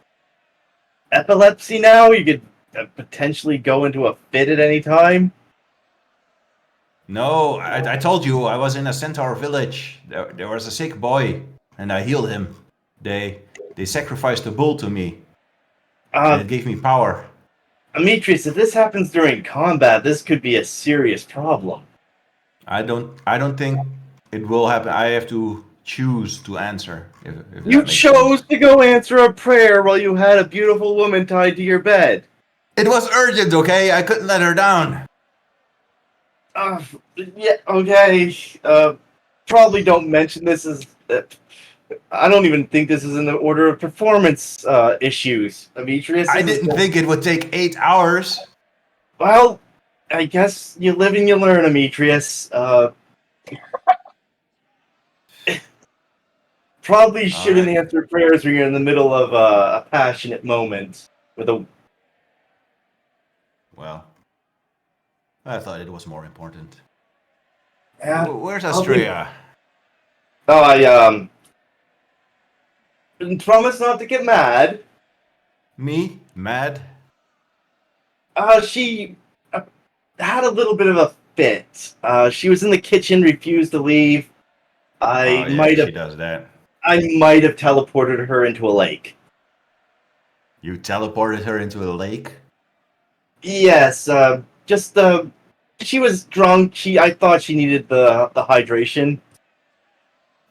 epilepsy now. You could potentially go into a fit at any time. No, I told you I was in a centaur village. There was a sick boy, and I healed him. They sacrificed a bull to me, and Uh, it gave me power. Demetrius, if this happens during combat, this could be a serious problem. I don't think it will happen. I have to choose to answer if You that makes sense. chose to go answer a prayer while you had a beautiful woman tied to your bed. It was urgent, okay? I couldn't let her down. Uh, yeah, okay. Probably don't mention this as. I don't even think this is in the order of performance issues, Demetrius. I This is didn't think it would take 8 hours. well, I guess you live and you learn, Demetrius. Probably All shouldn't right. answer prayers when you're in the middle of a passionate moment with a. Well, I thought it was more important. Yeah, Where's probably. Astrea? Oh, I promise not to get mad. Me? Mad? She had a little bit of a fit. She was in the kitchen, refused to leave. Oh I yeah, might she have, does that. I might have teleported her into a lake. You teleported her into a lake? Yes, just she was drunk. I thought she needed the hydration.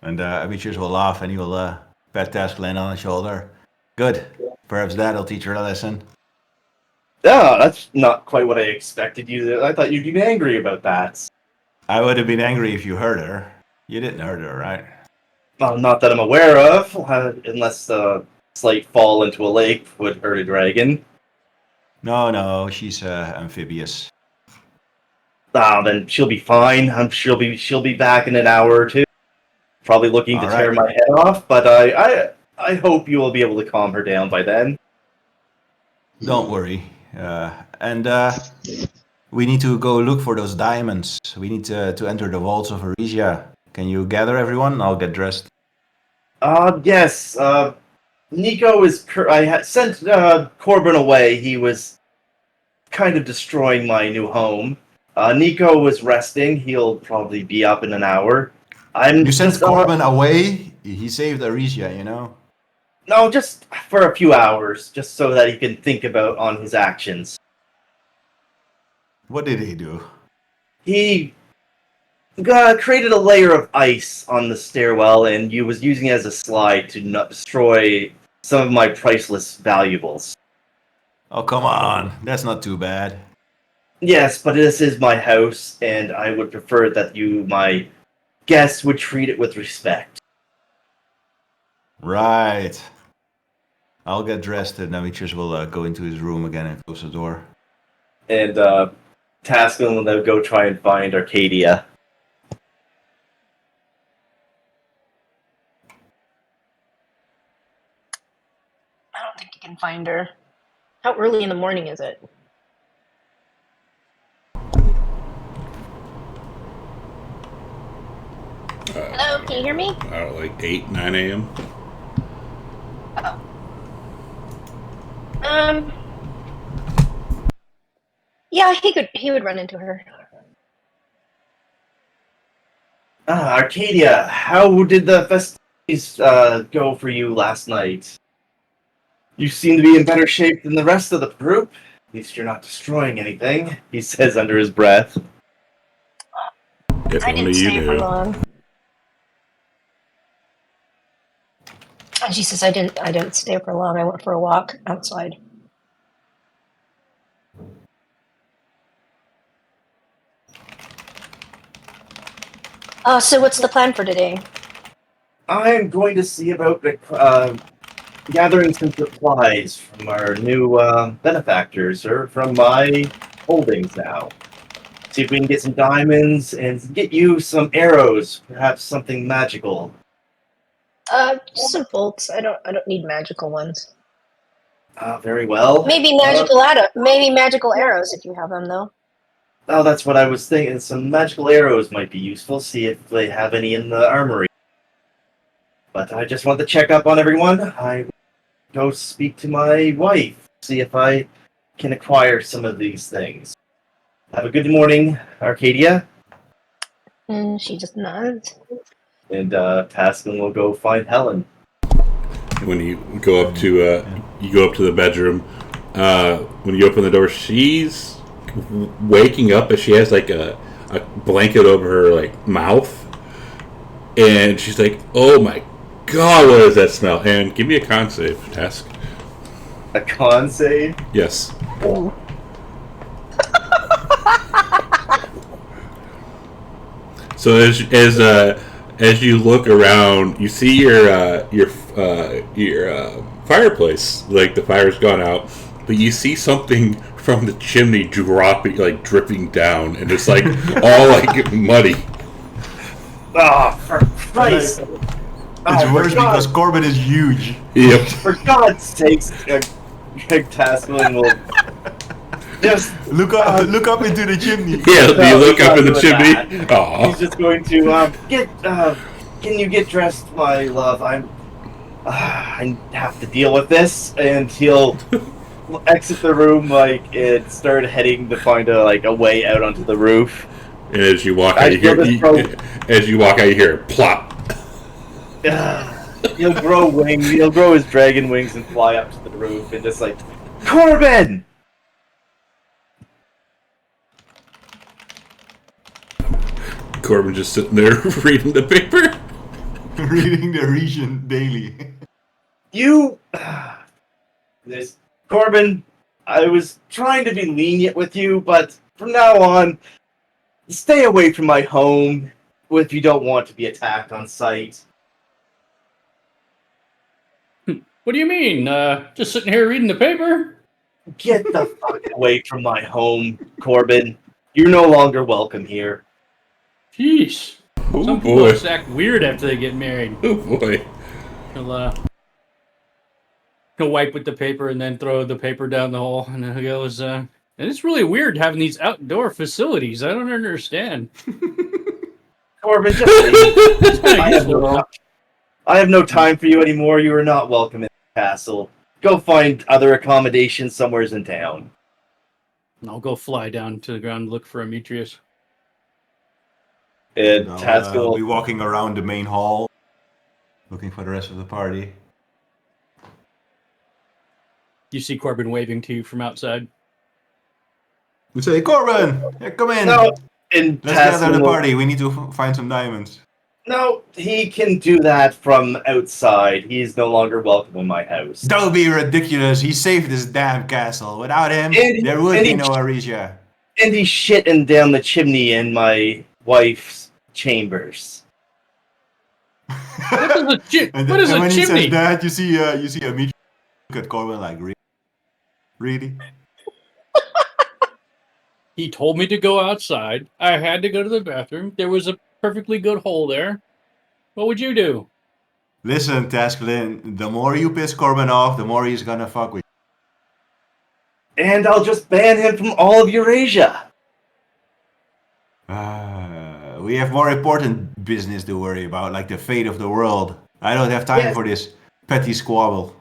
And Amichus will laugh and he will pat Tasklin on the shoulder. Good. Perhaps that'll teach her a lesson. Oh, that's not quite what I expected you to. I thought you'd be angry about that. I would have been angry if you hurt her. You didn't hurt her, right? Well, not that I'm aware of, unless a slight fall into a lake would hurt a dragon. No, she's amphibious. Ah, then she'll be fine. I'm sure she'll be back in an hour or two. Probably looking to All tear right. my head off, but I hope you will be able to calm her down by then. Don't worry. And we need to go look for those diamonds. We need to enter the vaults of Arisia. Can you gather everyone? I'll get dressed. Yes. Nico is. I sent Corbin away. He was kind of destroying my new home. Nico was resting. He'll probably be up in an hour. I'm You sent just Corbin away. He saved Arisia, you know. no, just for a few hours, just so that he can think about on his actions. What did he do? He created a layer of ice on the stairwell, and you was using it as a slide to not destroy some of my priceless valuables. Oh, come on. That's not too bad. Yes, but this is my house, and I would prefer that you, my guests, would treat it with respect. Right. I'll get dressed and Demetrius will go into his room again and close the door. And Taskin will now go try and find Arcadia. I don't think you can find her. How early in the morning is it? Hello, can you hear me? Like 8, 9 a.m. Um, yeah, he would run into her. Arcadia, how did the festivities go for you last night? You seem to be in better shape than the rest of the group. At least you're not destroying anything, he says under his breath. If I only didn't you stay for knew. long. Oh, Jesus, I didn't stay for long. I went for a walk outside. So what's the plan for today? I'm going to see about gathering some supplies from our new benefactors, or from my holdings now. See if we can get some diamonds and get you some arrows, perhaps something magical. Just some bolts. I don't need magical ones. Very well. Maybe magical arrows if you have them though. Oh, that's what I was thinking. Some magical arrows might be useful. See if they have any in the armory. But I just want to check up on everyone. I go speak to my wife, see if I can acquire some of these things. Have a good morning, Arcadia. And she just nods. And Pascal will go find Helen. When you go up to the bedroom, when you open the door, she's waking up, and she has like a blanket over her like mouth, and she's like, "Oh my god, what is that smell?" And give me a con save task. A con save? Yes. Ooh. So as you look around, you see your fireplace. Like the fire's gone out, but you see something from the chimney dropping, like dripping down, and it's like all like muddy. Oh, for Christ! It's worse because Corbin is huge. Yep. For God's sakes, Tasman will just Look up into the chimney. Yeah, No, you look he's up not in the doing chimney. that. Aw. He's just going to can you get dressed, my love? I have to deal with this, and he'll exit the room and start heading to find a way out onto the roof. And as you walk out, you hear it plop. He'll grow wings. He'll grow his dragon wings and fly up to the roof and just like, Corbin! Corbin just sitting there reading the paper. Reading the region daily. Corbin, I was trying to be lenient with you, but from now on, stay away from my home if you don't want to be attacked on sight. What do you mean? Just sitting here reading the paper? Get the fuck away from my home, Corbin. You're no longer welcome here. Jeez. Oh Some people boy. just act weird after they get married. Oh boy. He'll wipe with the paper and then throw the paper down the hole, and then he goes, and it's really weird having these outdoor facilities. I don't understand. Corbin, just leave. I have no time for you anymore. You are not welcome in the castle. Go find other accommodations somewhere in town. I'll go fly down to the ground and look for Demetrius. And I'll Taskell be walking around the main hall, looking for the rest of the party. You see Corbin waving to you from outside. We say, Corbin, yeah, come in. No, and Let's gather the Taskell will- party. We need to find some diamonds. No, he can do that from outside. He's no longer welcome in my house. Don't be ridiculous. He saved this damn castle. Without him, there would be no Aresia. And he's shitting down the chimney in my wife's chambers. What is a, And what is and a when he chimney? says that, you see Amelia look at Corbin like, really? He told me to go outside. I had to go to the bathroom. There was a perfectly good hole there. What would you do? Listen, Tasklin, the more you piss Corbin off, the more he's gonna fuck with you. And I'll just ban him from all of Eurasia. We have more important business to worry about, like the fate of the world. I don't have time for this petty squabble.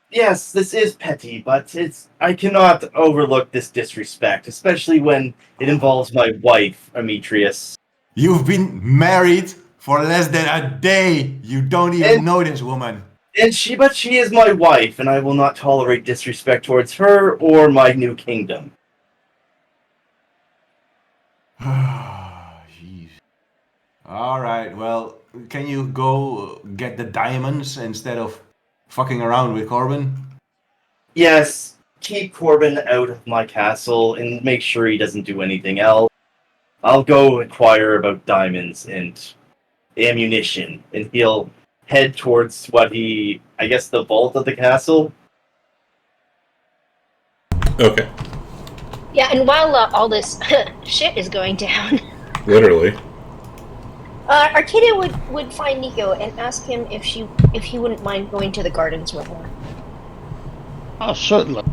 Yes, this is petty, but I cannot overlook this disrespect, especially when it involves my wife, Demetrius. You've been married for less than a day. You don't even know this woman. But she is my wife, and I will not tolerate disrespect towards her or my new kingdom. Jeez. All right. Well, can you go get the diamonds instead of fucking around with Corbin? Yes, keep Corbin out of my castle and make sure he doesn't do anything else. I'll go inquire about diamonds and ammunition, and he'll head towards the vault of the castle. Okay. Yeah, and while all this shit is going down, Literally. Arcadia would find Nico and ask him if he wouldn't mind going to the gardens with her. Oh, certainly.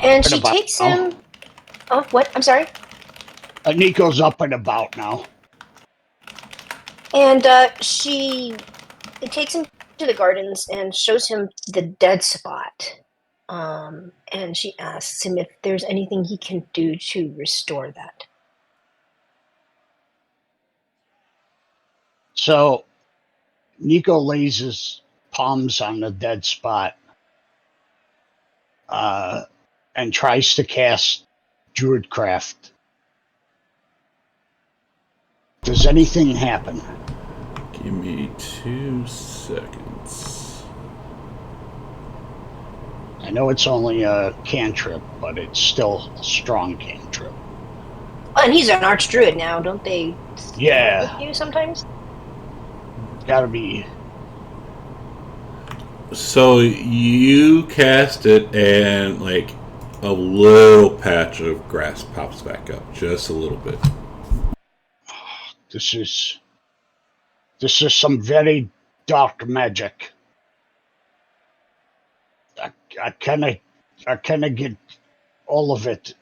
And she takes him. Oh, what? I'm sorry. Nico's up and about now. And she takes him to the gardens and shows him the dead spot. And she asks him if there's anything he can do to restore that. So, Nico lays his palms on the dead spot and tries to cast Druidcraft. Does anything happen? Give me 2 seconds. I know it's only a cantrip, but it's still a strong cantrip. Oh, and he's an archdruid now, don't they? Yeah. With you sometimes? Gotta be. So you cast it, and like a little patch of grass pops back up, just a little bit. This is some very dark magic. I kinda get all of it.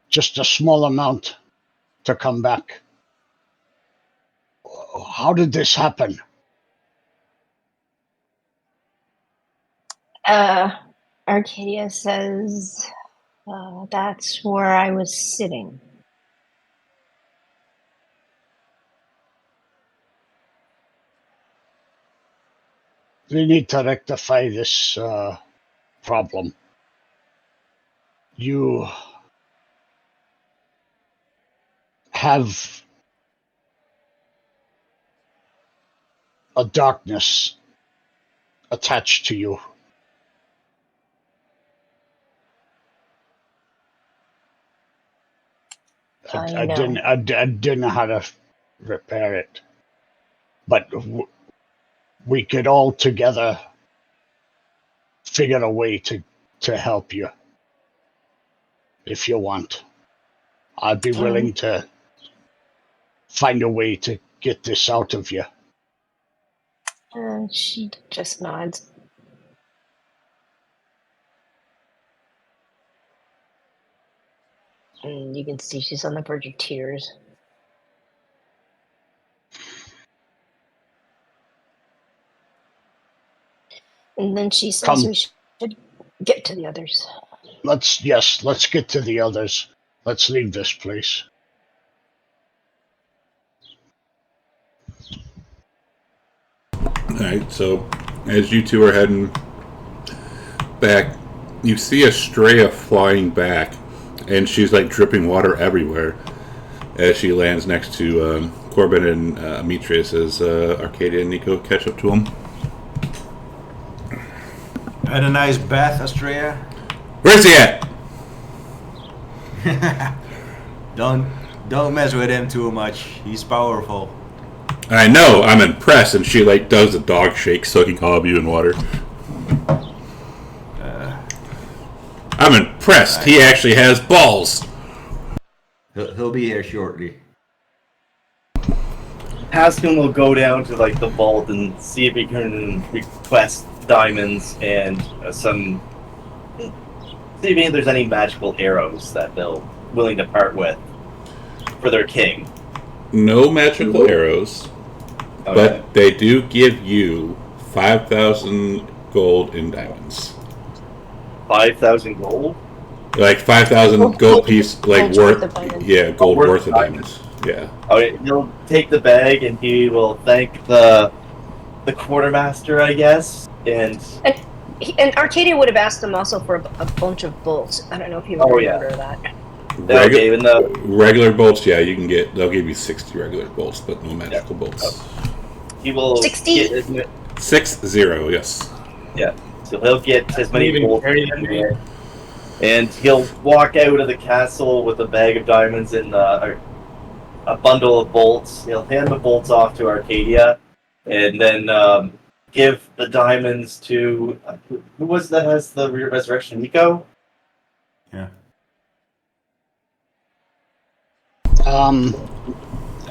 Just a small amount to come back. How did this happen? Arcadia says, that's where I was sitting. We need to rectify this problem. You have a darkness attached to you. I didn't know how to repair it, but we could all together figure a way to help you if you want. I'd be willing to find a way to get this out of you. She just nods. And you can see she's on the verge of tears. And then she says we should get to the others. Let's get to the others. Let's leave this place. Alright, so as you two are heading back, you see Estrella flying back, and she's like dripping water everywhere as she lands next to Corbin and Demetrius as Arcadia and Nico catch up to him. Had a nice bath, Estrella. Where's he at? Don't mess with him too much. He's powerful. I know, I'm impressed, and she like does a dog shake, soaking all of you in water. I'm impressed. He actually has balls. He'll be here shortly. Haskell will go down to like the vault and see if he can request diamonds and see if there's any magical arrows that they're willing to part with for their king. no magical arrows, Okay. but they do give you 5,000 gold in diamonds. 5,000 gold? Like 5,000 gold piece, like Gold's worth of diamonds. gold Worth worth of of diamonds. Yeah. Okay, he'll take the bag and he will thank the quartermaster, I guess, and And Arcadia would have asked them also for a bunch of bolts. I don't know if you Oh, yeah. remember that. okay, even though Regular bolts, yeah, you can get. They'll give you 60 regular bolts, but no magical bolts. he will 60? get as 6-0, yes. so he'll get as many Even bolts as he carry can, and he'll walk out of the castle with a bag of diamonds and a bundle of bolts. He'll hand the bolts off to Arcadia, and then give the diamonds to who was that has the resurrection? Nico. I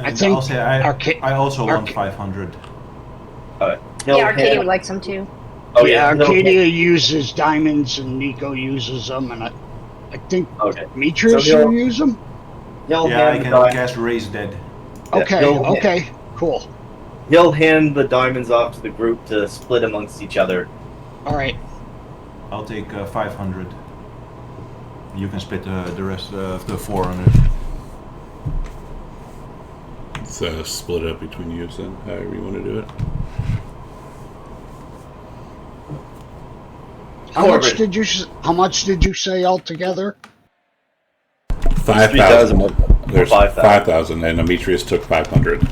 And think I'll say I also want 500. Yeah, Arcadia would like some too. Oh yeah, he'll Arcadia uses diamonds and Nico uses them, and I think Okay. Demetrius So will use them. He'll Yeah, I hand the can diamonds. cast Raise Dead. Okay, he'll- okay, cool. He'll hand the diamonds off to the group to split amongst each other. All right. I'll take 500. You can split the rest of the 400. So split it up between you, then however you want to do it. How much Corbin. How much did you say altogether? 5,000. There's 5,000. 5,000, and Demetrius took 500.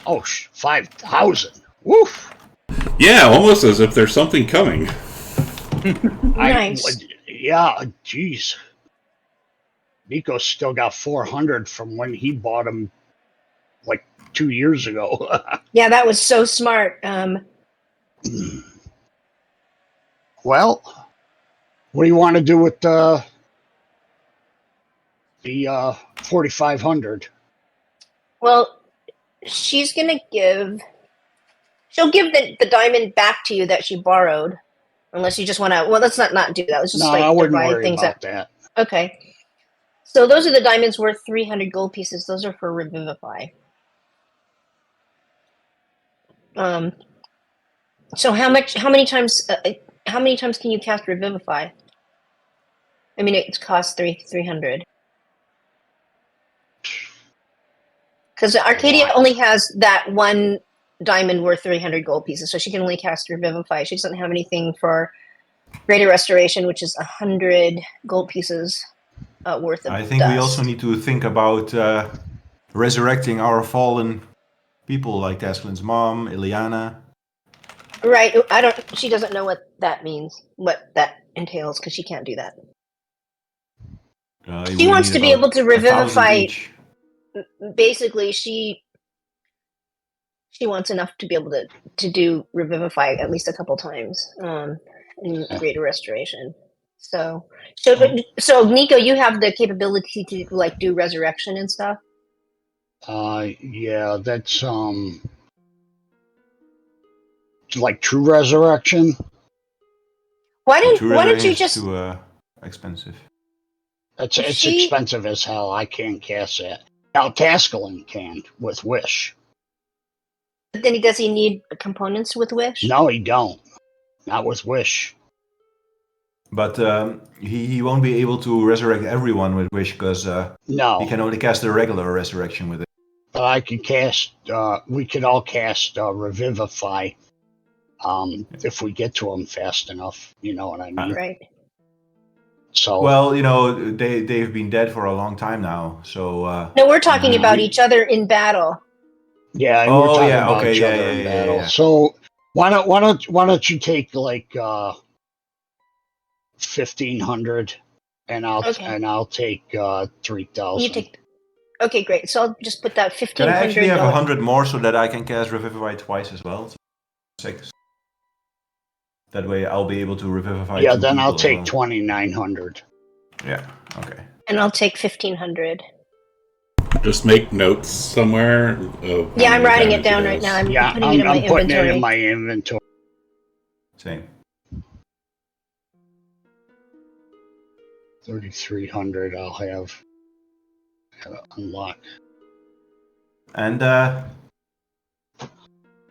Oh, 5,000. Woof. Yeah, almost as if there's something coming. Nice. Yeah, jeez. Nico's still got 400 from when he bought them like 2 years ago. Yeah, that was so smart. Well, what do you want to do with the 4,500? Well, she'll give the diamond back to you that she borrowed. Unless you just want to, well, let's not do that. Let's just No, I wouldn't divide worry things about up. that. Okay. So those are the diamonds worth 300 gold pieces. Those are for Revivify. So how many times can you cast Revivify? I mean, it costs 300. Because Arcadia only has that one diamond worth 300 gold pieces, so she can only cast Revivify. She doesn't have anything for Greater Restoration, which is 100 gold pieces worth of I think dust. we also need to think about resurrecting our fallen people like Aslin's mom, Ileana. Right. She doesn't know what that means, what that entails, because she can't do that. She We wants need to be about able to 1,000 revivify. each. Basically, she wants enough to be able to do Revivify at least a couple times in Greater Restoration. So Nico, you have the capability to like do resurrection and stuff. Yeah, that's like true resurrection. Why True don't resurrection you is just? too expensive. It's expensive as hell. I can't cast that. Now Tascalin can with Wish. Then does he need components with Wish? No, he don't. Not with Wish. But he won't be able to resurrect everyone with Wish because No. he can only cast a regular resurrection with it. But I could cast. We could all cast Revivify. If we get to them fast enough, you know what I mean. Right. So. Well, they've been dead for a long time now. So. No, we're talking about each other in battle. Yeah, we're talking about each other in battle. Yeah. So why don't you take like 1,500, and I'll take 3,000. You take. Okay, great. So I'll just put that 1,500. Can I actually have 100 more so that I can cast Revivify twice as well? 6. That way I'll be able to revivify. Yeah, two then I'll people take 2,900. Yeah. Okay. And I'll take 1,500. Just make notes somewhere. Yeah, I'm writing it down right now. I'm putting it in my I'm putting inventory. it in my inventory. Same. 3,300. I'll have unlock. And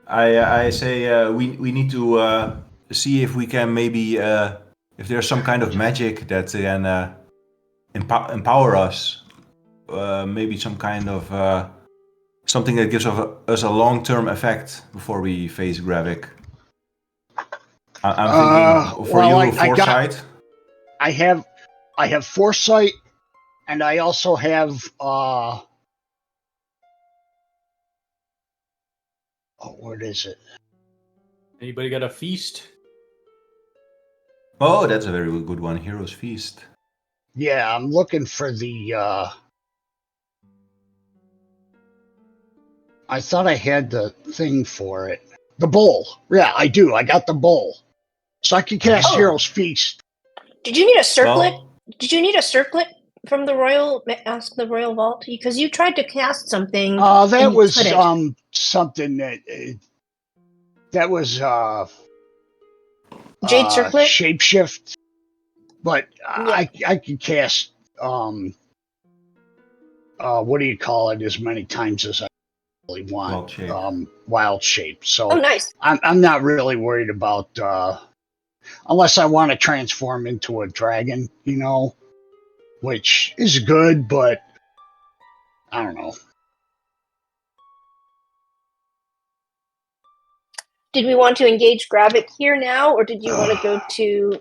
I say we need to see if we can maybe if there's some kind of magic that can empower us. Maybe some kind of something that gives us a long-term effect before we face Gravik. I'm thinking for well, you, foresight. I have foresight, and I also have what is it? Anybody got a feast? Oh, that's a very good one. Hero's Feast. Yeah, I'm looking for the. I thought I had the thing for it. The bowl. Yeah, I do. I got the bowl, so I can cast Oh. Hero's Feast. Did you need a circlet? Well, Did you need a circlet from the royal? Ask the royal vault because you tried to cast something. That and you was couldn't. something that was Jade circlet. shapeshift, but Yeah. I could cast what do you call it as many times as I really want. Wild shape. Wild shape. So Oh, nice. I'm not really worried about unless I want to transform into a dragon, which is good, but I don't know. Did we want to engage Gravik here now, or did you want to go to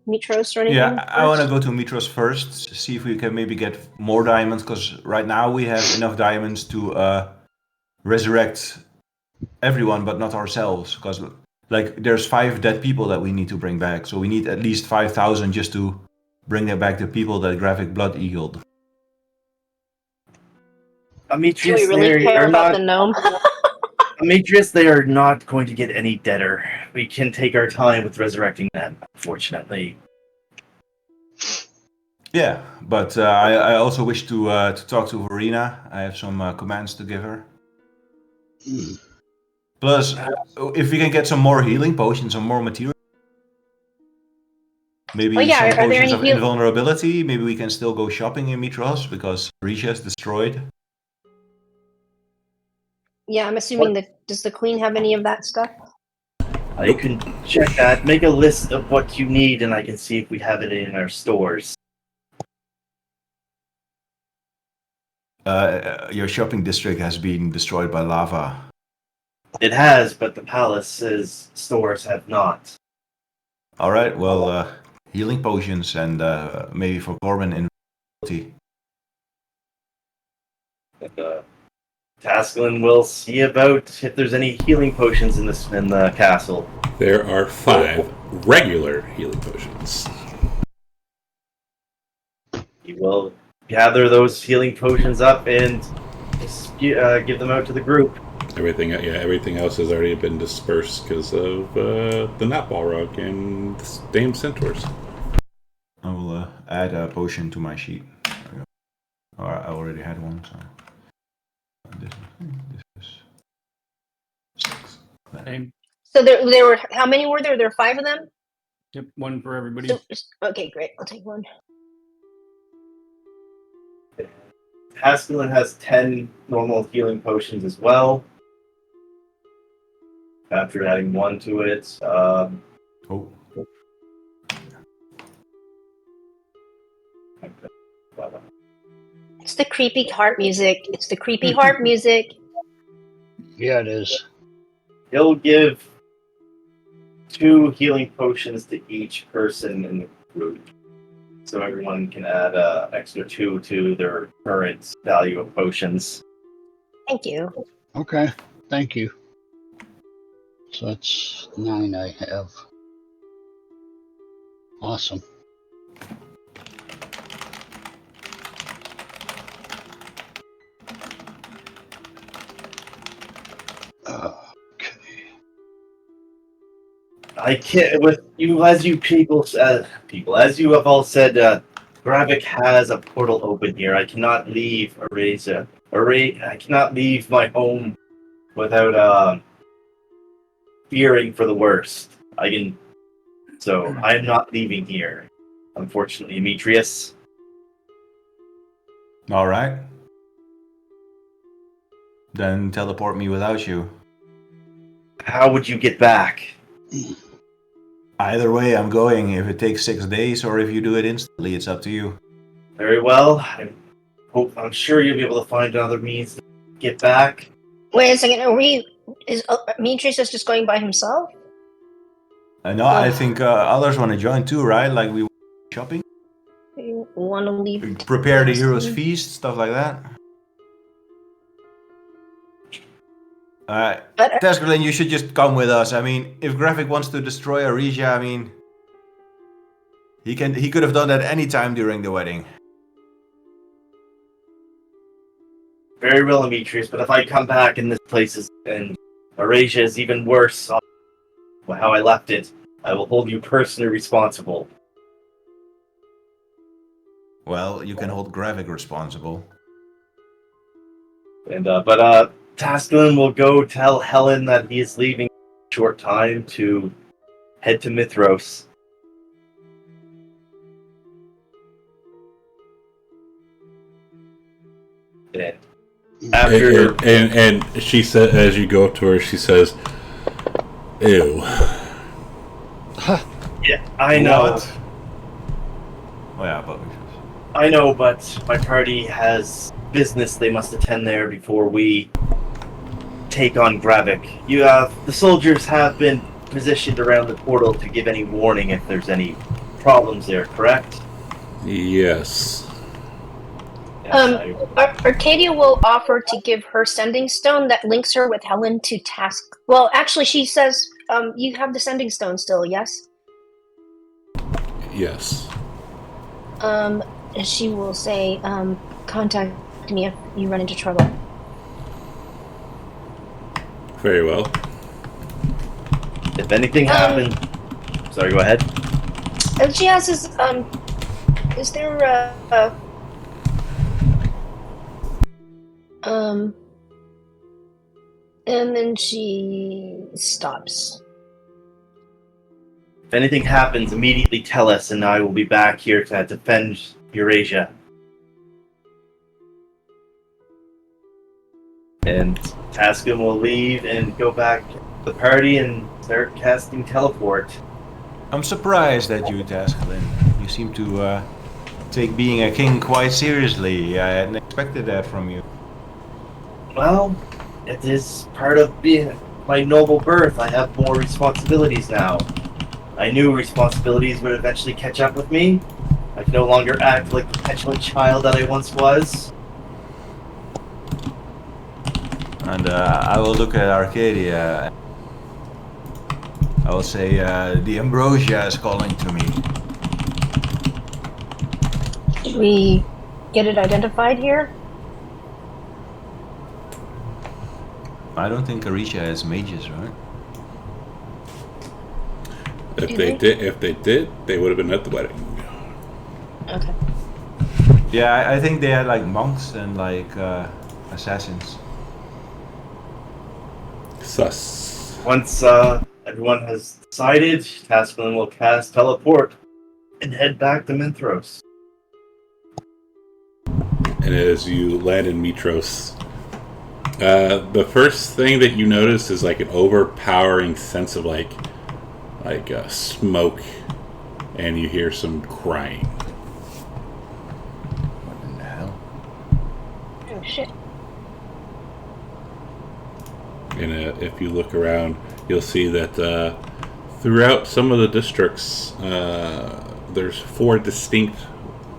Mitros or anything? Yeah, I want to first? go to Mitros first, see if we can maybe get more diamonds, because right now we have enough diamonds to resurrect everyone, but not ourselves, because like there's 5 dead people that we need to bring back, so we need at least 5,000 just to bring back the people that Gravik blood eagled. Demetrius, Do we really they care are about not. the gnome? Demetrius, they are not going to get any deader. We can take our time with resurrecting them, unfortunately. Yeah, but I also wish to talk to Verena. I have some commands to give her. Plus, if we can get some more healing potions, some more material, maybe Oh, yeah, some are there potions any of invulnerability. Maybe we can still go shopping in Mitros because Risha is destroyed. Yeah, I'm assuming that. Does the queen have any of that stuff? I can check that. Make a list of what you need, and I can see if we have it in our stores. Your shopping district has been destroyed by lava. It has, but the palace's stores have not. All right, well, healing potions and maybe for Corbin invulnerability. Taskelin will see about if there's any healing potions in the castle. There are 5 regular healing potions. He will gather those healing potions up and give them out to the group. Everything else has already been dispersed because of the Knot Balrog and Dame Centaurs. I will add a potion to my sheet. Or I already had one, so. This is 6. Same. So there were. How many were there? There were 5 of them. Yep, one for everybody. So, okay, great. I'll take one. Taskelin has 10 normal healing potions as well. After adding 1 to it, It's the creepy harp music. It's the creepy harp music. Yeah, it is. he'll give 2 healing potions to each person in the group. So everyone can add an extra 2 to their current value of potions. Thank you. Okay, thank you. So that's 9 I have. Awesome. Okay. I can't with you as you as you have all said. Gravik has a portal open here. I cannot leave Erasa. I cannot leave my home without fearing for the worst. So I am not leaving here. Unfortunately, Demetrius. All right. Then teleport me without you. How would you get back? Either way, I'm going. If it takes 6 days or if you do it instantly, it's up to you. Very well. I'm sure you'll be able to find another means to get back. Wait a second. Is Demetrius just going by himself? No, I think others want to join too, right? Like we shopping, You want to leave? prepare the hero's feast, stuff like that. Taskelin, you should just come with us. I mean, if Graphic wants to destroy Aresia, I mean, he could have done that any time during the wedding. Very well, Demetrius, but if I come back and this place is, and Aresia is even worse off how I left it, I will hold you personally responsible. Well, you can hold Graphic responsible. And Taskelin will go tell Helen that he is leaving in a short time to head to Mithros. And after and she said, as you go up to her, she says, "Ew." yeah, I know. What? Oh yeah, but I know, but my party has business they must attend there before we take on Gravik. The soldiers have been positioned around the portal to give any warning if there's any problems there, correct? Yes. Arcadia will offer to give her sending stone that links her with Helen to task. Well, actually, she says, you have the sending stone still, yes? Yes. She will say, contact me if you run into trouble. Very well. If anything happens... Sorry, go ahead. She asks, is there and then she stops. If anything happens, immediately tell us, and I will be back here to defend Eurasia. And Taskin will leave and go back to the party and start casting teleport. I'm surprised at you, Taskelin. You seem to take being a king quite seriously. I hadn't expected that from you. Well, it is part of being my noble birth. I have more responsibilities now. I knew responsibilities would eventually catch up with me. I can no longer act like the petulant child that I once was. And I will look at Arcadia. I will say, the Ambrosia is calling to me. Should we get it identified here? I don't think Aresia has mages, right? If they did, they would have been at the wedding. Okay. Yeah, I think they had like monks and like assassins. Sus. Once everyone has decided, Tasman will cast teleport and head back to Mithros. And as you land in Mitros, the first thing that you notice is like an overpowering sense of like smoke, and you hear some crying. What in the hell? Oh shit. And if you look around, you'll see that throughout some of the districts, there's 4 distinct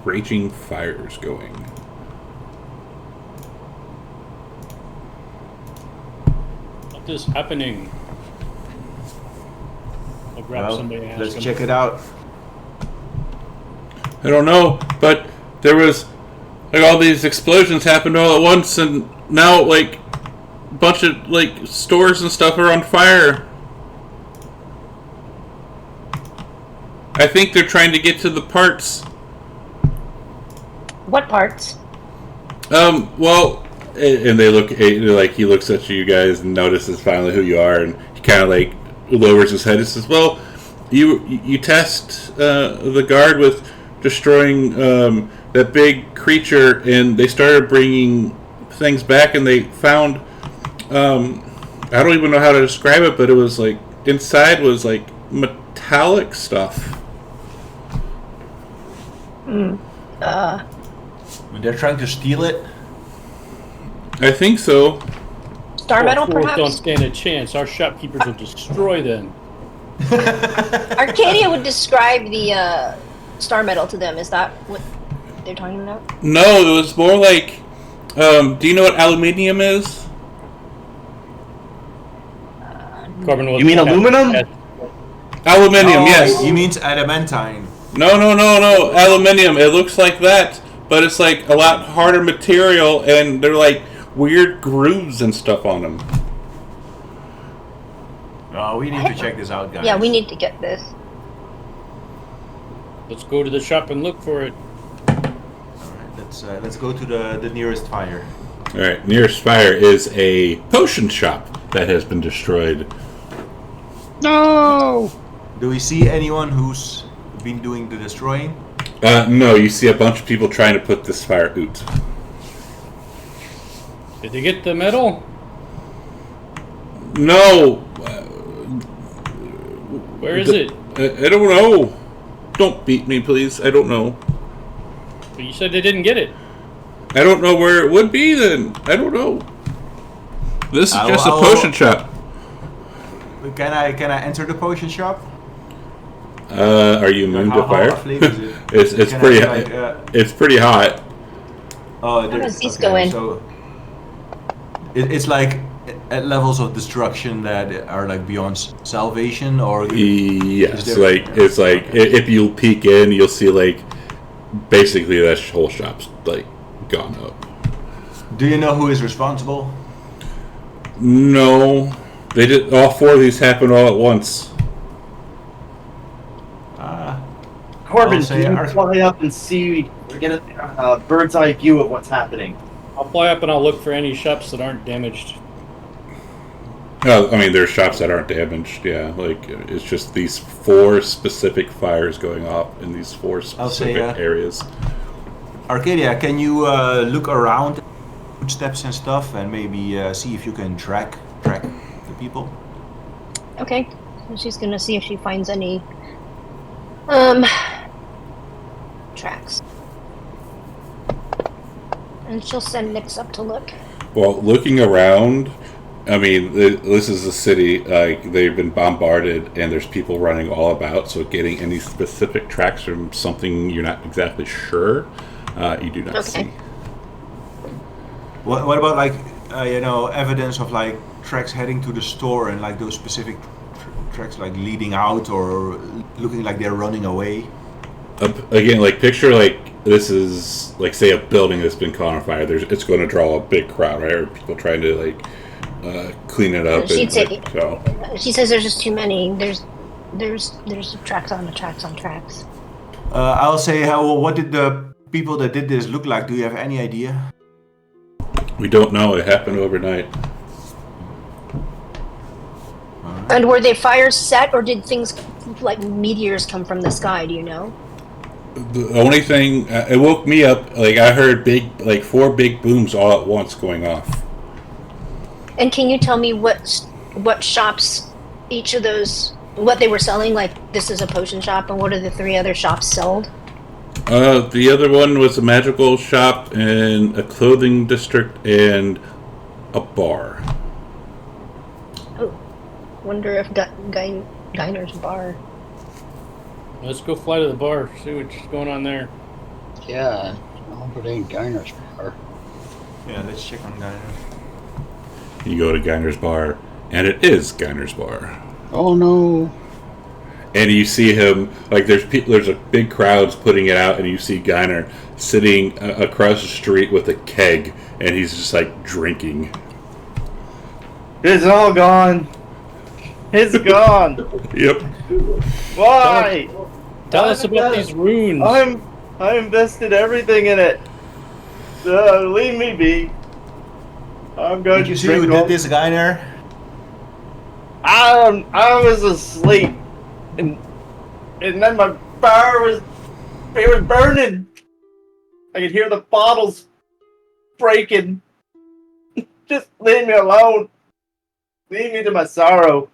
raging fires going. What is happening? I'll grab somebody and ask let's them. check it out. I don't know, but there was like all these explosions happened all at once, and now like a bunch of like stores and stuff are on fire. I think they're trying to get to the parts. What parts? Well, and they look like he looks at you guys and notices finally who you are, and he kind of like lowers his head and says, "Well, you tasked the guard with destroying that big creature, and they started bringing things back, and they found I don't even know how to describe it, but it was like inside was like metallic stuff. They're trying to steal it. I think so. Star metal, Fools don't perhaps? stand a chance. Our shopkeepers will destroy them. Arcadia would describe the star metal to them. Is that what they're talking about? No, it was more like. Do you know what aluminium is? Corbin will You mean aluminum? Aluminium, yes. You mean adamantine? No. Aluminium. It looks like that, but it's like a lot harder material, and they're like weird grooves and stuff on them. Oh, we need to check this out, guys. Yeah, we need to get this. Let's go to the shop and look for it. All right, let's go to the nearest fire. All right, nearest fire is a potion shop that has been destroyed. No! Do we see anyone who's been doing the destroying? No, you see a bunch of people trying to put this fire out. Did they get the metal? No. Where is it? I don't know. Don't beat me, please. I don't know. But you said they didn't get it. I don't know where it would be then. I don't know. This is just a potion shop. Can I enter the potion shop? Are you immune to fire? How late is it? It's Can pretty. I, It's pretty hot. Oh, How does these go in? So it's like at levels of destruction that are like beyond salvation, or Yes, is there- it's like if you peek in, you'll see like basically that whole shop's like gone up. Do you know who is responsible? No, they did. All four of these happened all at once. Corbin, I'll say can you our- fly up and see, or get a bird's eye view of what's happening? I'll fly up and I'll look for any shops that aren't damaged. I mean, there's shops that aren't damaged. Yeah, like it's just these four specific fires going off in these four I'll say, specific areas. Arcadia, can you look around, footsteps and stuff, and maybe see if you can track the people? Okay. So she's gonna see if she finds any tracks. And she'll send Nix up to look. Well, looking around, I mean, this is a city. Like they've been bombarded, and there's people running all about. So getting any specific tracks from something you're not exactly sure, you do not see. What about like evidence of like tracks heading to the store and like those specific tracks like leading out or looking like they're running away? Again, like picture like this is like say a building that's been caught on fire. It's going to draw a big crowd, right? Or people trying to like clean it up. She'd say, so. She says there's just too many. There's tracks on the tracks on tracks. I'll say, what did the people that did this look like? Do you have any idea? We don't know. It happened overnight. And were they fires set, or did things like meteors come from the sky? Do you know? The only thing it woke me up. Like I heard four big booms all at once going off. And can you tell me what shops each of those, what they were selling? Like this is a potion shop, and what are the three other shops sold? The other one was a magical shop and a clothing district and a bar. Oh, wonder if Geiner's bar. Let's go fly to the bar, see what's going on there. Yeah, I hope it ain't Geiner's bar. Yeah, let's check on that. You go to Geiner's bar, and it is Geiner's bar. Oh no. And you see him, like there's a big crowds putting it out, and you see Geiner sitting across the street with a keg, and he's just like drinking. It's all gone. It's gone. Yep. Why? Tell us about these runes. I invested everything in it. Leave me be. I'm going Did you to see drink who all- did this, Geiner? I was asleep, and then my bar was burning. I could hear the bottles breaking. Just leave me alone. Leave me to my sorrow.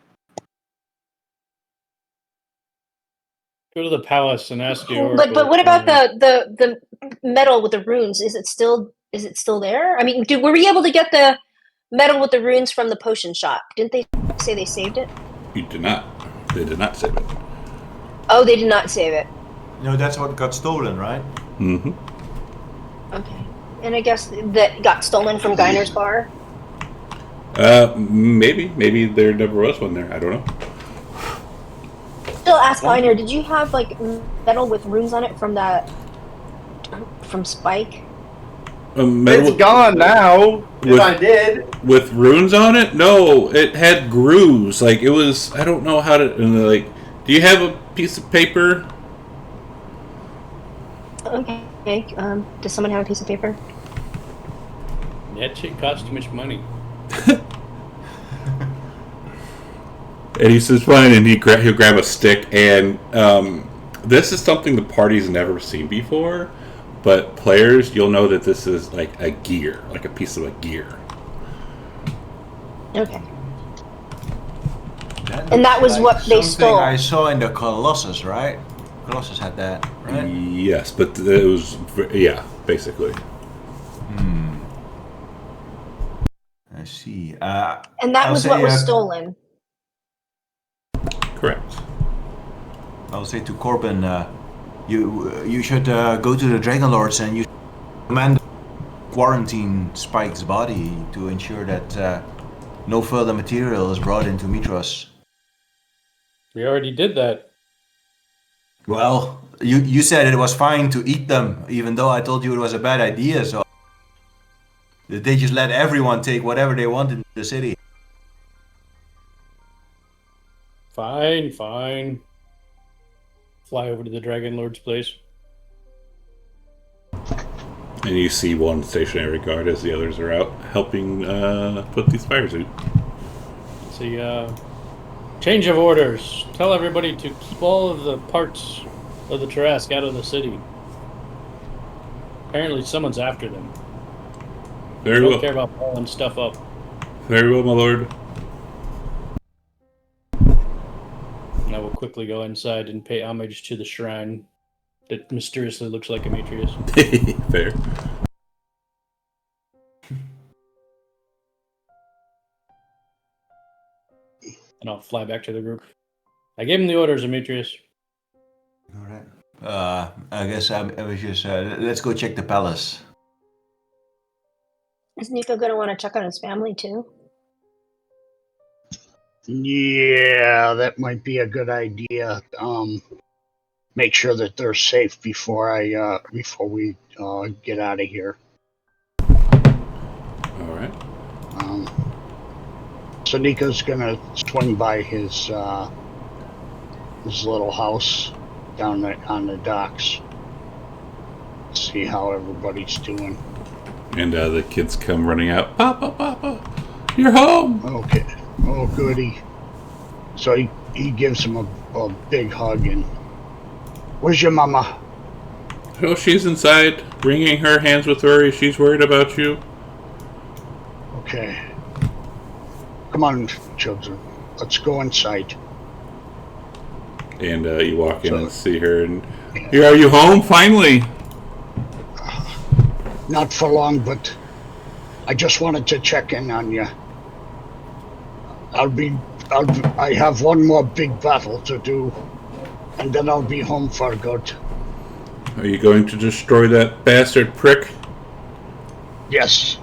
Go to the palace and ask the Oh, oracle. but what about the medal with the runes? Is it still there? I mean, were we able to get the medal with the runes from the potion shop? Didn't they say they saved it? You did not. They did not save it. Oh, they did not save it. No, that's what got stolen, right? Mm-hmm. Okay. And I guess that got stolen from Geiner's bar? Maybe there never was one there. I don't know. Still ask Geiner, did you have like metal with runes on it from Spike? It's gone now. If I did. With runes on it? No, it had grooves. Like, it was... I don't know how to... And like, do you have a piece of paper? Okay. Does someone have a piece of paper? That shit costs too much money. And he says, fine, and he'll grab a stick, and this is something the party's never seen before, but players, you'll know that this is like a gear, like a piece of a gear. Okay. And that was what they stole. I saw in the Colossus, right? Colossus had that, right? Yes, but it was, yeah, basically. I see. And that was what was stolen. Correct. I'll say to Corbin, you should go to the Dragon Lords and you command quarantine Spike's body to ensure that no further material is brought into Mitros. We already did that. Well, you said it was fine to eat them, even though I told you it was a bad idea, so they just let everyone take whatever they want in the city. Fine. Fly over to the Dragon Lord's place. And you see one stationary guard as the others are out helping put these fires out. See, change of orders. Tell everybody to keep all of the parts of the Tarrasque out of the city. Apparently someone's after them. Very Don't well. care about blowing stuff up. Very well, my lord. And I will quickly go inside and pay homage to the shrine that mysteriously looks like Demetrius. Fair. And I'll fly back to the group. I gave him the orders, Demetrius. All right. I guess I was just let's go check the palace. Is Nico going to want to check on his family too? Yeah, that might be a good idea. Make sure that they're safe before we get out of here. All right. So Nico's gonna swing by his little house down on the docks. See how everybody's doing. And the kids come running out. Papa, you're home. Okay. Oh, goody. So he gives him a big hug and, where's your mama? Oh, she's inside, wringing her hands with worry. She's worried about you. Okay. Come on, children. Let's go inside. And you walk in and see her, and here, are you home finally? Not for long, but I just wanted to check in on you. I have one more big battle to do, and then I'll be home for good. Are you going to destroy that bastard prick? Yes,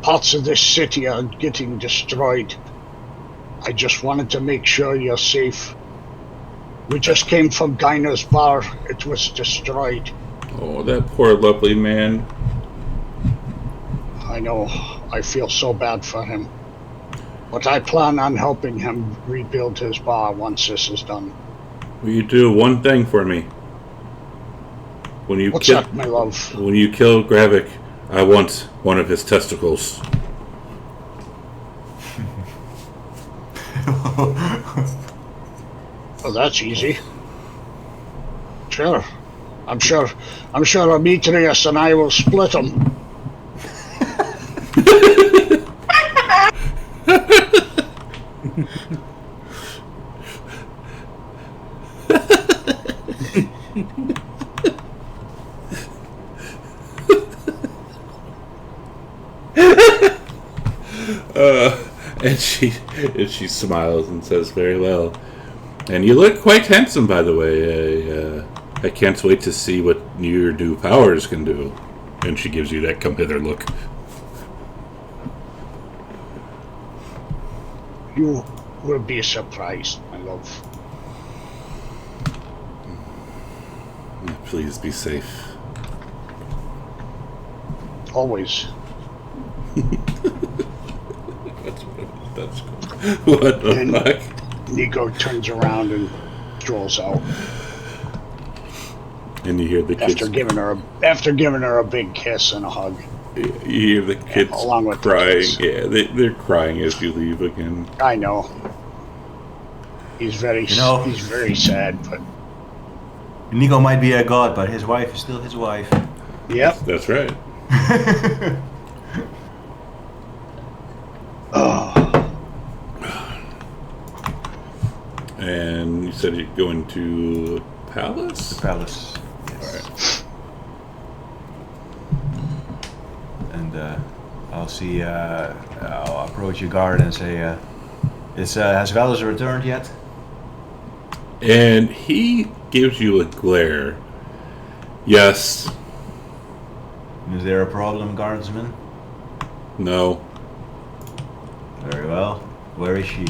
parts of this city are getting destroyed. I just wanted to make sure you're safe. We just came from Geiner's bar. It was destroyed. Oh, that poor lovely man. I know. I feel so bad for him. But I plan on helping him rebuild his bar once this is done. Will you do one thing for me? What's that, my love? When you kill Gravik, I want one of his testicles. Oh, that's easy. Sure. I'm sure Demetrius and I will split them. And she smiles and says, "Very well. And you look quite handsome, by the way. I can't wait to see what your new powers can do." And she gives you that come hither look. You will be surprised, my love. Please be safe. Always. That's cool. What the And fuck? Nico turns around and strolls out And you hear the kids after giving her a big kiss and a hug. You hear the kids along with the crying. kids. Yeah, they're crying as you leave again. I know. He's very sad, but Nico might be a god, but his wife is still his wife. yep. That's right. And you said you're going to Palace? The palace. Yes. Alright. And I'll see. I'll approach your guard and say, "Has Valus returned yet?" And he gives you a glare. Yes. Is there a problem, guardsman? No. Very well. Where is she?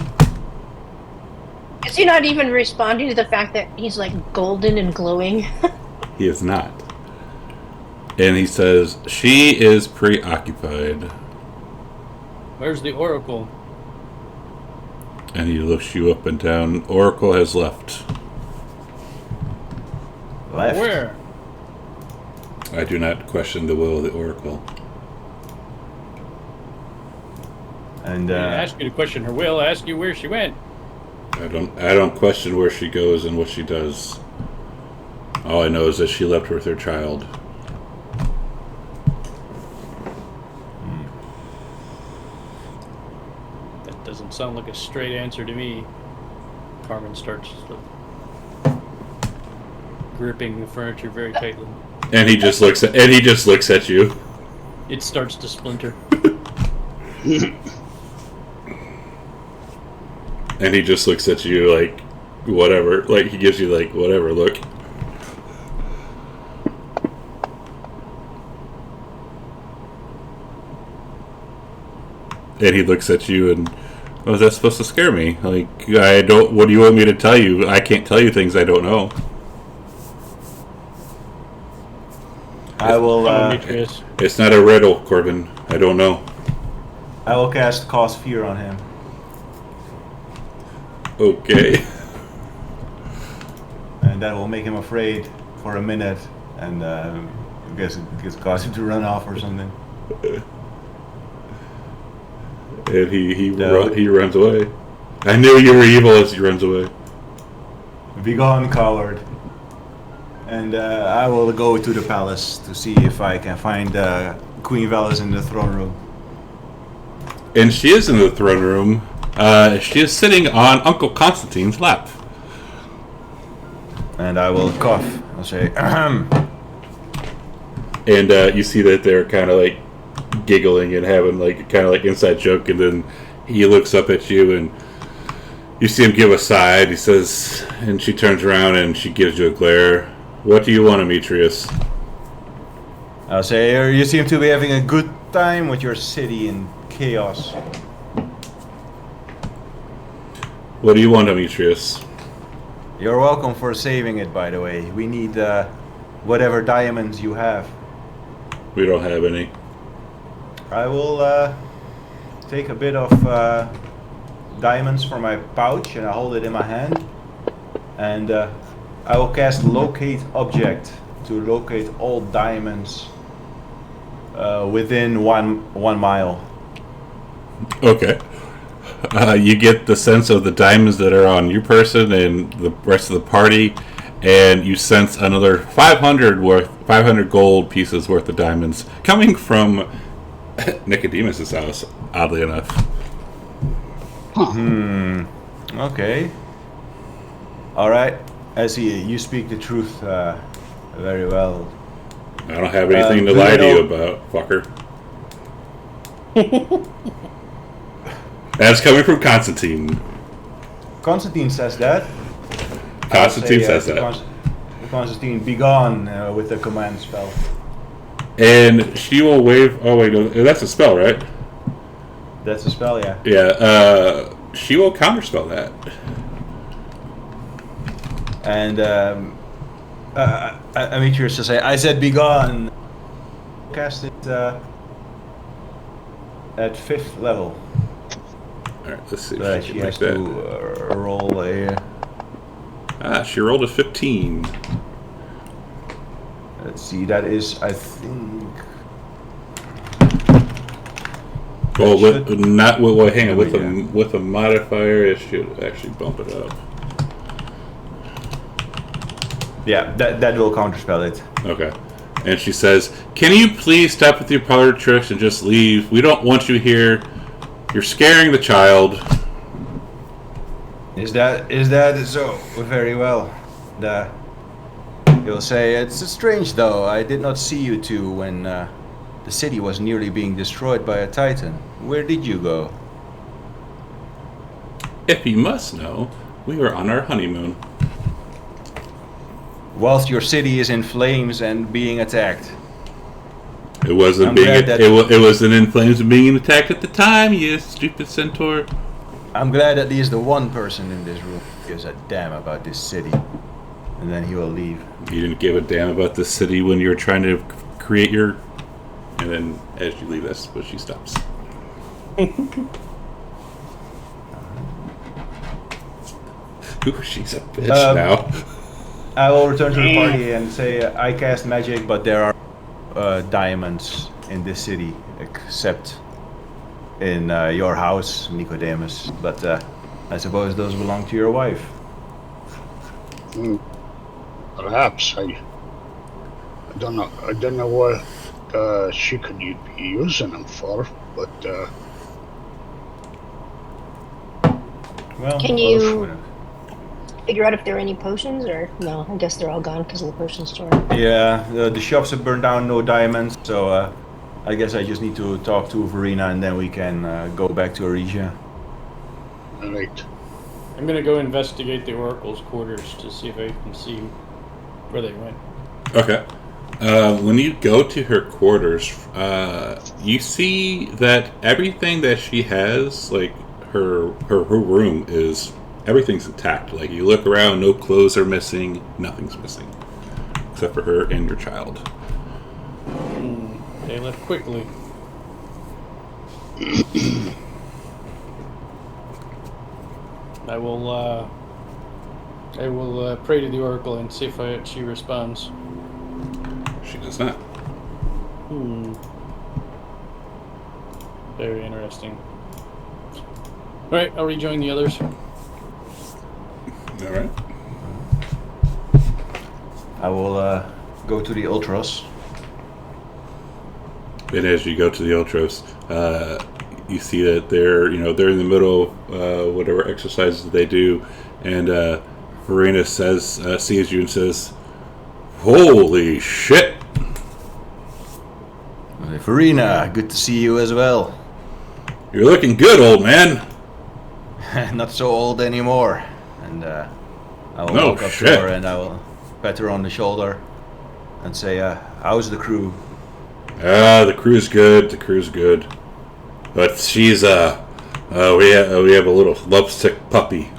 Is he not even responding to the fact that he's like golden and glowing? He is not. And he says, she is preoccupied. Where's the Oracle? And he looks you up and down. Oracle has left. Left. Where? I do not question the will of the Oracle. And I didn't ask you to question her will. I asked you where she went. I don't question where she goes and what she does. All I know is that she left with her child. That doesn't sound like a straight answer to me. Carmen starts gripping the furniture very tightly. And he just looks at you. It starts to splinter. And he just looks at you like whatever. Like he gives you like whatever look. And he looks at you and, oh, is that supposed to scare me? Like, I don't, what do you want me to tell you? I can't tell you things I don't know. I will. Demetrius. It's not a riddle, Corbin. I don't know. I will cause fear on him. Okay. And that will make him afraid for a minute, and I guess it cause him to run off or something. And he runs away. I knew you were evil as he runs away. Be gone, coward. And I will go to the palace to see if I can find Queen Valus in the throne room. And she is in the throne room. She is sitting on Uncle Constantine's lap. And I will cough. I'll say, ahem. And you see that they're kind of like giggling and having like kind of like inside joke. And then he looks up at you and you see him give a sigh. He says, and she turns around and she gives you a glare. What do you want, Demetrius? I'll say, you seem to be having a good time with your city in chaos. What do you want, Demetrius? You're welcome for saving it, by the way. We need whatever diamonds you have. We don't have any. I will take a bit of diamonds from my pouch and I hold it in my hand. And I will cast Locate Object to locate all diamonds within one mile. Okay. You get the sense of the diamonds that are on your person and the rest of the party, and you sense another 500 gold pieces worth of diamonds coming from Nicodemus's house. Oddly enough. Okay. All right. As you speak the truth very well. I don't have anything to lie to you about, fucker. That's coming from Constantine. Constantine says that. Constantine says that. Constantine, be gone with the command spell. And she will wave. Oh wait, no, that's a spell, right? That's a spell, yeah. Yeah. She will counterspell that. And I'm curious to say, I said be gone. Cast it at 5th level. Alright, let's see So if she she can has make to that. roll a. She rolled a 15. Let's see, that is, I think. Well, with should- not with well, hang on, with Yeah. with a modifier, it should actually bump it up. Yeah, that will counterspell it. Okay. And she says, "Can you please stop with your parlor tricks and just leave? We don't want you here. You're scaring the child." Is that so? Very well. You'll say, it's strange though, I did not see you two when the city was nearly being destroyed by a titan. Where did you go? If you must know, we were on our honeymoon. Whilst your city is in flames and being attacked. It wasn't I'm being glad that- it wasn't in flames and being attacked at the time, you stupid centaur. I'm glad at least the one person in this room gives a damn about this city. And then he will leave. You didn't give a damn about the city when you were trying to create your. And then as you leave, that's when she stops. Ooh, she's a bitch now. I will return to the party and say, I cast magic, but there are diamonds in this city, except in your house, Nicodemus. But I suppose those belong to your wife. Perhaps I don't know. I don't know what she could be using them for, but Well, Can you figure out if there are any potions, or no? I guess they're all gone because of the potion store. Yeah, the shops have burned down, no diamonds, so I guess I just need to talk to Verena and then we can go back to Arisia. right. I'm gonna go investigate the Oracle's quarters to see if I can see where they went. Okay. When you go to her quarters, you see that everything that she has, like her room, is everything's intact. Like you look around, no clothes are missing, nothing's missing, except for her and your child. They left quickly. I will pray to the Oracle and see if she responds. She does not. Very interesting. Alright, I'll rejoin the others. All right. I will go to the Ultros. And as you go to the Ultros, you see that they're in the middle of whatever exercises they do, and Verena sees you and says, "Holy shit!" Verena, good to see you as well. You're looking good, old man. Not so old anymore. And I will No walk up shit. to her and I will pat her on the shoulder and say, how's the crew? The crew's good. The crew's good, but she's we have a little lovesick puppy.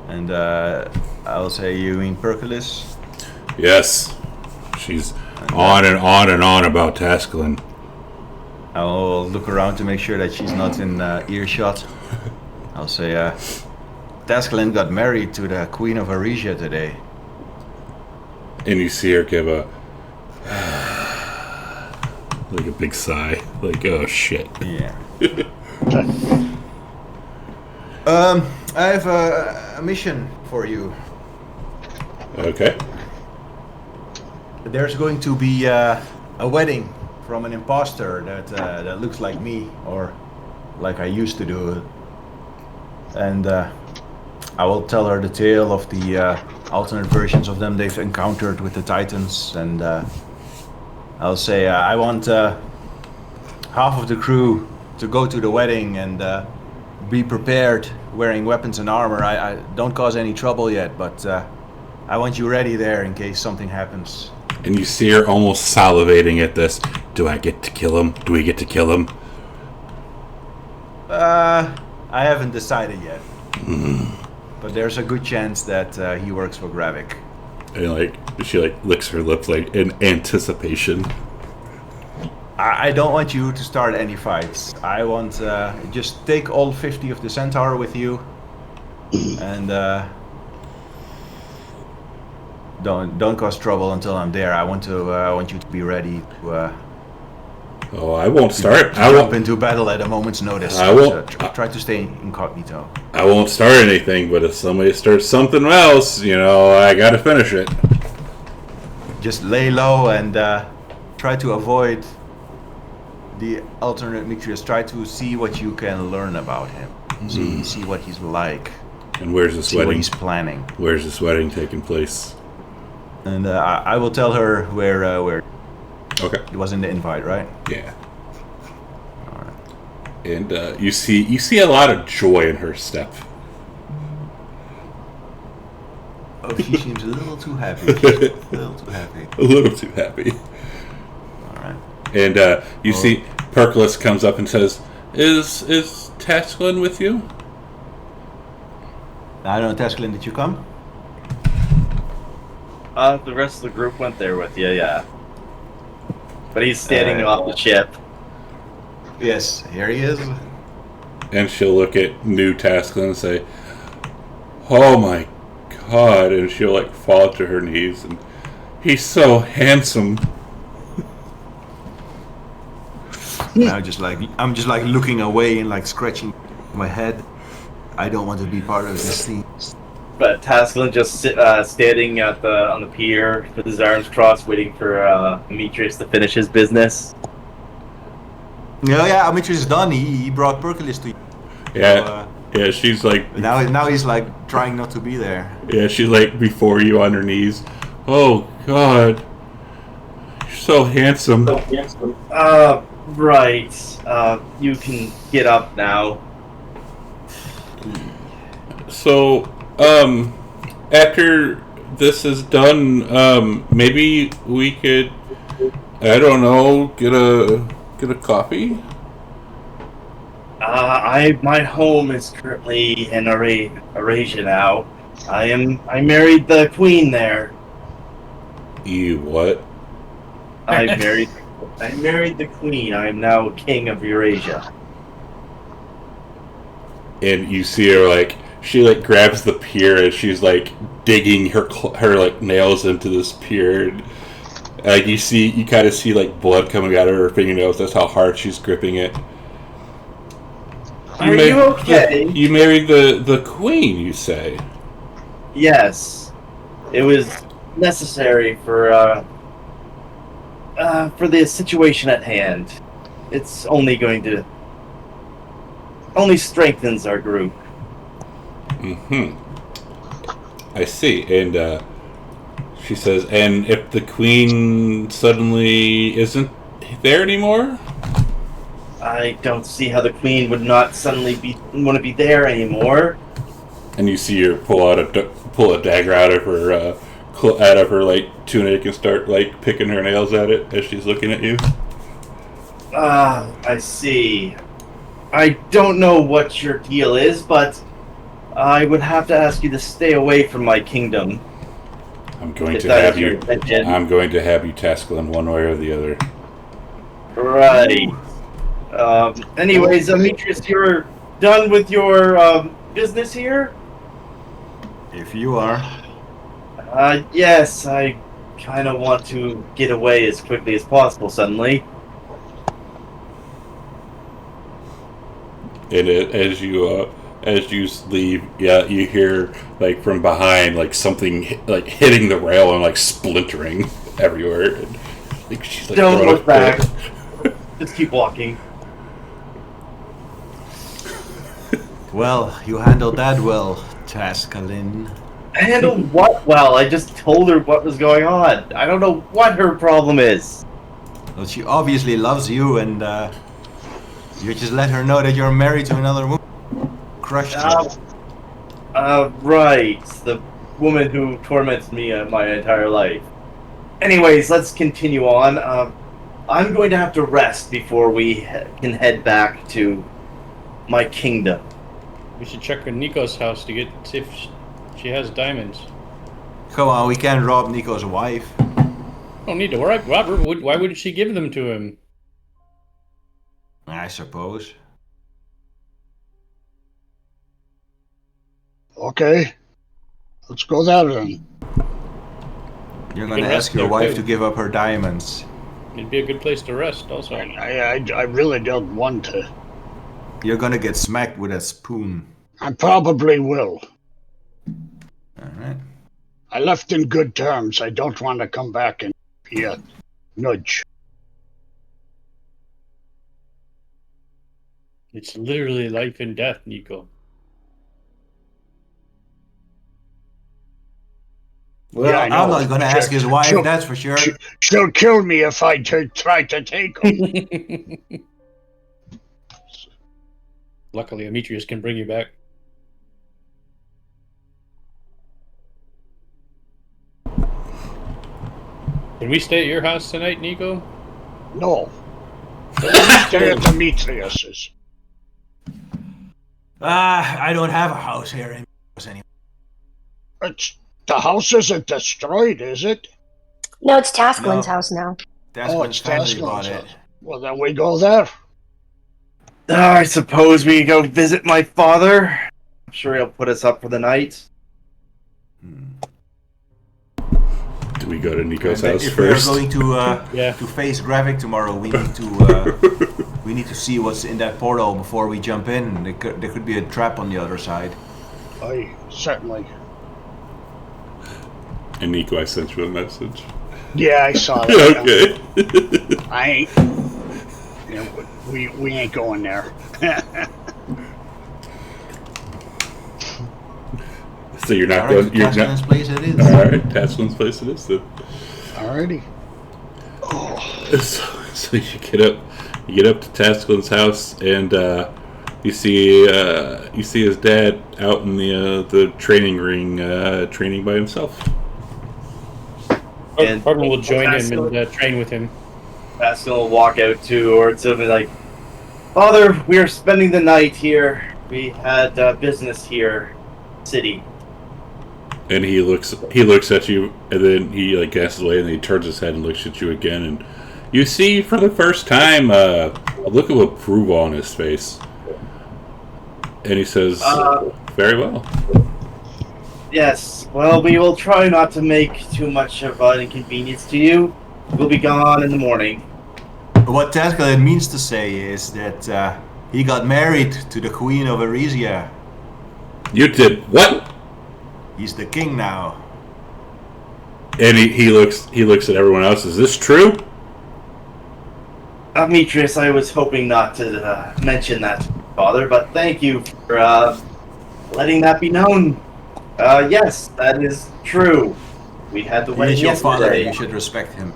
And I will say, you mean Perculis? Yes, she's on and on and on about Tascalin. I will look around to make sure that she's not in earshot. I'll say, Tascalin got married to the Queen of Arisia today. And you see her give a like a big sigh, like oh shit. Yeah. I have a mission for you. Okay. There's going to be a wedding from an imposter that looks like me, or like I used to do. And I will tell her the tale of the alternate versions of them they've encountered with the Titans, and I'll say I want half of the crew to go to the wedding and be prepared, wearing weapons and armor. I don't cause any trouble yet, but I want you ready there in case something happens. And you see her almost salivating at this. Do I get to kill him? Do we get to kill him? I haven't decided yet. But there's a good chance that he works for Gravik. And she licks her lips in anticipation. I don't want you to start any fights. I want just take all 50 of the Centaur with you, and don't cause trouble until I'm there. I want you to be ready to. I won't start. I jump into battle at a moment's notice. I won't. Try to stay incognito. I won't start anything, but if somebody starts something else, I gotta finish it. Just lay low and try to avoid the alternate Mictrius. Try to see what you can learn about him. See what he's like. And where's this see wedding? What he's planning. Where's this wedding taking place? And I will tell her where. Okay. It was in the invite, right? Yeah. All right. And you see a lot of joy in her step. Oh, she seems a little too happy. A little too happy. A little too happy. All right. And you see Percolus comes up and says, "Is Tasklin with you?" I don't know, Tasklin, did you come? The rest of the group went there with you, yeah. But he's standing off the ship. Yes, here he is. And she'll look at new Tasklin and say, "Oh my God," and she'll fall to her knees, and he's so handsome. I'm just looking away and scratching my head. I don't want to be part of this scene. But Tasklin just standing on the pier with his arms crossed, waiting for Demetrius to finish his business. Yeah, Demetrius is done. He brought Percolus to you. Yeah, yeah. She's now he's trying not to be there. Yeah, she's before you on her knees. Oh God, you're so handsome. Right. You can get up now. So, after this is done, maybe we could, I don't know, get a coffee? My home is currently in Eurasia now. I married the queen there. You what? I married the queen. I am now king of Eurasia. And you see her she grabs the pier and she's digging her nails into this pier. And, you kind of see blood coming out of her fingernails. That's how hard she's gripping it. Are you okay? You married the queen, you say? Yes, it was necessary for the situation at hand. It's only strengthens our group. I see. And she says, and if the queen suddenly isn't there anymore? I don't see how the queen would not suddenly want to be there anymore. And you see her pull a dagger out of her tunic and start picking her nails at it as she's looking at you. I see. I don't know what your deal is, but I would have to ask you to stay away from my kingdom. I'm going to have you Tasklin one way or the other. Right. Anyways, Demetrius, you're done with your business here? If you are. Yes, I kind of want to get away as quickly as possible suddenly. And as you leave, yeah, you hear from behind something hitting the rail and splintering everywhere. And, she's don't look back. Just keep walking. Well, you handled that well, Tascalin. Handle what well? I just told her what was going on. I don't know what her problem is. Well, she obviously loves you, and you just let her know that you're married to another woman. Crushed her. Right. The woman who tormented me my entire life. Anyways, let's continue on. I'm going to have to rest before we can head back to my kingdom. We should check on Nico's house to see if she has diamonds. Come on, we can't rob Nico's wife. Don't need to worry. Robert, why wouldn't she give them to him? I suppose. Okay. Let's go there then. You're gonna ask your wife to give up her diamonds. It'd be a good place to rest, also. I really don't want to. You're gonna get smacked with a spoon. I probably will. Alright. I left in good terms. I don't want to come back and be a nudge. It's literally life and death, Nico. Well, yeah, I know. I'm not gonna ask his wife, that's for sure. She'll kill me if I try to take him. Luckily, Demetrius can bring you back. Can we stay at your house tonight, Nico? No. Stay at Demetrius's. I don't have a house here anymore. The house isn't destroyed, is it? No, it's Tascalin's No. house now. Tascalin's family Tascalin's bought it. house. Well, then we go there. I suppose we go visit my father. I'm sure he'll put us up for the night. Do we go to Nico's house If first? we're going to Yeah. to face Gravik tomorrow, we need to see what's in that portal before we jump in. There could be a trap on the other side. Aye, certainly. And Nico, I sent you a message. Yeah, I saw that. Okay. I ain't. You know, we ain't going there. So you're not Alright, going. You're Tascalin's not. place it is. All right, Tasman's place it is. Then. Alrighty. So you get up to Tascalin's house, and you see his dad out in the training ring, training by himself. And Corbin will join him Tascalin- and train with him. Pascal will walk out towards him and like, Father, we are spending the night here. We had business here, city. And he looks at you, and then he like gasses away, and then he turns his head and looks at you again, and you see for the first time a look of approval on his face, and he says, "Very well." Yes. Well, we will try not to make too much of an inconvenience to you. We'll be gone in the morning. What Tascalin means to say is that he got married to the Queen of Eresia. You did what? He's the king now. And he looks at everyone else. Is this true? Demetrius, I was hoping not to mention that, Father, but thank you for letting that be known. Yes, that is true. We had the wedding He's your father. yesterday. You should respect him.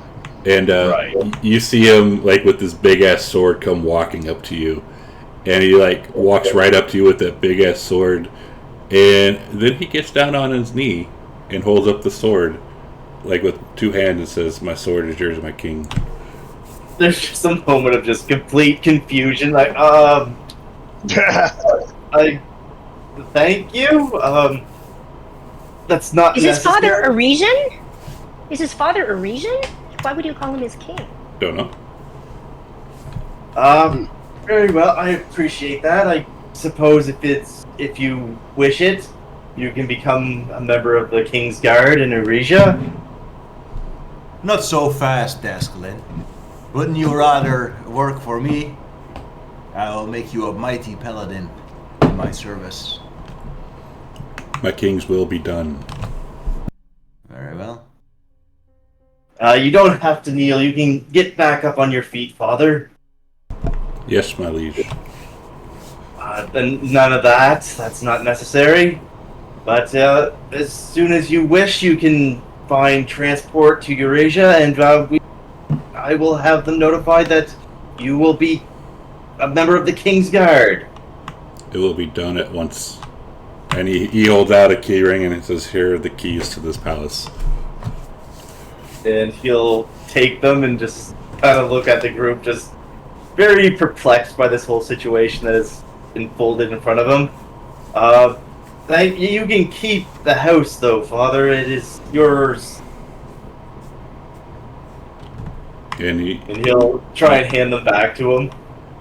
And Right. you see him like with this big ass sword come walking up to you, and he like walks right up to you with that big ass sword, and then he gets down on his knee and holds up the sword, like with two hands, and says, "My sword is yours, my king." There's just a moment of just complete confusion. Like, I thank you. That's not. Is his father necessary. Arisian? Is his father Arisian? Why would you call him his king? Don't know. Very well. I appreciate that. I suppose if you wish it, you can become a member of the King's Guard in Eresia. Not so fast, Tascalin. Wouldn't you rather work for me? I'll make you a mighty paladin in my service. My king's will be done. Very well. You don't have to kneel. You can get back up on your feet, Father. Yes, my liege. Then none of that. That's not necessary. But as soon as you wish, you can find transport to Eurasia, and I will have them notified that you will be a member of the King's Guard. It will be done at once. And he holds out a key ring and it says, "Here are the keys to this palace." And he'll take them and just kind of look at the group, just very perplexed by this whole situation that has unfolded in front of him. You can keep the house, though, Father. It is yours. And he'll try and hand them back to him.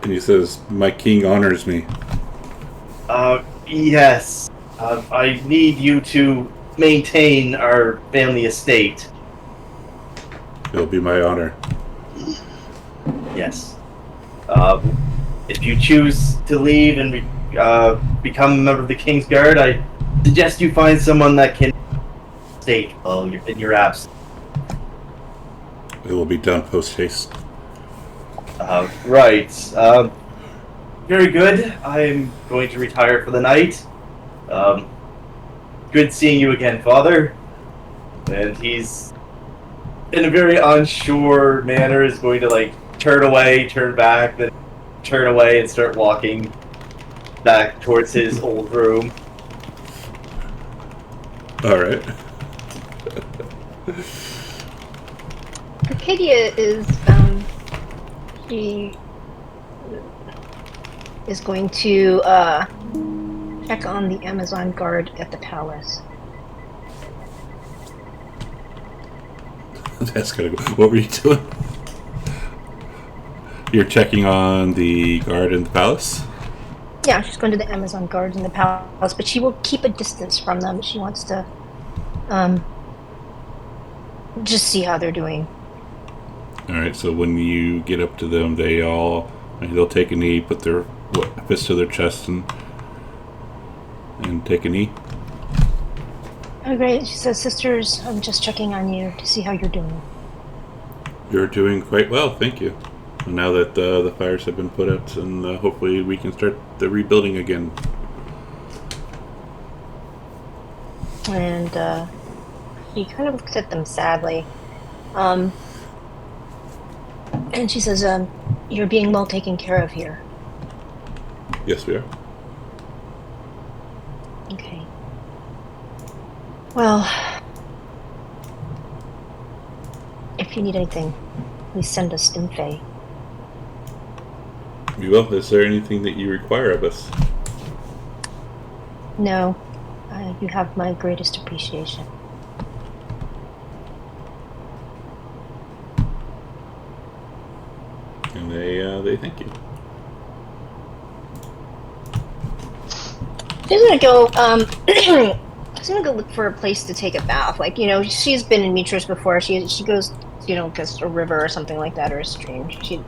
And he says, "My king honors me." Yes. I need you to maintain our family estate. It'll be my honor. Yes. If you choose to leave and become a member of the King's Guard, I suggest you find someone that can stay in your absence. It will be done post haste. Right. Very good. I'm going to retire for the night. Good seeing you again, Father. And he's, in a very unsure manner, is going to turn away, turn back, then turn away and start walking back towards his old room. Alright. Arcadia is, she is going to, check on the Amazon guard at the palace. That's gonna go. What were you doing? You're checking on the guard in the palace? Yeah, she's going to the Amazon guards in the palace, but she will keep a distance from them. She wants to, just see how they're doing. Alright, so when you get up to them, they'll take a knee, put their fist to their chest and take a knee. Oh, great. She says, "Sisters, I'm just checking on you to see how you're doing." You're doing quite well, thank you. Now that the fires have been put out, and hopefully we can start the rebuilding again. And she kind of looks at them sadly. And she says, "You're being well taken care of here." Yes, we are. Okay. Well, if you need anything, please send us Stimfei. We will. Is there anything that you require of us? No, you have my greatest appreciation. And they thank you. She's gonna go, she's gonna go look for a place to take a bath. She's been in Mitros before. She goes, goes to a river or something like that, or a stream. She,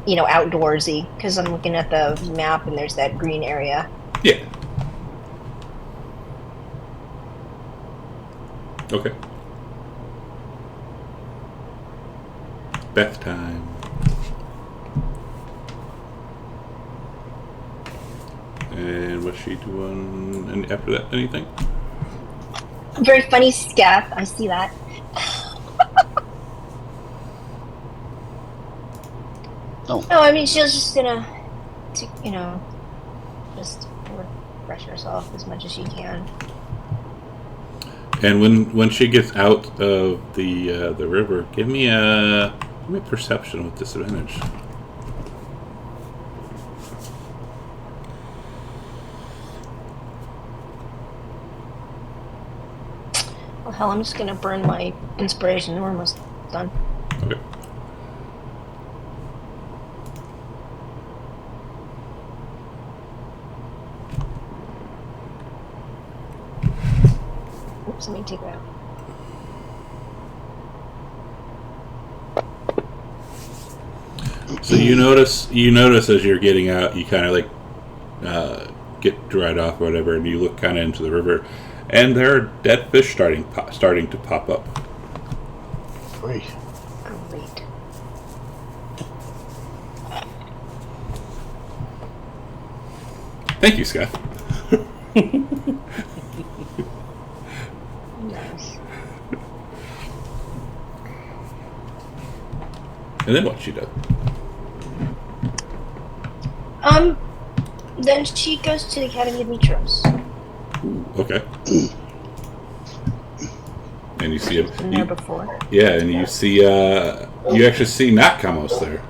outdoorsy, because I'm looking at the map and there's that green area. Yeah. Okay. Bath time. And what's she doing? And after that, anything? Very funny scath. I see that. Oh. No, I mean, she's just gonna, just refresh herself as much as she can. And when she gets out of the river, give me a perception with disadvantage. Well, hell, I'm just gonna burn my inspiration. We're almost done. Okay. Oops, let me take that. So you notice as you're getting out, you kind of get dried off or whatever, and you look kind of into the river, and there are dead fish starting to pop up. Great. Great. Thank you, Scott. Nice. And then what she does? Then she goes to the Academy of Mitros. Okay. And you see him. Been there before. Yeah, and you see, you actually see not calM's there.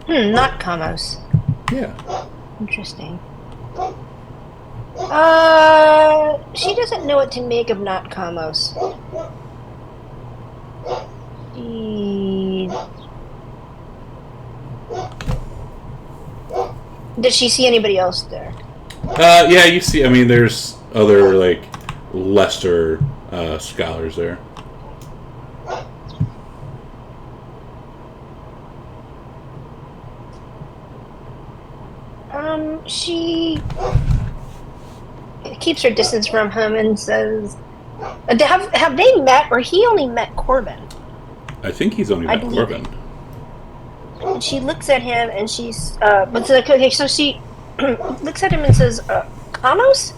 Not calM's. Yeah. Interesting. She doesn't know what to make of not calM's. Did she see anybody else there? Yeah, you see, I mean, there's other, like, lesser scholars there. She keeps her distance from him and says, have they met, or he only met Corbin? I think he's only met Corbin. And she looks at him and she's, okay, so she looks at him and says, calM's?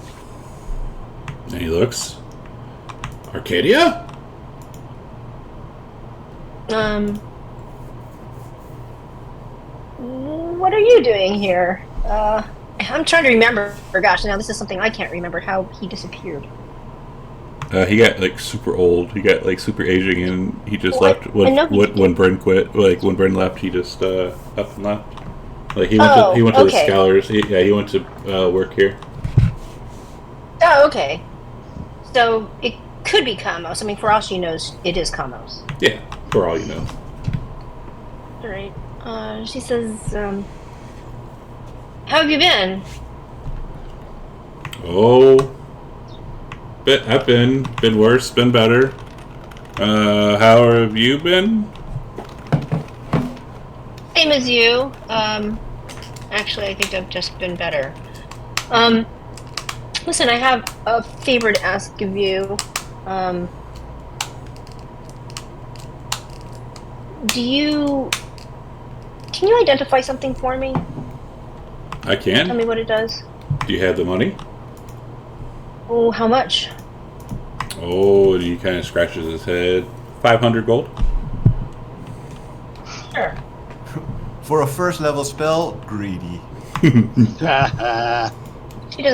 And he looks. Arcadia? What are you doing here? I'm trying to remember. Gosh, now this is something I can't remember, how he disappeared. He got, like, super old. He got, like, super aging, and he just left when Bryn quit. Like, when Bryn left, he just up and left. Like, he went to the scholars. He went to work here. Oh, okay. So it could be calM's. I mean, for all she knows, it is calM's. Yeah, for all you know. All right. She says, how have you been? Oh, I've been worse, been better. How have you been? Same as you. Actually, I think I've just been better. Listen, I have a favor to ask of you. Can you identify something for me? I can. Tell me what it does. Do you have the money? Oh, how much? Oh, he kind of scratches his head. 500 gold. Sure. For a first level spell, greedy. She doesn't know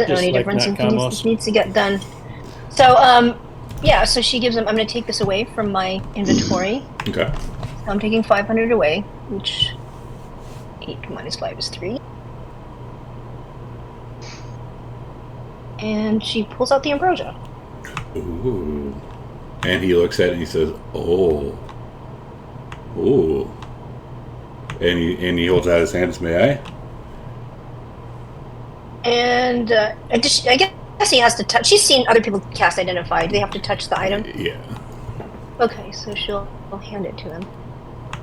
Just any like difference that, and calM's. needs to get done. So, yeah, so she gives him, I'm going to take this away from my inventory. Okay. So I'm taking 500 away, which 8 minus 5 is 3. And she pulls out the ambrosia. Ooh. And he looks at it and he says, "Oh, ooh." And he holds out his hands. May I? And I guess he has to touch. She's seen other people cast Identify. Do they have to touch the item? Yeah. Okay, so she'll hand it to him.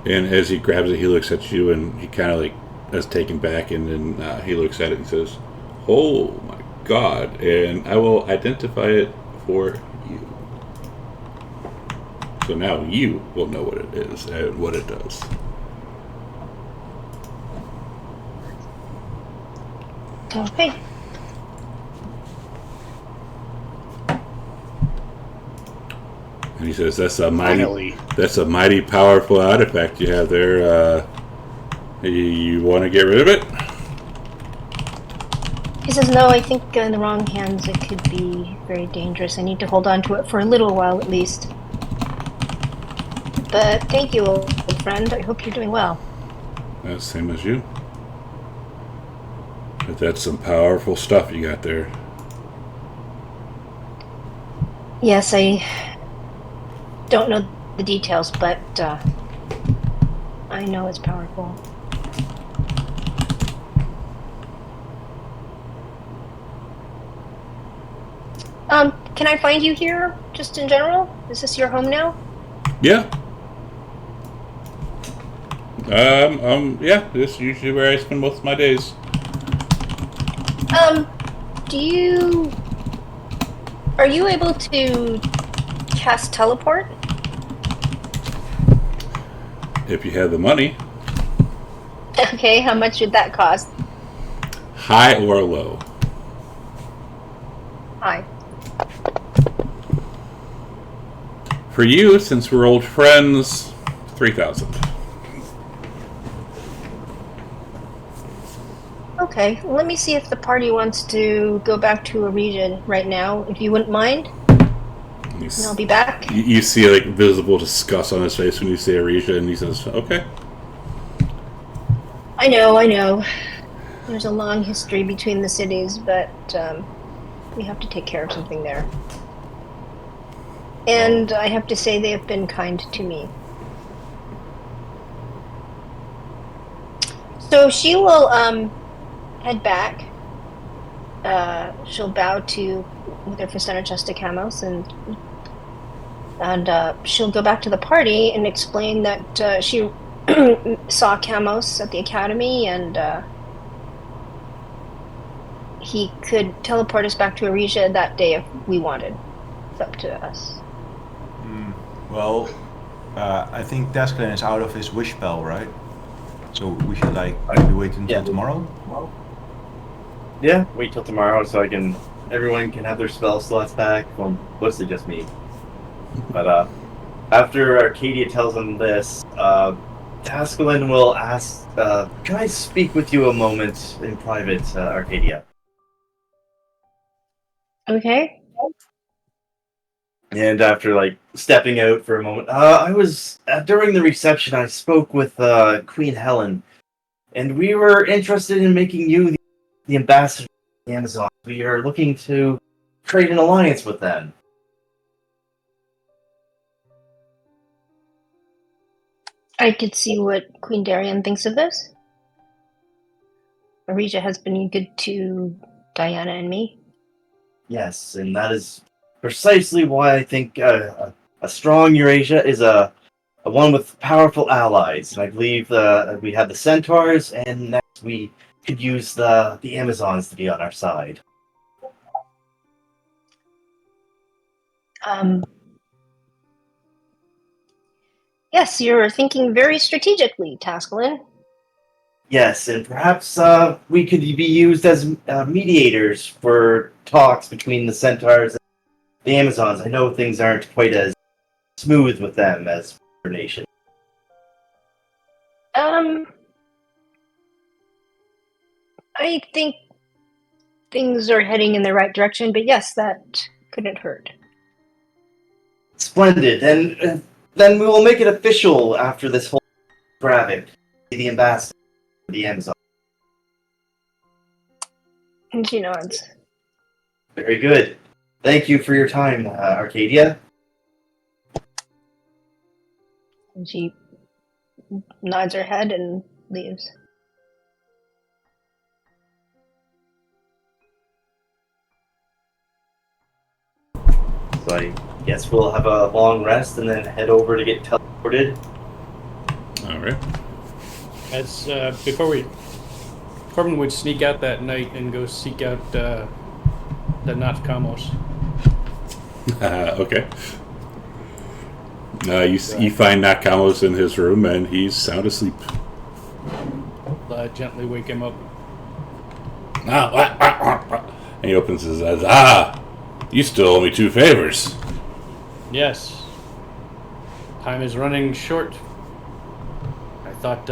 And as he grabs it, he looks at you and he kind of like is taken back, and then he looks at it and says, "Oh my God!" And I will identify it for you. So now you will know what it is and what it does. Okay. And he says, "That's a Finally. mighty powerful artifact you have there. You want to get rid of it?" He says, no, I think in the wrong hands it could be very dangerous. I need to hold on to it for a little while at least. But thank you, old friend. I hope you're doing well. Same as you. But that's some powerful stuff you got there. Yes, I don't know the details, but I know it's powerful. Can I find you here, just in general? Is this your home now? Yeah. Yeah, this is usually where I spend most of my days. Are you able to cast teleport? If you have the money. Okay, how much would that cost? High or low? Hi. For you, since we're old friends, 3,000. Okay, let me see if the party wants to go back to a region right now, if you wouldn't mind. And I'll be back. You see like visible disgust on his face when you say Arisha, and he says, "Okay." I know. There's a long history between the cities, but we have to take care of something there. And I have to say they have been kind to me. So she will head back. She'll bow to with her Facena Chesta Camos, and she'll go back to the party and explain that she saw Camos at the academy, and he could teleport us back to Arisha that day if we wanted. It's up to us. Well, I think Tasklin is out of his wish spell, right? So we should maybe wait until tomorrow? Yeah, wait till tomorrow so everyone can have their spell slots back. Well, mostly just me. But after Arcadia tells him this, Tasklin will ask, can I speak with you a moment in private, Arcadia? Okay. And after stepping out for a moment, I was during the reception. I spoke with Queen Helen, and we were interested in making you the ambassador of the Amazon. We are looking to trade an alliance with them. I could see what Queen Darian thinks of this. Arisha has been good to Diana and me. Yes, and that is precisely why I think a strong Eurasia is a one with powerful allies. And I believe we have the Centaurs, and next we could use the Amazons to be on our side. Yes, you're thinking very strategically, Tasklin. Yes, and perhaps we could be used as mediators for talks between the Centaurs and the Amazons. I know things aren't quite as smooth with them as our nation. I think things are heading in the right direction, but yes, that couldn't hurt. Splendid, and then we will make it official after this whole graphic. The ambassador of the Amazon. And she nods. Very good. Thank you for your time, Arcadia. And she nods her head and leaves. So I guess we'll have a long rest and then head over to get teleported. All right. As Corbin would sneak out that night and go seek out the Nafkamos. Okay. You find Nakamos in his room, and he's sound asleep. Gently wake him up. And he opens his eyes. You still owe me 2 favors. Yes. Time is running short. I thought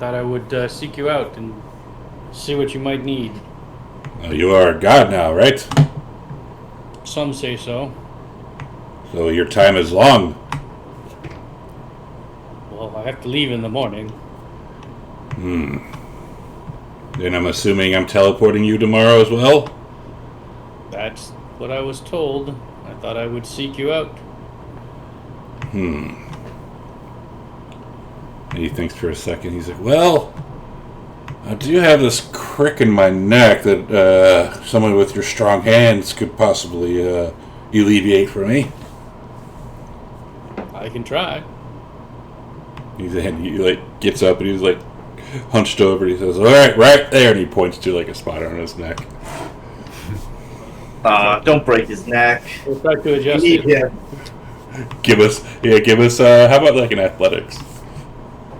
I would seek you out and see what you might need. You are a god now, right? Some say so. So your time is long. Well, I have to leave in the morning. Then I'm assuming I'm teleporting you tomorrow as well? That's what I was told. I thought I would seek you out. And he thinks for a second. He's like, well, I do have this crick in my neck that someone with your strong hands could possibly alleviate for me. I can try. He gets up and he's like hunched over. And he says, all right there. And he points to like a spot on his neck. Don't break his neck. We'll try to adjust Need it. him. Give us, how about like an athletics?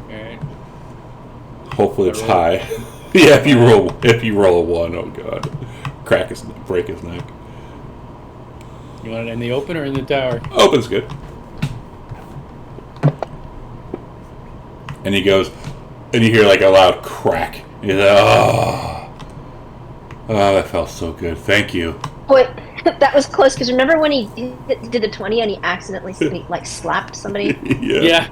Alright. Hopefully it's high. Yeah, if you roll a 1, oh god. Break his neck. You want it in the open or in the tower? Open's good. And he goes, and you hear like a loud crack. He's like, oh, that felt so good. Thank you. Wait, that was close, because remember when he did the 20 and he accidentally like slapped somebody? Yeah.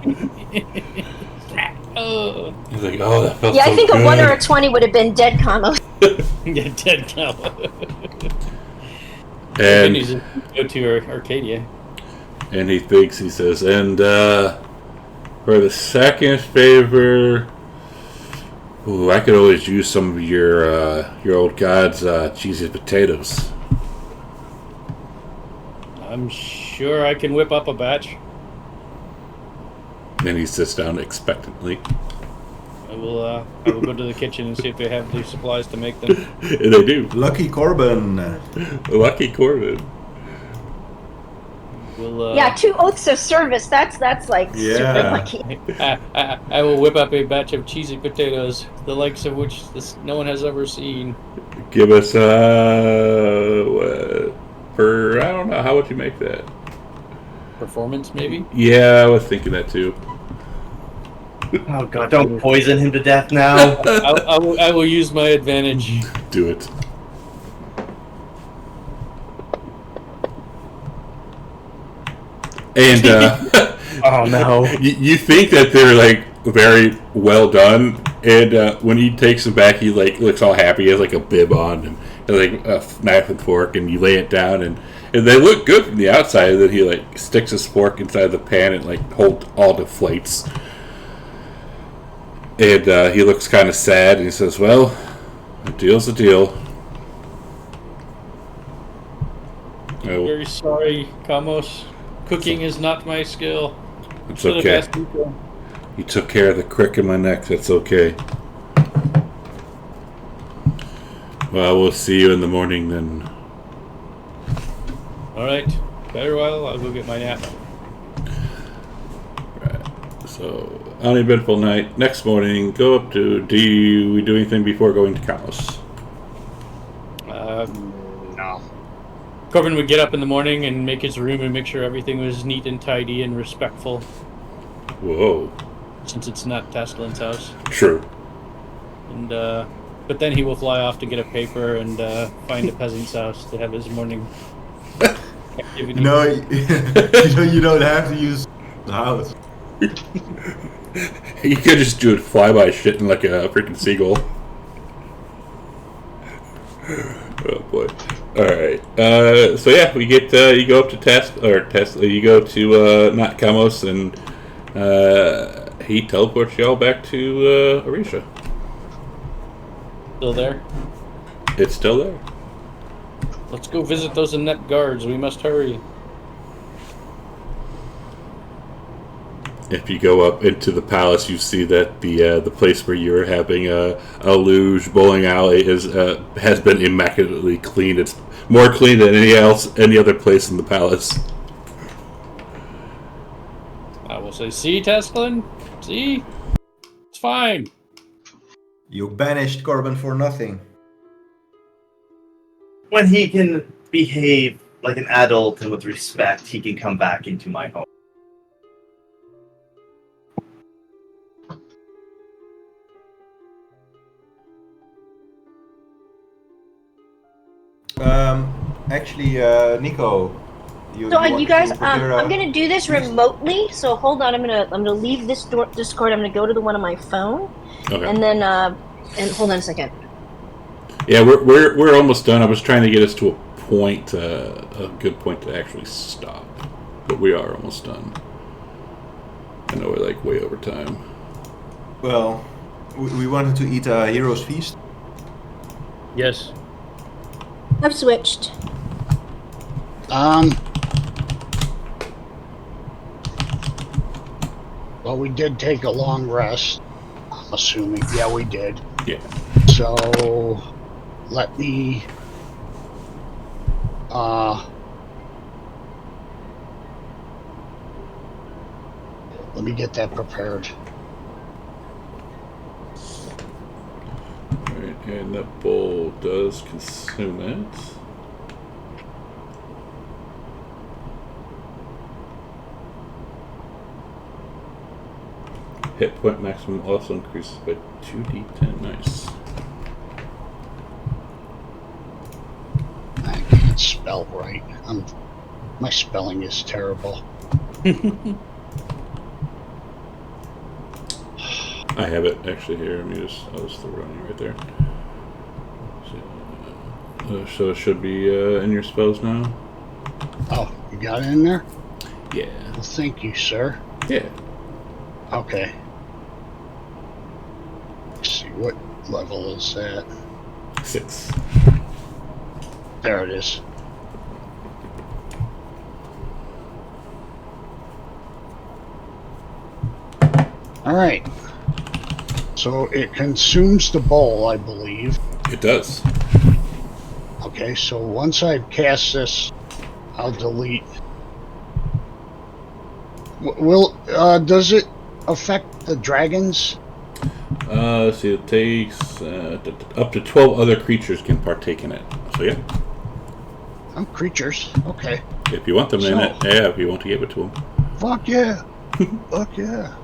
Oh. He's like, oh, that felt Yeah, so I think good. a 1 or a 20 would have been dead combo. Yeah, dead cow. And He's go to Arcadia. And he thinks, he says, and for the second favor, ooh, I could always use some of your old god's cheesy potatoes. I'm sure I can whip up a batch. Then he sits down expectantly. I will go to the kitchen and see if they have the supplies to make them. And they do. Lucky Corbin. Lucky Corbin. We'll, Yeah, 2 oaths of service. That's like super Yeah. lucky. I will whip up a batch of cheesy potatoes, the likes of which no one has ever seen. Give us, for, I don't know, how would you make that? Performance, maybe? Yeah, I was thinking that too. Oh god, don't poison him to death now. I will use my advantage. Do it. And, Oh no. you think that they're like very well done, and when he takes them back, he like looks all happy. He has like a bib on and like a knife and fork, and you lay it down, and they look good from the outside. And then he like sticks his fork inside the pan and like holds all deflates, and he looks kind of sad. And he says, "Well, a deal's a deal." I'm very sorry, Kamos. Cooking is not my skill. It's Should have okay. asked Nico. You took care of the crick in my neck. That's okay. Well, we'll see you in the morning then. Alright. Better while, I'll go get my nap. Right. So, uneventful night. Next morning, go up to. Do we do anything before going to Kalos? No. Corbin would get up in the morning and make his room and make sure everything was neat and tidy and respectful, Whoa. since it's not Taslin's house. True. And but then he will fly off to get a paper and find a peasant's house to have his morning activity. No, you don't have to use the house. You could just do it flyby shitting like a freaking seagull. Oh boy. Alright. So yeah, we get you go up to Tesla, you go to not Kamos, and he teleports y'all back to Orisha. Still there? It's still there. Let's go visit those inept guards. We must hurry. If you go up into the palace, you see that the place where you were having a luge bowling alley has been immaculately cleaned. It's more clean than any other place in the palace. I will say, see, Tasklin? See? It's fine. You banished Corbin for nothing. When he can behave like an adult and with respect, he can come back into my home. Actually, Nico. So you guys, prepare, I'm gonna do this remotely. So hold on, I'm gonna leave this Discord. I'm gonna go to the one on my phone, Okay. and then and hold on a second. Yeah, we're almost done. I was trying to get us to a point, a good point to actually stop, but we are almost done. I know we're like way over time. Well, we wanted to eat a hero's feast. Yes. I've switched. Well, we did take a long rest. I'm assuming. Yeah, we did. Yeah. So, let me... let me get that prepared. Alright, and that bowl does consume it. Hit point maximum also increases by 2d10. Nice. I can't spell right. My spelling is terrible. I have it actually here. I'll just throw it on you right there. So it should be in your spells now. Oh, you got it in there? Yeah. Well, thank you, sir. Yeah. Okay. Let's see, what level is that? 6. There it is. Alright. So it consumes the bowl, I believe. It does. Okay, so once I've cast this, I'll delete. Does it affect the dragons? See, it takes up to 12 other creatures can partake in it. So yeah. Oh, creatures. Okay. If you want them in it, yeah. If you want to give it to them. Fuck yeah. Fuck yeah.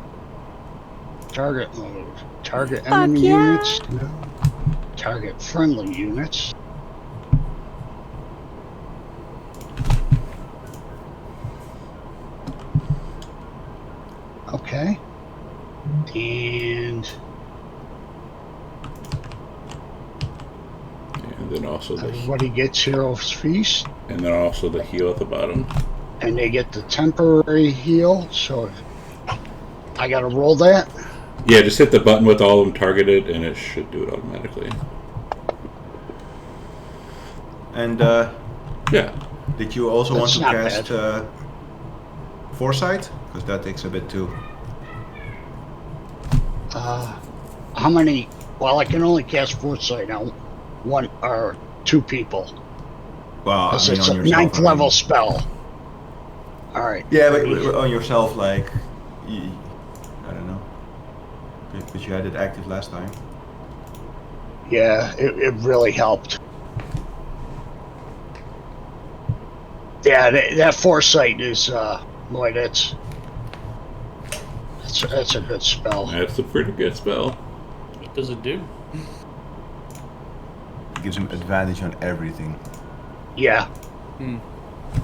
Target mode. Target Fuck enemy yeah. units. No. Target friendly units. Okay. And then also everybody gets Hero's Feast. And then also the heal at the bottom. And they get the temporary heal. So I gotta roll that. Yeah, just hit the button with all of them targeted, and it should do it automatically. And yeah. Did you also That's want to not cast Foresight? Because that takes a bit too. How many? Well, I can only cast Foresight on one or two people. Well, Because I mean, it's on a yourself, ninth I mean. level spell. Alright. Yeah, but on yourself, like, I don't know. Because you had it active last time. Yeah, it really helped. Yeah, that Foresight is, boy, that's a good spell. That's a pretty good spell. What does it do? It gives him advantage on everything. Yeah.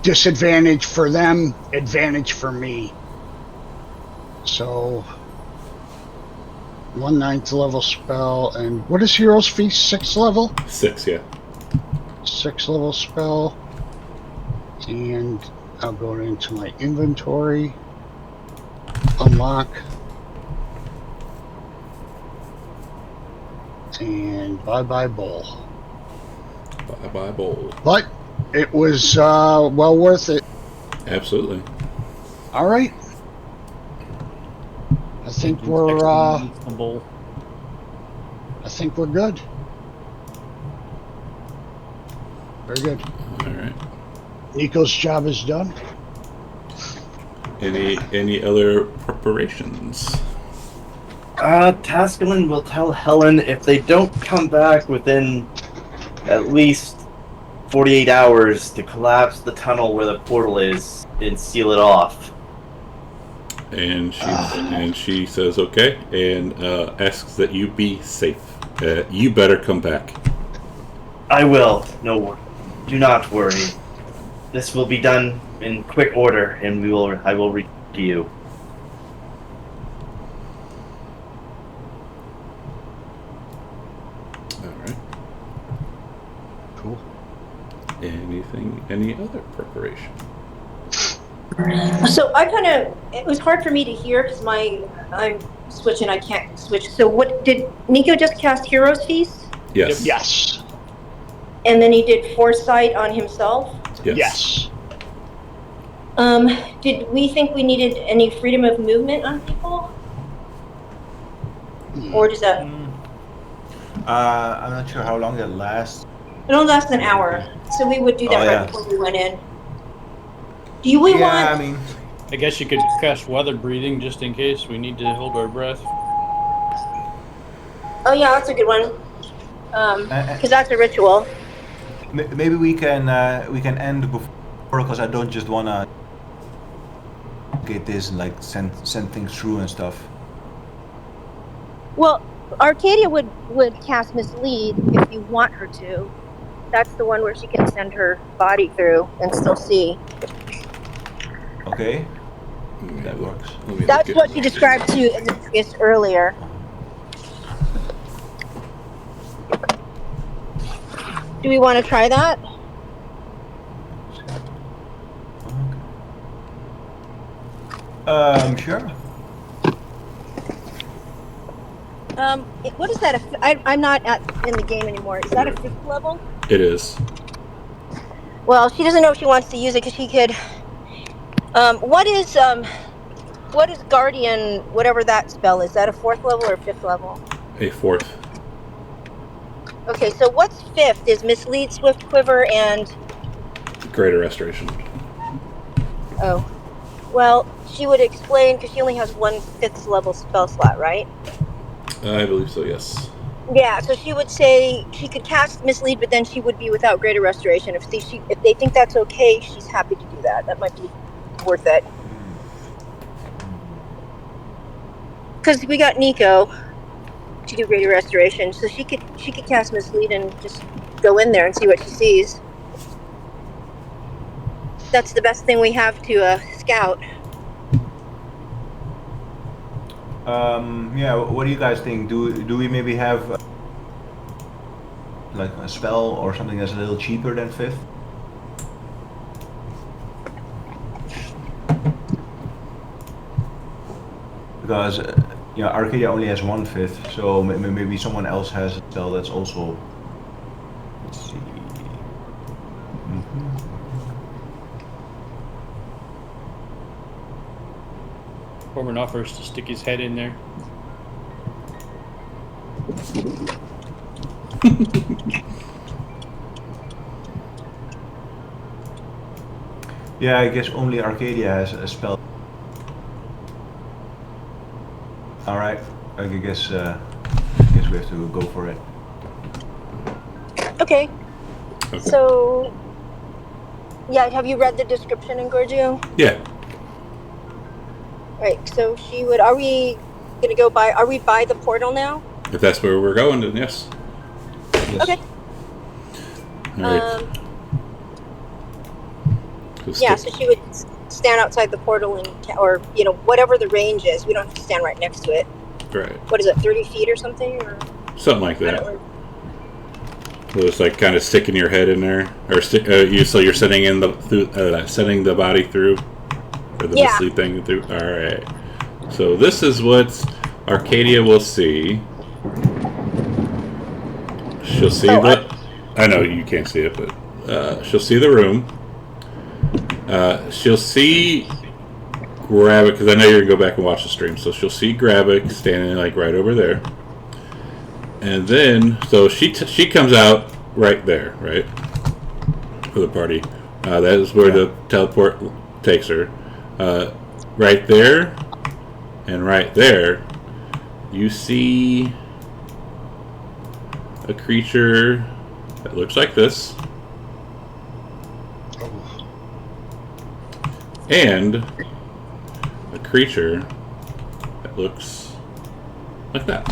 Disadvantage for them, advantage for me. So, 1 9th level spell, and what is Hero's Feast? 6th level? 6, yeah. 6th level spell. And I'll go into my inventory. Unlock. And bye-bye bowl. Bye-bye bowl. But it was well worth it. Absolutely. All right. I think we're good. Very good. All right. Nico's job is done. Any other preparations? Taskelin will tell Helen if they don't come back within at least 48 hours to collapse the tunnel where the portal is and seal it off. And she says okay, and asks that you be safe. You better come back. I will. No, do not worry. This will be done in quick order, and I will reach to you. All right. Cool. Any other preparation? So it was hard for me to hear because I'm switching, I can't switch. So what, did Nico just cast Hero's Feast? Yes. Yes. And then he did Foresight on himself? Yes. Did we think we needed any freedom of movement on people? Or does that, I'm not sure how long that lasts. it only lasts an hour, so we would do that yeah. right before we went in. Do we want? I mean, I guess you could cast weather breathing just in case we need to hold our breath. Oh yeah, that's a good one. Because that's a ritual. maybe we can end before, because I don't just wanna get this and like send things through and stuff. Well, Arcadia would cast Mislead if you want her to. That's the one where she can send her body through and still see. Okay, that works. That's what she described to Demetrius earlier. Do we want to try that? Sure. What is that? I'm not in the game anymore. Is that a 5th level? It is. Well, she doesn't know if she wants to use it because she could. What is Guardian? Whatever that spell is. That a 4th level or 5th level? A 4th. Okay, so what's 5th? Is Mislead, Swift Quiver, and Greater Restoration. Oh, well, she would explain because she only has one 5th level spell slot, right? I believe so, yes. Yeah, so she would say she could cast Mislead, but then she would be without Greater Restoration. If they think that's okay, she's happy to do that. That might be worth it. Because we got Nico to do Greater Restoration, so she could cast Mislead and just go in there and see what she sees. That's the best thing we have to scout. Yeah, what do you guys think? Do we maybe have like a spell or something that's a little cheaper than 5th? Because Arcadia only has one 5th, so maybe someone else has a spell that's also. Let's see. Corbin offers to stick his head in there. Yeah, I guess only Arcadia has a spell. Alright, I guess we have to go for it. Okay. So, yeah, have you read the description in Gorgio? Yeah. Right, so she would, are we by the portal now? If that's where we're going, then yes. Okay. All right. Yeah, so she would stand outside the portal or whatever the range is. We don't have to stand right next to it. Right. What is it, 30 feet or something? Or something like that. So it's like kind of sticking your head in there, or so you're sending in sending the body through, or the sleep thing through. All right. So this is what Arcadia will see. She'll see I know you can't see it, but she'll see the room. She'll see Gravik, because I know you're gonna go back and watch the stream. So she'll see Gravik standing like right over there, and then so she comes out right there, right, for the party. That is where the teleport takes her. Right there, and right there, you see a creature that looks like this. And a creature that looks like that.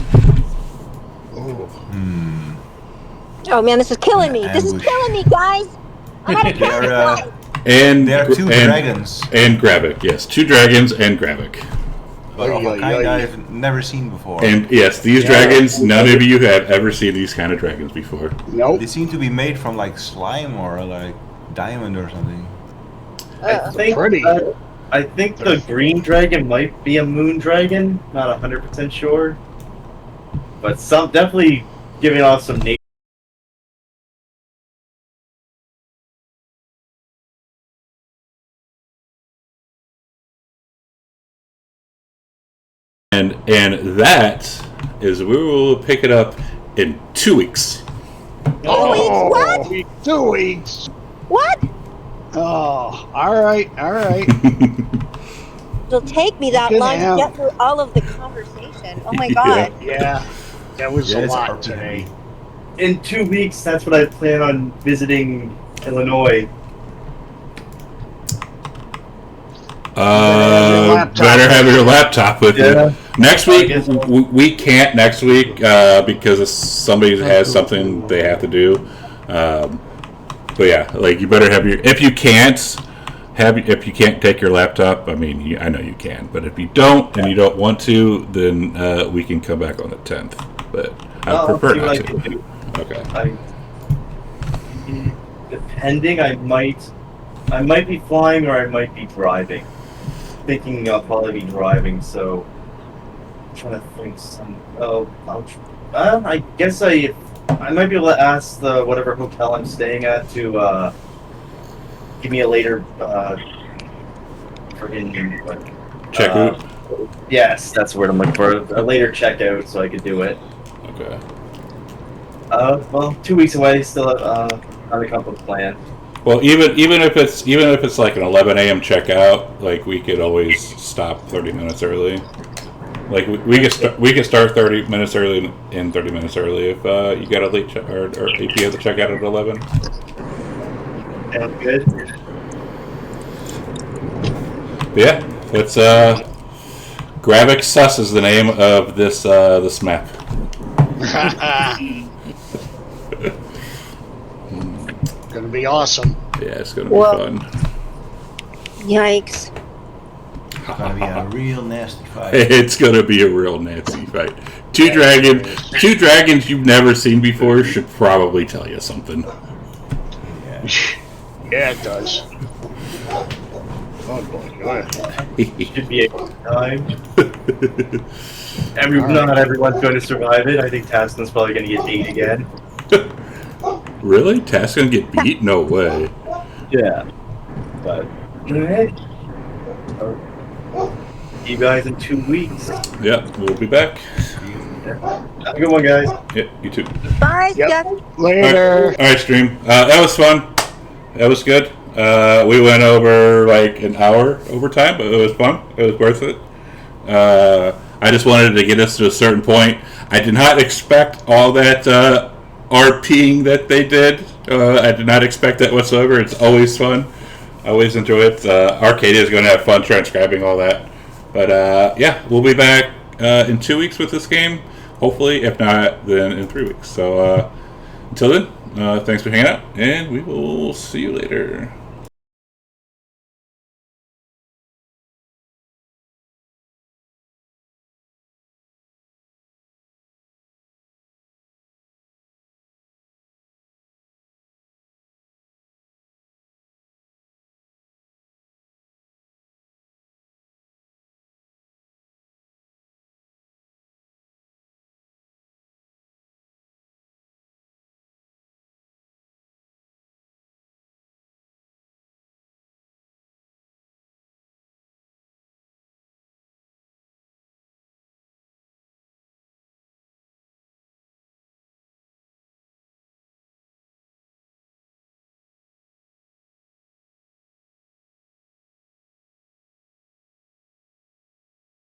Oh man, this is killing me. This is killing me, guys. I gotta cast it. And there are two dragons. And Gravik, yes. 2 dragons and Gravik. But of a kind I've never seen before. And yes, these dragons, none of you have ever seen these kind of dragons before. Nope. They seem to be made from like slime or like diamond or something. I think the green dragon might be a moon dragon. Not 100% sure, but some definitely giving off some nature. And that is, we will pick it up in 2 weeks. 2 weeks? What? 2 weeks. What? Oh, all right. It'll take me that long to get through all of the conversation. Oh my god. Yeah, that was a lot today. In 2 weeks, that's what I plan on visiting Illinois. Better have your laptop with you. Next week, we can't next week because somebody has something they have to do. But yeah, like you better have your. If you can't take your laptop, I mean, I know you can, but if you don't and you don't want to, then we can come back on the 10th. But I prefer not to. Okay. Depending, I might be flying or I might be driving. Thinking I'll probably be driving, so I'm trying to think I guess I might be able to ask the whatever hotel I'm staying at to give me a later checkout. Yes, that's the word I'm looking for. A later checkout, so I could do it. Okay. Well, 2 weeks away. Still not a couple of plan. Well, even if it's like an 11 a.m. checkout, like we could always stop 30 minutes early. Like we could start 30 minutes early and 30 minutes early if you got a late or if you have to check out at 11. Sounds good. But yeah, it's Gravik Sus is the name of this map. Gonna be awesome. Yeah, it's gonna be fun. Yikes. It's gonna be a real nasty fight. It's gonna be a real nasty fight. Two dragons you've never seen before should probably tell you something. Yeah, it does. Oh boy, Should be a good time. Not everyone's going to survive it. I think Tasman's probably going to get beat again. Really? Task's gonna get beat? No way. Yeah. But you guys in 2 weeks. Yeah, we'll be back. Have a good one, guys. Yeah, you too. Bye, Jeff. Later. All right, stream. That was fun. That was good. We went over like an hour overtime, but it was fun. It was worth it. I just wanted to get us to a certain point. I did not expect all that RPing that they did. I did not expect that whatsoever. It's always fun. I always enjoy it. Arcadia is going to have fun transcribing all that. But yeah, we'll be back in 2 weeks with this game. Hopefully, if not, then in 3 weeks. So until then, thanks for hanging out, and we will see you later.